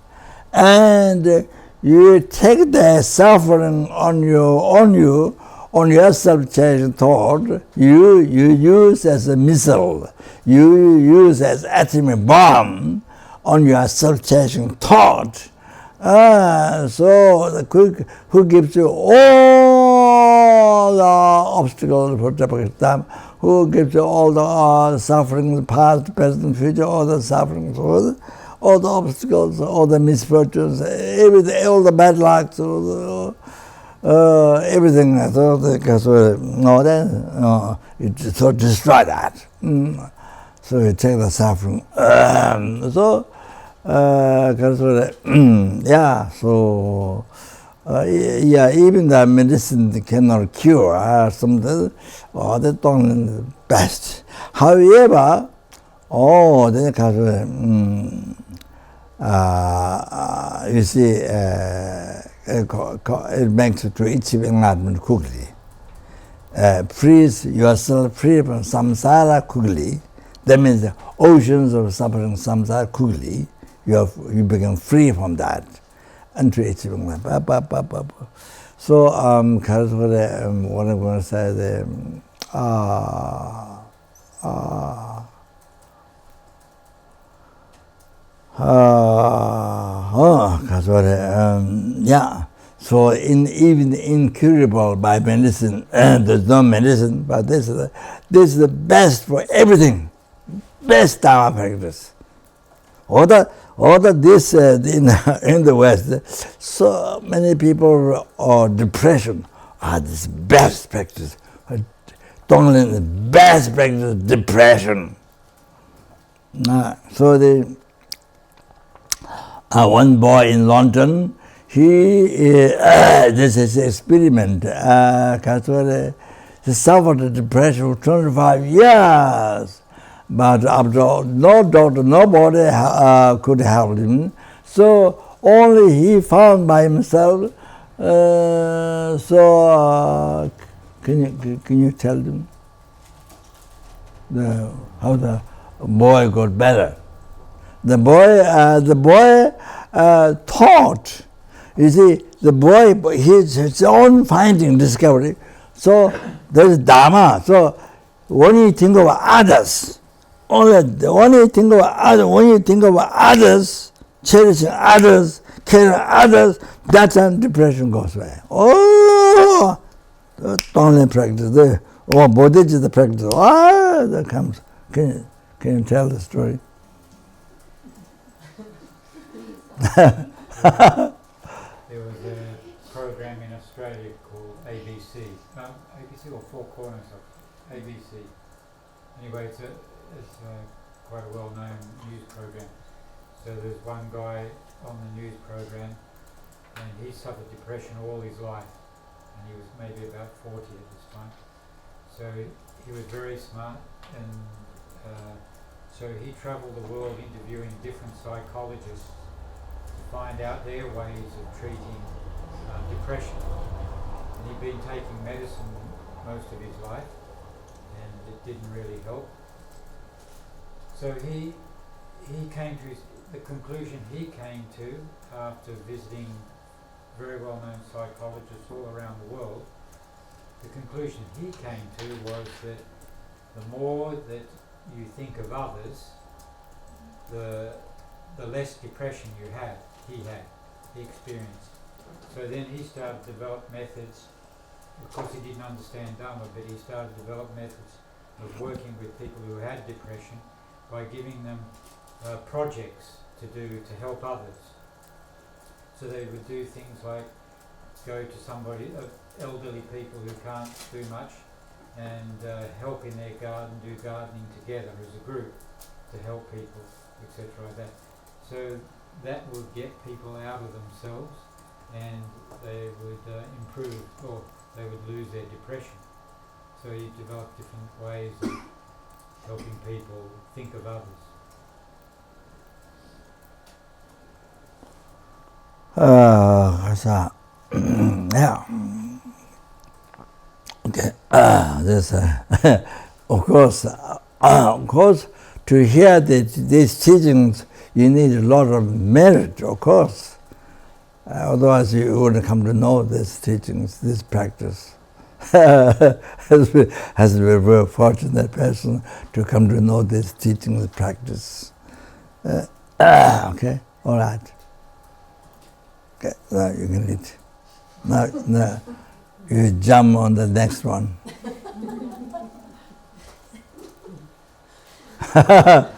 And you take the suffering on your self-changing thought, you use as a missile, you use as atomic bomb on your self-changing thought. So who gives you all the obstacles for Tapakistan, who gives you all the suffering, the past, present, future, all the sufferings, all the obstacles, all the misfortunes, everything, all the bad lucks, everything. So destroy that. So you take the suffering. Even the medicine cannot cure something. The Tong-len is best. However, you see, it makes you to achieve enlightenment quickly. Frees yourself free from samsara quickly. That means the oceans of suffering samsara quickly. You become free from that and to achieve enlightenment. So, what I'm going to say, so even incurable by medicine, there's no medicine, but this is the best for everything, best Dharma practice. All this in the West, so many people are depression. This best practice. Tong-len is best practice, depression. So one boy in London, this is an experiment. He suffered depression for 25 years. But after all, no doctor, nobody could help him. So only he found by himself. Can you tell them how the boy got better? The boy thought. You see, the boy his own finding, discovery. So there is Dharma. So when you think of others. When you think of others, cherishing others, caring others, that's when depression goes away. Oh, the Tong-len practice, Bodhicitta practice, that comes. Can you tell the story? There was a program in Australia called ABC or Four Corners of ABC. Anyway, it's quite a well-known news program. So there's one guy on the news program, and he suffered depression all his life, and he was maybe about 40 at this time. So he was very smart, and so he travelled the world interviewing different psychologists to find out their ways of treating depression. And he'd been taking medicine most of his life, and it didn't really help. So he came to the conclusion he came to after visiting very well-known psychologists all around the world. The conclusion he came to was that the more that you think of others, the less depression you have. He experienced. So then he started to develop methods. Of course, he didn't understand Dharma, but he started to develop methods of working with people who had depression by giving them projects to do to help others. So they would do things like go to somebody, elderly people who can't do much, and help in their garden, do gardening together as a group to help people, etc. like that. So that would get people out of themselves, and they would improve, or they would lose their depression. So you develop different ways of helping people think of others. Yeah. Okay. This, of course, to hear these teachings, you need a lot of merit, of course. Otherwise, you wouldn't come to know these teachings, this practice. Has to be a very fortunate person to come to know this teachings practice. Okay, all right. Okay, now you can eat. Now you jump on the next one. Even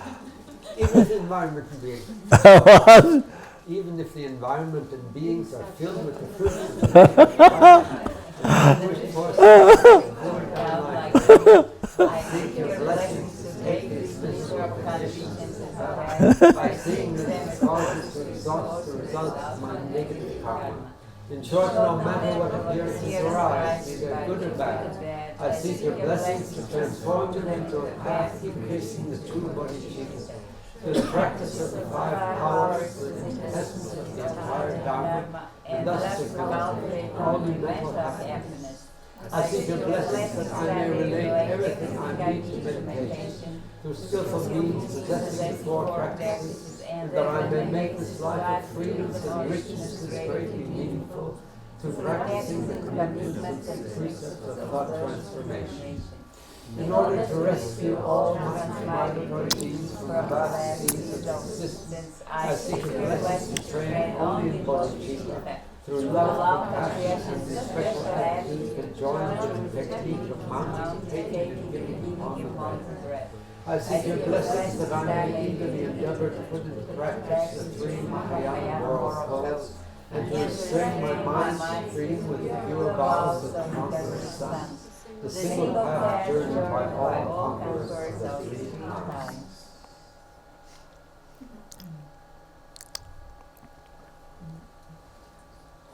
if the environment and beings, What? even if the environment and beings are filled with the fruits of the seek your blessings to take this miserable conditions by seeing the causes to exhaust the results of my negative karma. In short, no matter what appearances arise, be they good or bad, I seek your blessings to transform them into a path increasing the true bodhicitta, to the practice of the 5 powers within the essence of the entire Dharma, and thus to cultivate all the mental happiness. I seek your blessings that I may relate everything I need to meditation through skillful means possessing the 4 practices, and that I may make this life of freedoms and richness greatly meaningful through practicing the commitments and precepts of thought transformation. In order to rescue all my migratory beings from the vast seas of existence, I seek your blessings to train only in bodhicitta through love, compassion, and the special attitude that joins in the technique of mounting, taking, and giving upon the breath. I seek your blessings that I may eagerly endeavor to put into practice the 3 Mahayana moral codes, and to restrain my mind supreme with the pure vows of the conqueror's son, the single path journeyed by all conquerors of the 3 times.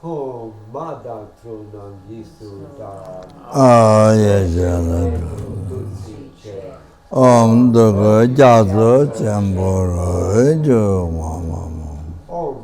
Om Mada Trunam Yisu Dharma. Om Durga Jadro Chamboro Jo Mama. Om.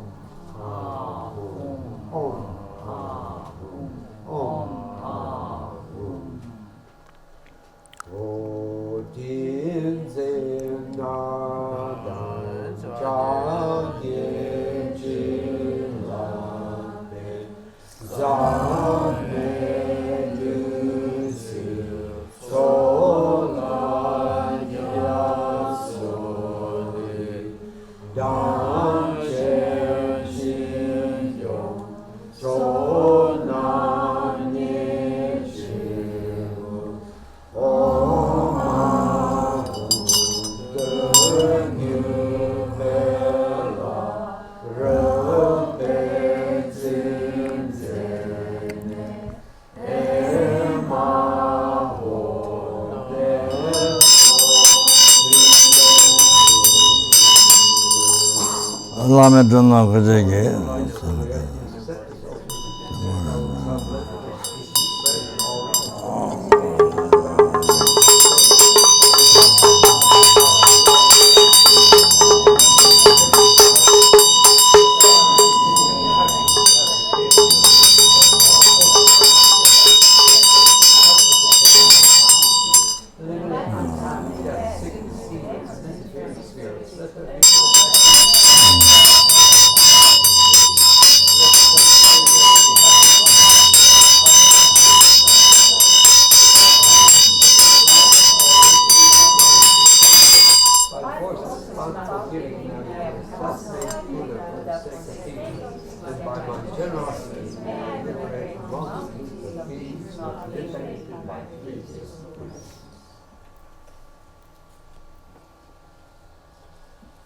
Lama Tsongkhapa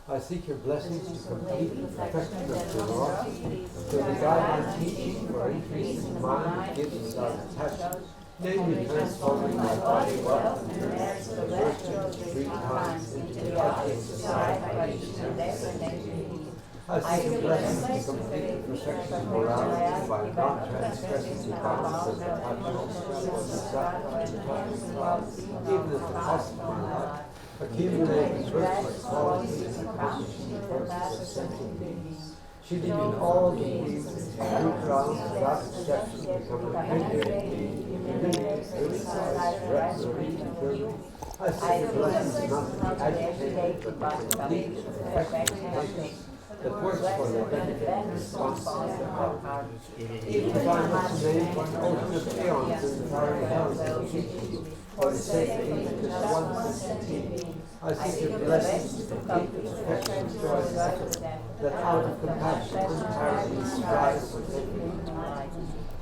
I seek your blessings to complete the perfection of generosity, to guide my teaching for increasing mind, gifts without attachment, namely transforming my body, wealth, and virtue 3 times into the objects of satisfaction. I seek your blessings to complete the perfection of morality by not transgressing the bounds of attachment, even at the cost of my life. Accumulating virtuous qualities and accomplishing the purpose of sentient beings, She did all the deeds and root rounds without exception, becoming humiliated, criticized, refereed, and killed. I seek your blessings not to be agitated, but to complete and perfect patience that works for the benefit and response of the heart. Even if I must remain for an ultimate aeons in the fiery hells of the future, for the sake of even just one sentient, I seek your blessings to complete the perfection of joy and effort that out of compassion entirely strives for taking it.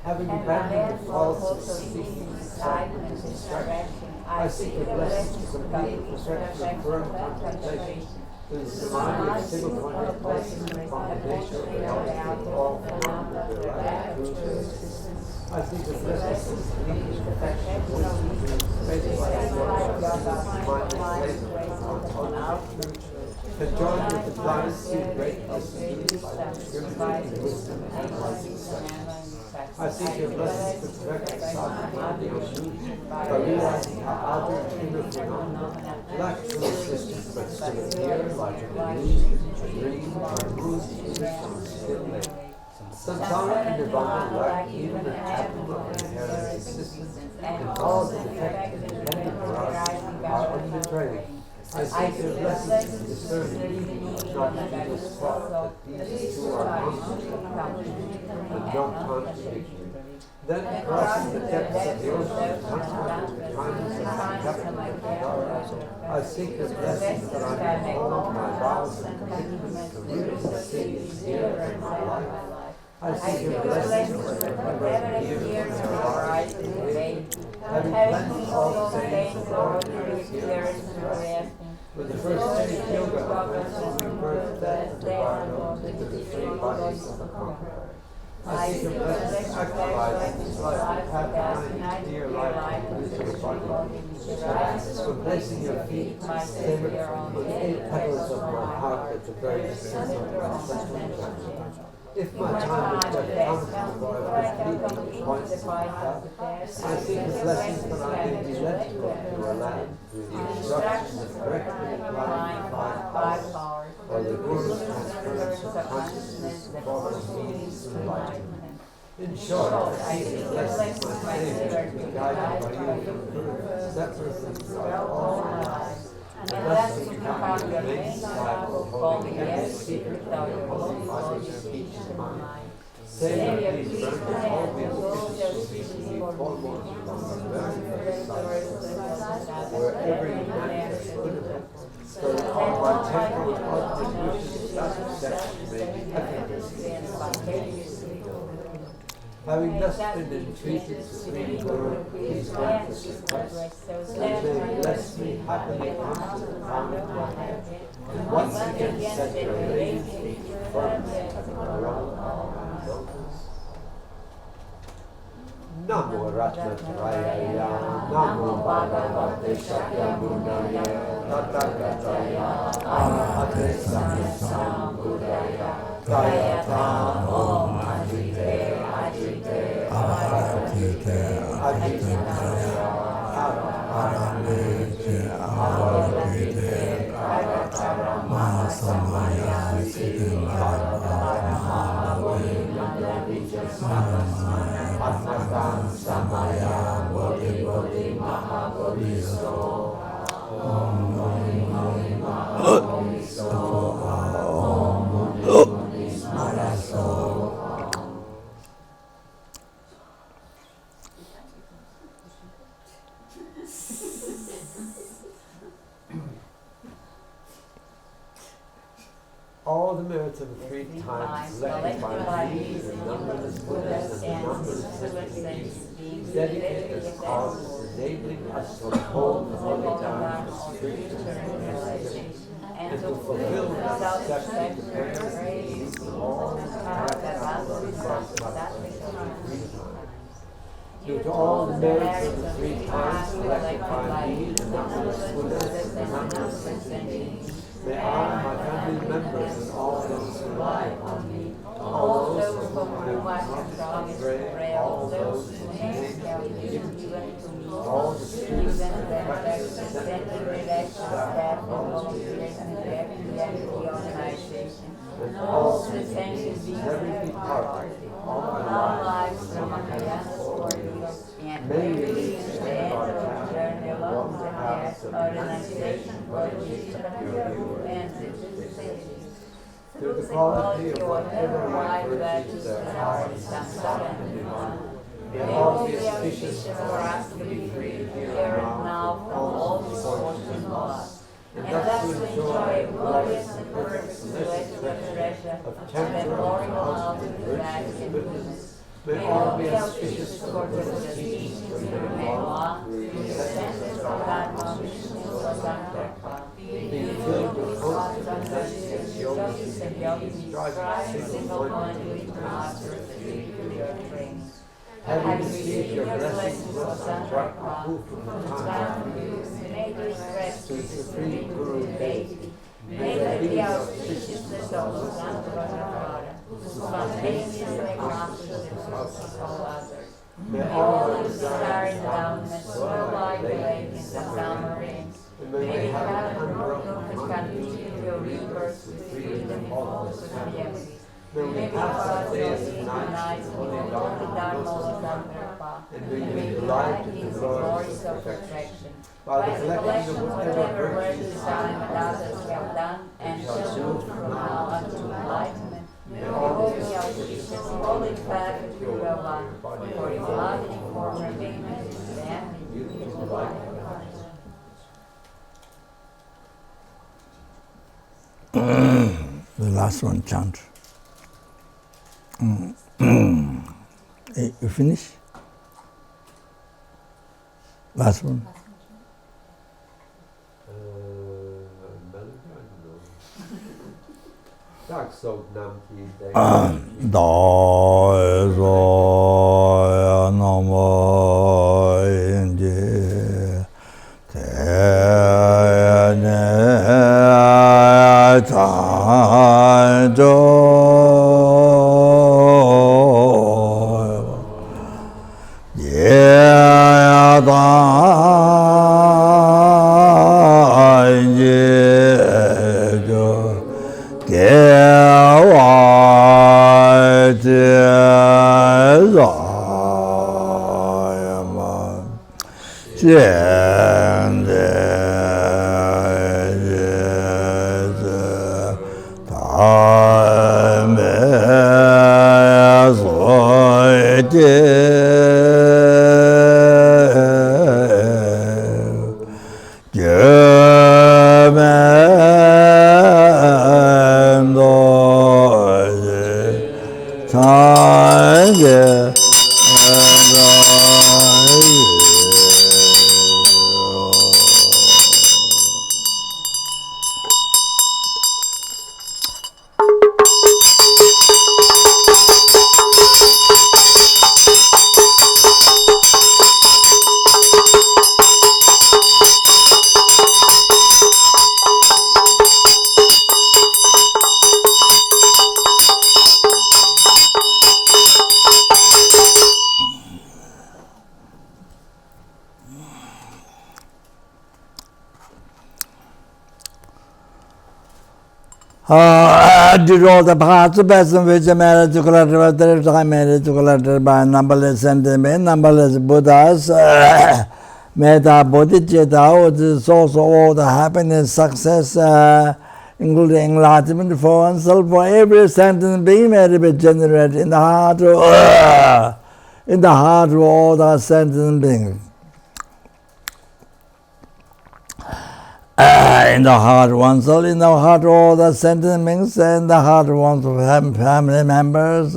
Having abandoned the faults of seeking, sight, and distraction, I seek your blessings to complete the perfection of firm contemplation, to the samadhi of single-pointed blessings upon the nature of reality of all phenomena of their right through their existence. I seek your blessings to complete the perfection of wisdom to space by the mindless labor upon ultimate truth. Conjoined with the blind seed great blessings by discriminating wisdom and enlightenment. I seek your blessings to perfect the sovereignty of the ocean by realizing how outer and inner phenomena lack true existence but still appear like an illusion, a dream, or a bruised image on a still lake. Samsara and Nirvana lack even an atom of inherent existence, and all the defective and dependent horizons are unbetrayed. I seek your blessings to discern the meaning of not this thought that these two are constantly and not contradictory. Then, crossing the depths of the ocean, contemplating the kindness of the captain of the Dharma, I seek your blessings that I may hold my vows and commitments to roots the cities here in my life. I seek your blessings forever and here in our lives in vain, having cleansed all stains of ordinary spirits and rest. With the first stage yoga, the transforming birth, death, and nirvana into the three bodies of the conqueror. I seek your blessings to actualize in this life the path behind dear life and misery body. For placing your feet, Savior, on the 8 petals of my heart at the very center of my central. If my time is but comfortable, I will complete the points of my path. I seek the blessings that I may be led to a land through the instruction of correctly applying the 5 powers, or the Guru's transference of consciousness that forms means to enlightenment. In short, I seek the blessings of my Savior to be guided by you from Guru, separately throughout all my lives. And thus to become your main disciple, holding every secret of your holy body, speech, and mind. Savior, please grant us all the auspicious reasons we foremost from the very first sight, wherever you manifest goodness, so that all my temporal and ultimate wishes without exception may be effortlessly and spontaneously fulfilled. Having thus been entreated, Supreme Guru, please grant this request, and may bless me happily unto the crown of my head, and once again set your radiant feet firmly around all my lotus. Namo Ratnatraya, Namo Bhagavate Shakyamunaya, Tathagata Arahate Sambuddhaya, Gayata Om Ajite, Ajite, Ajite, Ajite, Arahate, Arahate, Mahasamaya, Atmatam Samaya, Bodhi Bodhi Mahabodhi So, Om Mani Mani Mahabodhi So, Om Mani Mani Smara So. All the merits of the 3 times selected by me, the numberless Buddhas and the numberless saints, dedicated as causes enabling us to uphold the holy Dharma of spiritual realization and to fulfill the self-accepting praise of all the due to all the merits of the 3 times selected by me, the numberless Buddhas and the numberless saints, may I, my family members, and all those who rely upon me, all those for whom I have not pray, all those whose names have been given to me, all the students and practices and staff, volunteers and the FPMT organization, and all the saints wholeheartedly all my life from my hands for you. May we reach the end of our journey along the paths of renunciation, meditation, pure and divinity. Through the quality of whatever my virtues there are in samsara and nirvana, may all be auspicious for us to be free here and now from all misfortune lost, and thus to enjoy glorious and perfect celestial treasure of temporal ultimate life and goodness. May all be auspicious for the teachings of the Lama, the descendants of Dharma, Tsongkhapa, being filled with hosts of messages, yogis and yoginis, striving single-mindedly to master the superior things. Having received your blessings of Tsongkhapa, who from the time of youth made us rest to the Supreme Guru deity, may there be auspiciousness of Tsongkhapa, who spontaneously masters the thoughts of all others. May all the desired endowments swell like rain in the summer rains. May we have unbroken continual rebirth with freedom of all societies. May we pass our days and nights in holy Dharma, and may we delight in the glories of perfection. By the collection of whatever virtues I and others have done, and shall do from now unto enlightenment, may all be auspicious, holy path of pure one, for embodied former beings and beautiful life. The last one chant. You finish? Last one. Tsog nam ki Daya Nama Indi Tene Tanjo I did all the parts of best in which I managed to collect, I managed to collect by numberless sentiments, numberless Buddhas, Metta Bodhicitta, which is also all the happiness, success, including enlightenment for oneself, for every sentient being may be generated in the heart of all the sentient beings. In the heart of oneself, in the heart of all the sentient beings, in the heart of one's family members,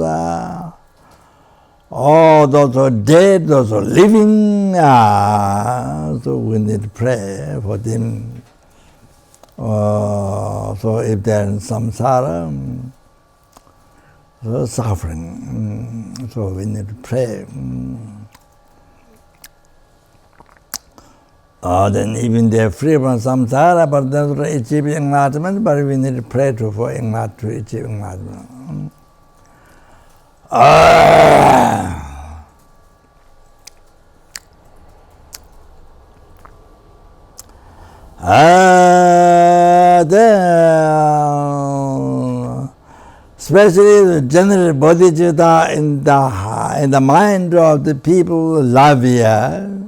all those who are dead, those who are living, so we need to pray for them. So if they are in samsara, so suffering, so we need to pray. Then even they are free from samsara, but they are achieving enlightenment, but we need to pray for enlightenment, to achieve enlightenment. especially the general bodhicitta in the mind of the people Latvia,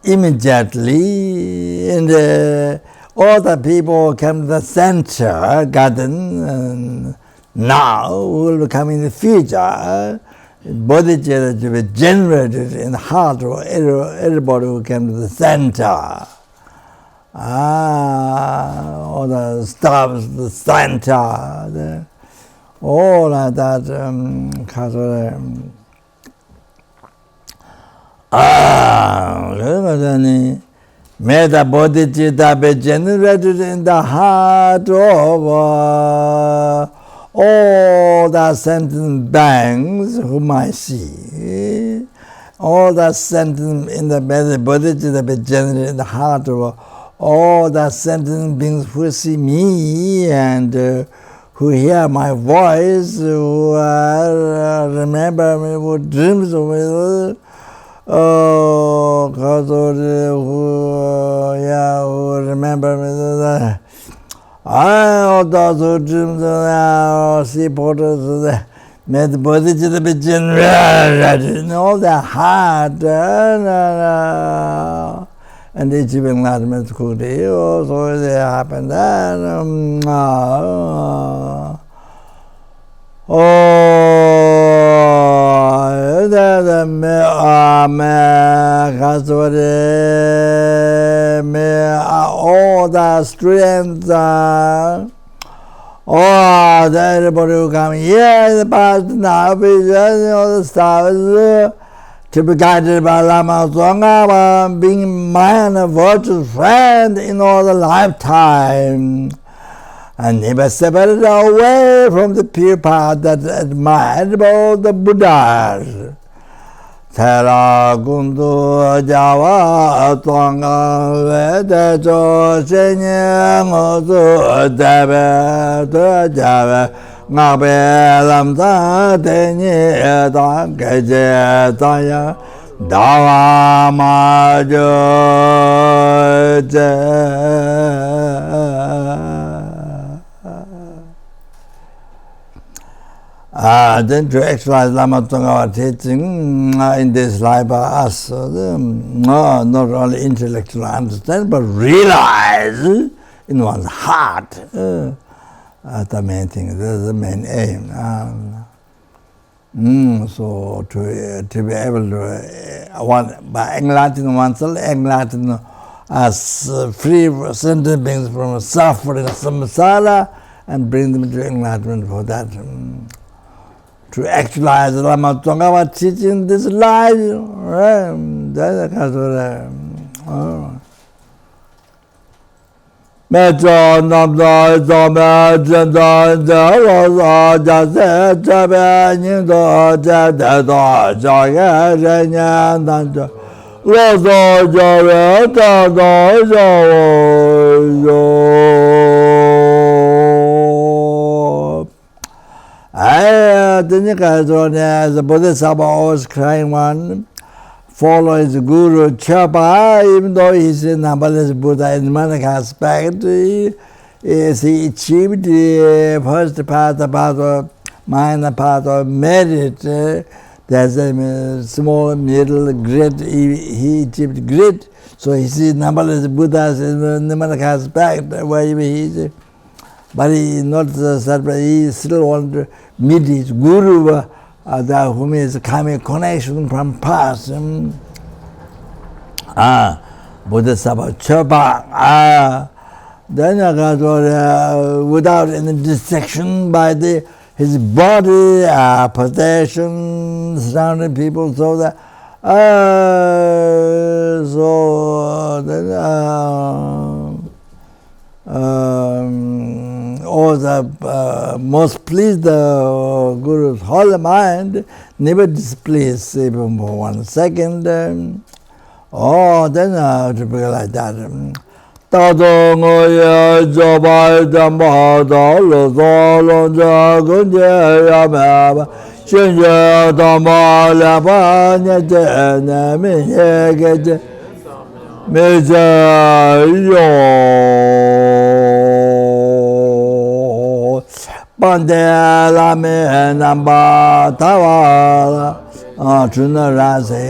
immediately, and all the people come to the center garden, and now will come in the future. Bodhicitta to be generated in the heart of everybody who came to the center. All the stars, the center, all like that. May the bodhicitta be generated in the heart of all the sentient beings whom I see. All the sentient in the bodhicitta be generated in the heart of all the sentient beings who see me and who hear my voice, who remember me, who dreams of me, who remember me. All those who dreams of see portals, may the bodhicitta be generated in all their heart. And achieve enlightenment quickly. So it happened that all the students everybody who come here in the past now, all the stars to be guided by Lama Tsongkhapa, being mine a virtuous friend in all the lifetime, and never separated away from the pure path that admired by the Buddhas. Thera kundu java tonga veda jo shenye ngozu debe to java ngabe lamsa tenye da geje taya Dharma jo then to exercise Lama Tsongkhapa teaching in this life by us, not only intellectually understand, but realize in one's heart. That's the main thing, that's the main aim. So to be able to, by enlightening oneself, enlighten us free sentient beings from suffering, samsara, and bring them to enlightenment for that. To actualize Lama Tsongkhapa teaching this life, that's the kind of the Bodhisattva always crying one, follow his Guru Chopa, even though he's a numberless Buddha in many aspects, he achieved the first part, the part of minor part of merit. There's a small, middle, great, he achieved great, so he sees numberless Buddhas in many aspects, where he is. But he not satisfied, he still wants to meet his Guru, whom is coming connection from past. Bodhisattva Chopa. Then without any distraction by his body, possession, surrounding people, so that all the most pleased the Guru's whole mind, never displeased even for 1 second. Then to be like that. Pande Lame Namba Tawa Chuna Rase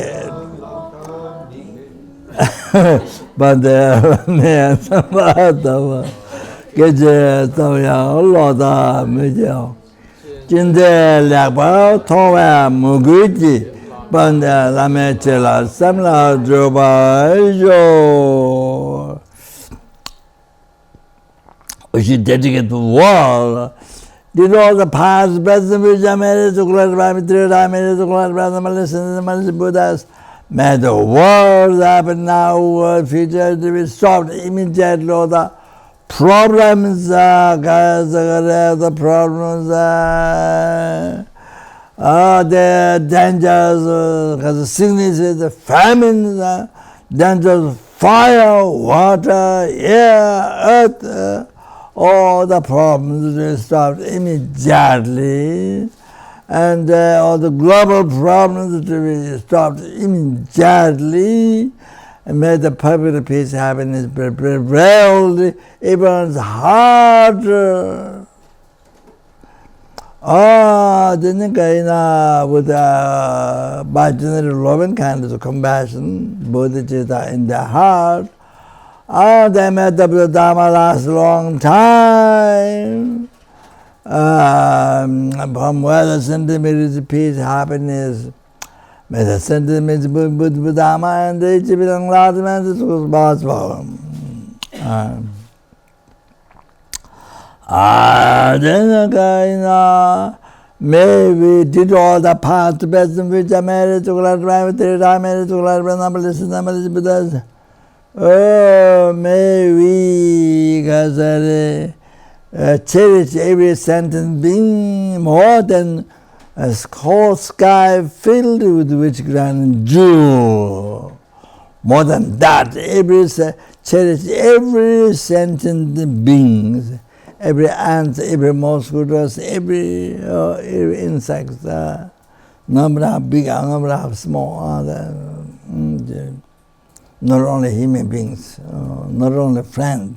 Pande Lame Namba Tawa Geje Tawya Loda Mejo Jinde Lakpa Towa Muguji Pande Lame Chela Samla Juba Yo. We should dedicate the world. Did all the past, present, future, marriage, to glad Ramitri, marriage, to glad Brahmanas, the Buddhas. May the world happen now, future to be solved immediately. All the problems, the problems, the dangers, the sicknesses, the famines, dangers, fire, water, air, earth. All the problems will stop immediately, and all the global problems will be stopped immediately, and may the perfect peace, happiness prevail everyone's heart. Then with by general love and kindness, compassion, bodhicitta in their heart. They met up with the Dharma last a long time. From where the sentiment is peace, happiness, may the sentiment with Dharma and the achievement enlightenment is possible. Then may we did all the past, present, future, marriage, to glad marriage, to glad Buddhas. Oh, may we cherish every sentient being more than a whole sky filled with rich grand jewel. More than that, cherish every sentient being, every ant, every mosquitoes, every insect, number of big, number of small. Not only human beings, not only friends.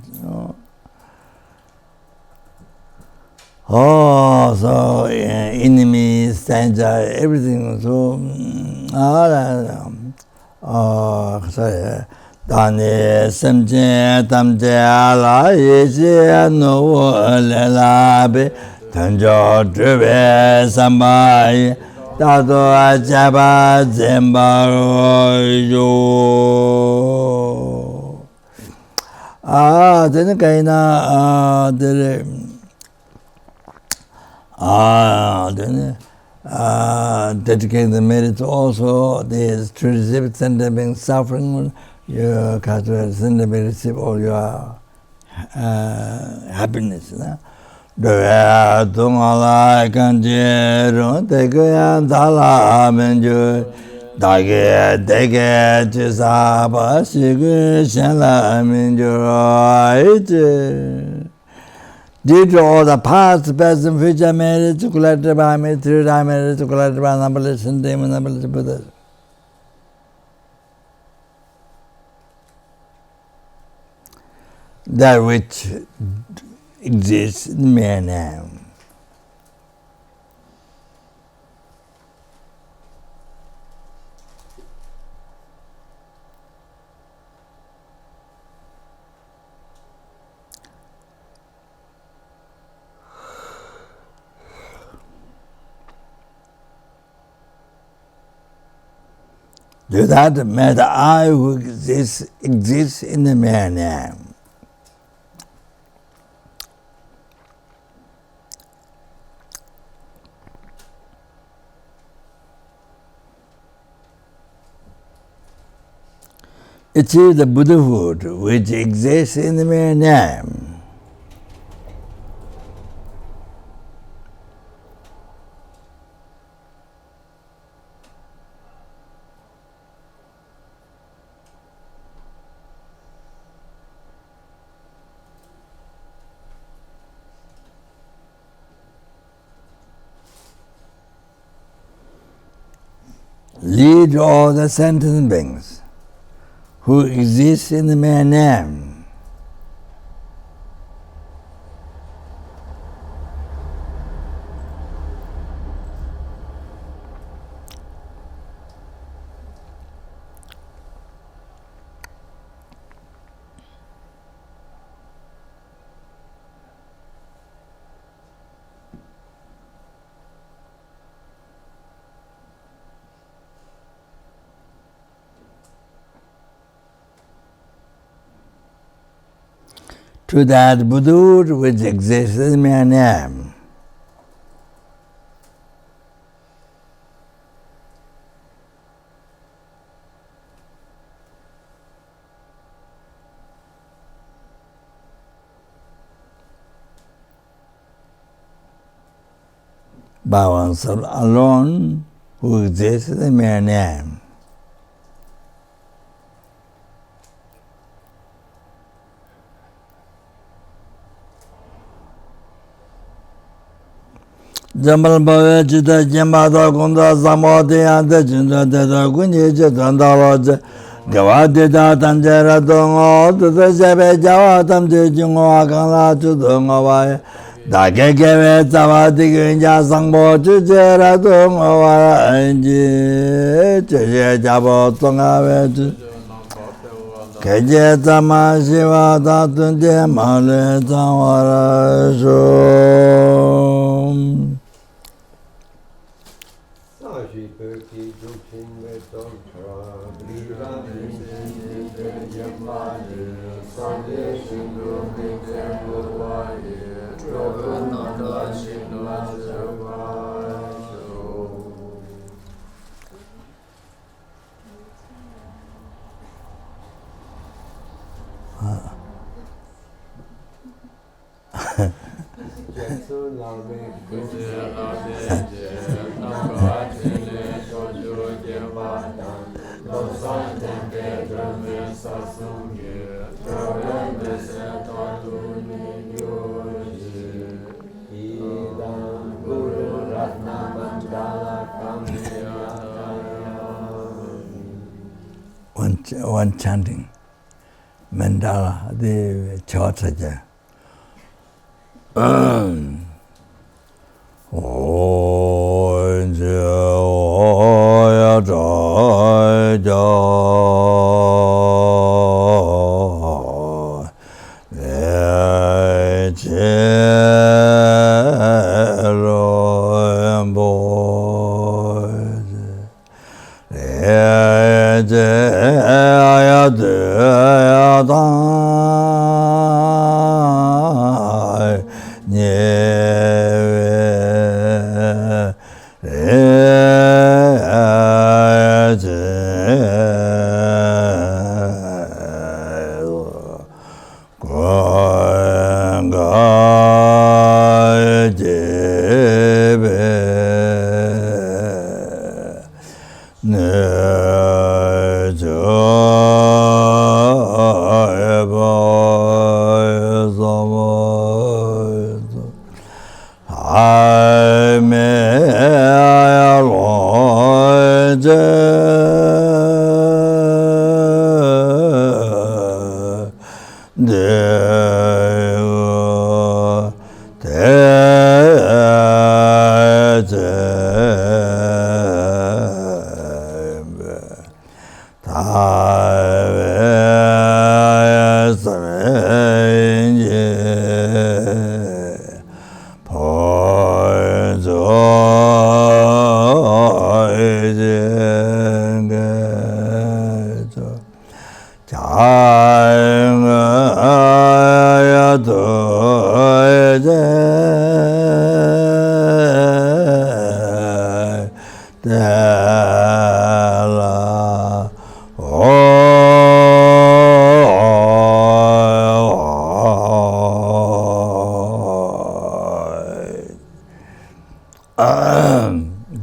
So enemies, danger, everything. So, sorry. Dani semje tamje ala yeje no le be tanjo drebe sambai. Tato ajaba zembaro yo. Then kaina then dedicate the merits also. There's to receive sentiment suffering. You can receive all your happiness. Daya tungala kanjiro teke dala menju dage dege chisaba shigu shenla menju aite. Due to all the past, present, future, marriage, collected by me, through marriage, collected by numberless and demon, numberless Buddhas. That which exists in mere name. Do that may the I who exists in the mere name. Achieve the Buddhahood which exists in the mere name. Lead all the sentient beings who exist in the mere name. to that Buddha which exists in mere name. By oneself alone, who exists in mere name. Jamal Bava Chita Jambada Kunda Samoti Ante Chinda Teta Kunye Chitanda Roja Gawati Tanjera Dongo Tuta Sebe Jawa Tamte Jingo Akala Chudongo Vaya Dake Keve Tavati Kinja Sangbo Chuchera Dongo Vara Anji Chuche Jabo Tonga Vechu Keje Tama Shiva Tatunje Male Tawara Shum One chanting mandala the chortaja.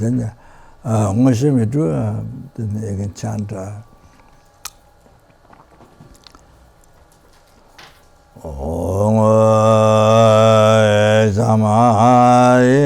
Then Ngashimi do then you can chant Om Samaye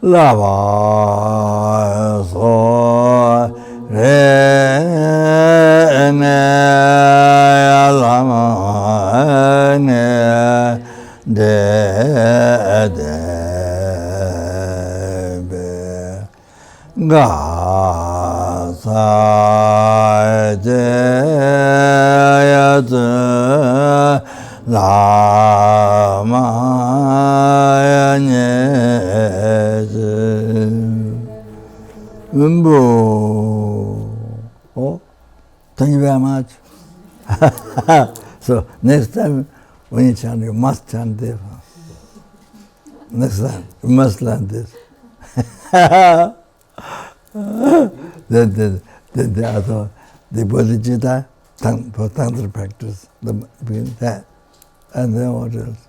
Lama so re ne lama ne de be ga sa de ya de lama ne Oh, thank you very much. So next time when you chant, you must chant this. Next time you must learn this. the other, the bodhicitta for tantra practice, between that and then what else?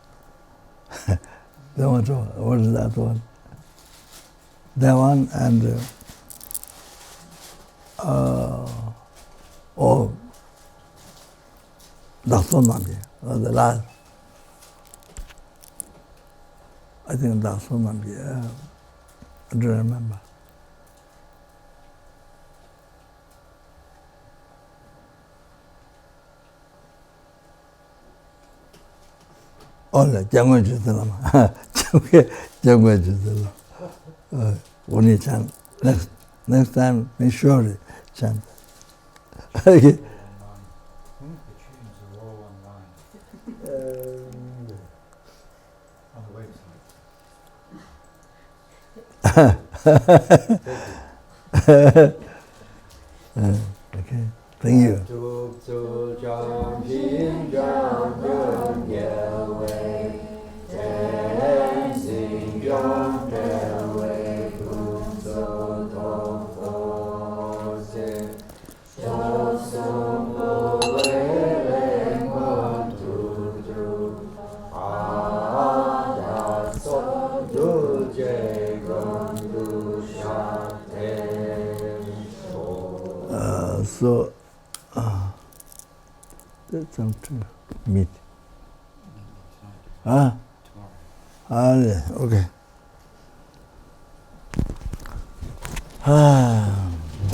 Then what is that one? That one and Daksonamye, the last. I think Daksonamye, I don't remember. Only Jangwe Chutalama. Jangwe Chutalama. When you chant, next time, make sure you chant. Okay. The tunes are all online on the website. Okay, thank you. So, that's time to meet. Tomorrow. Okay.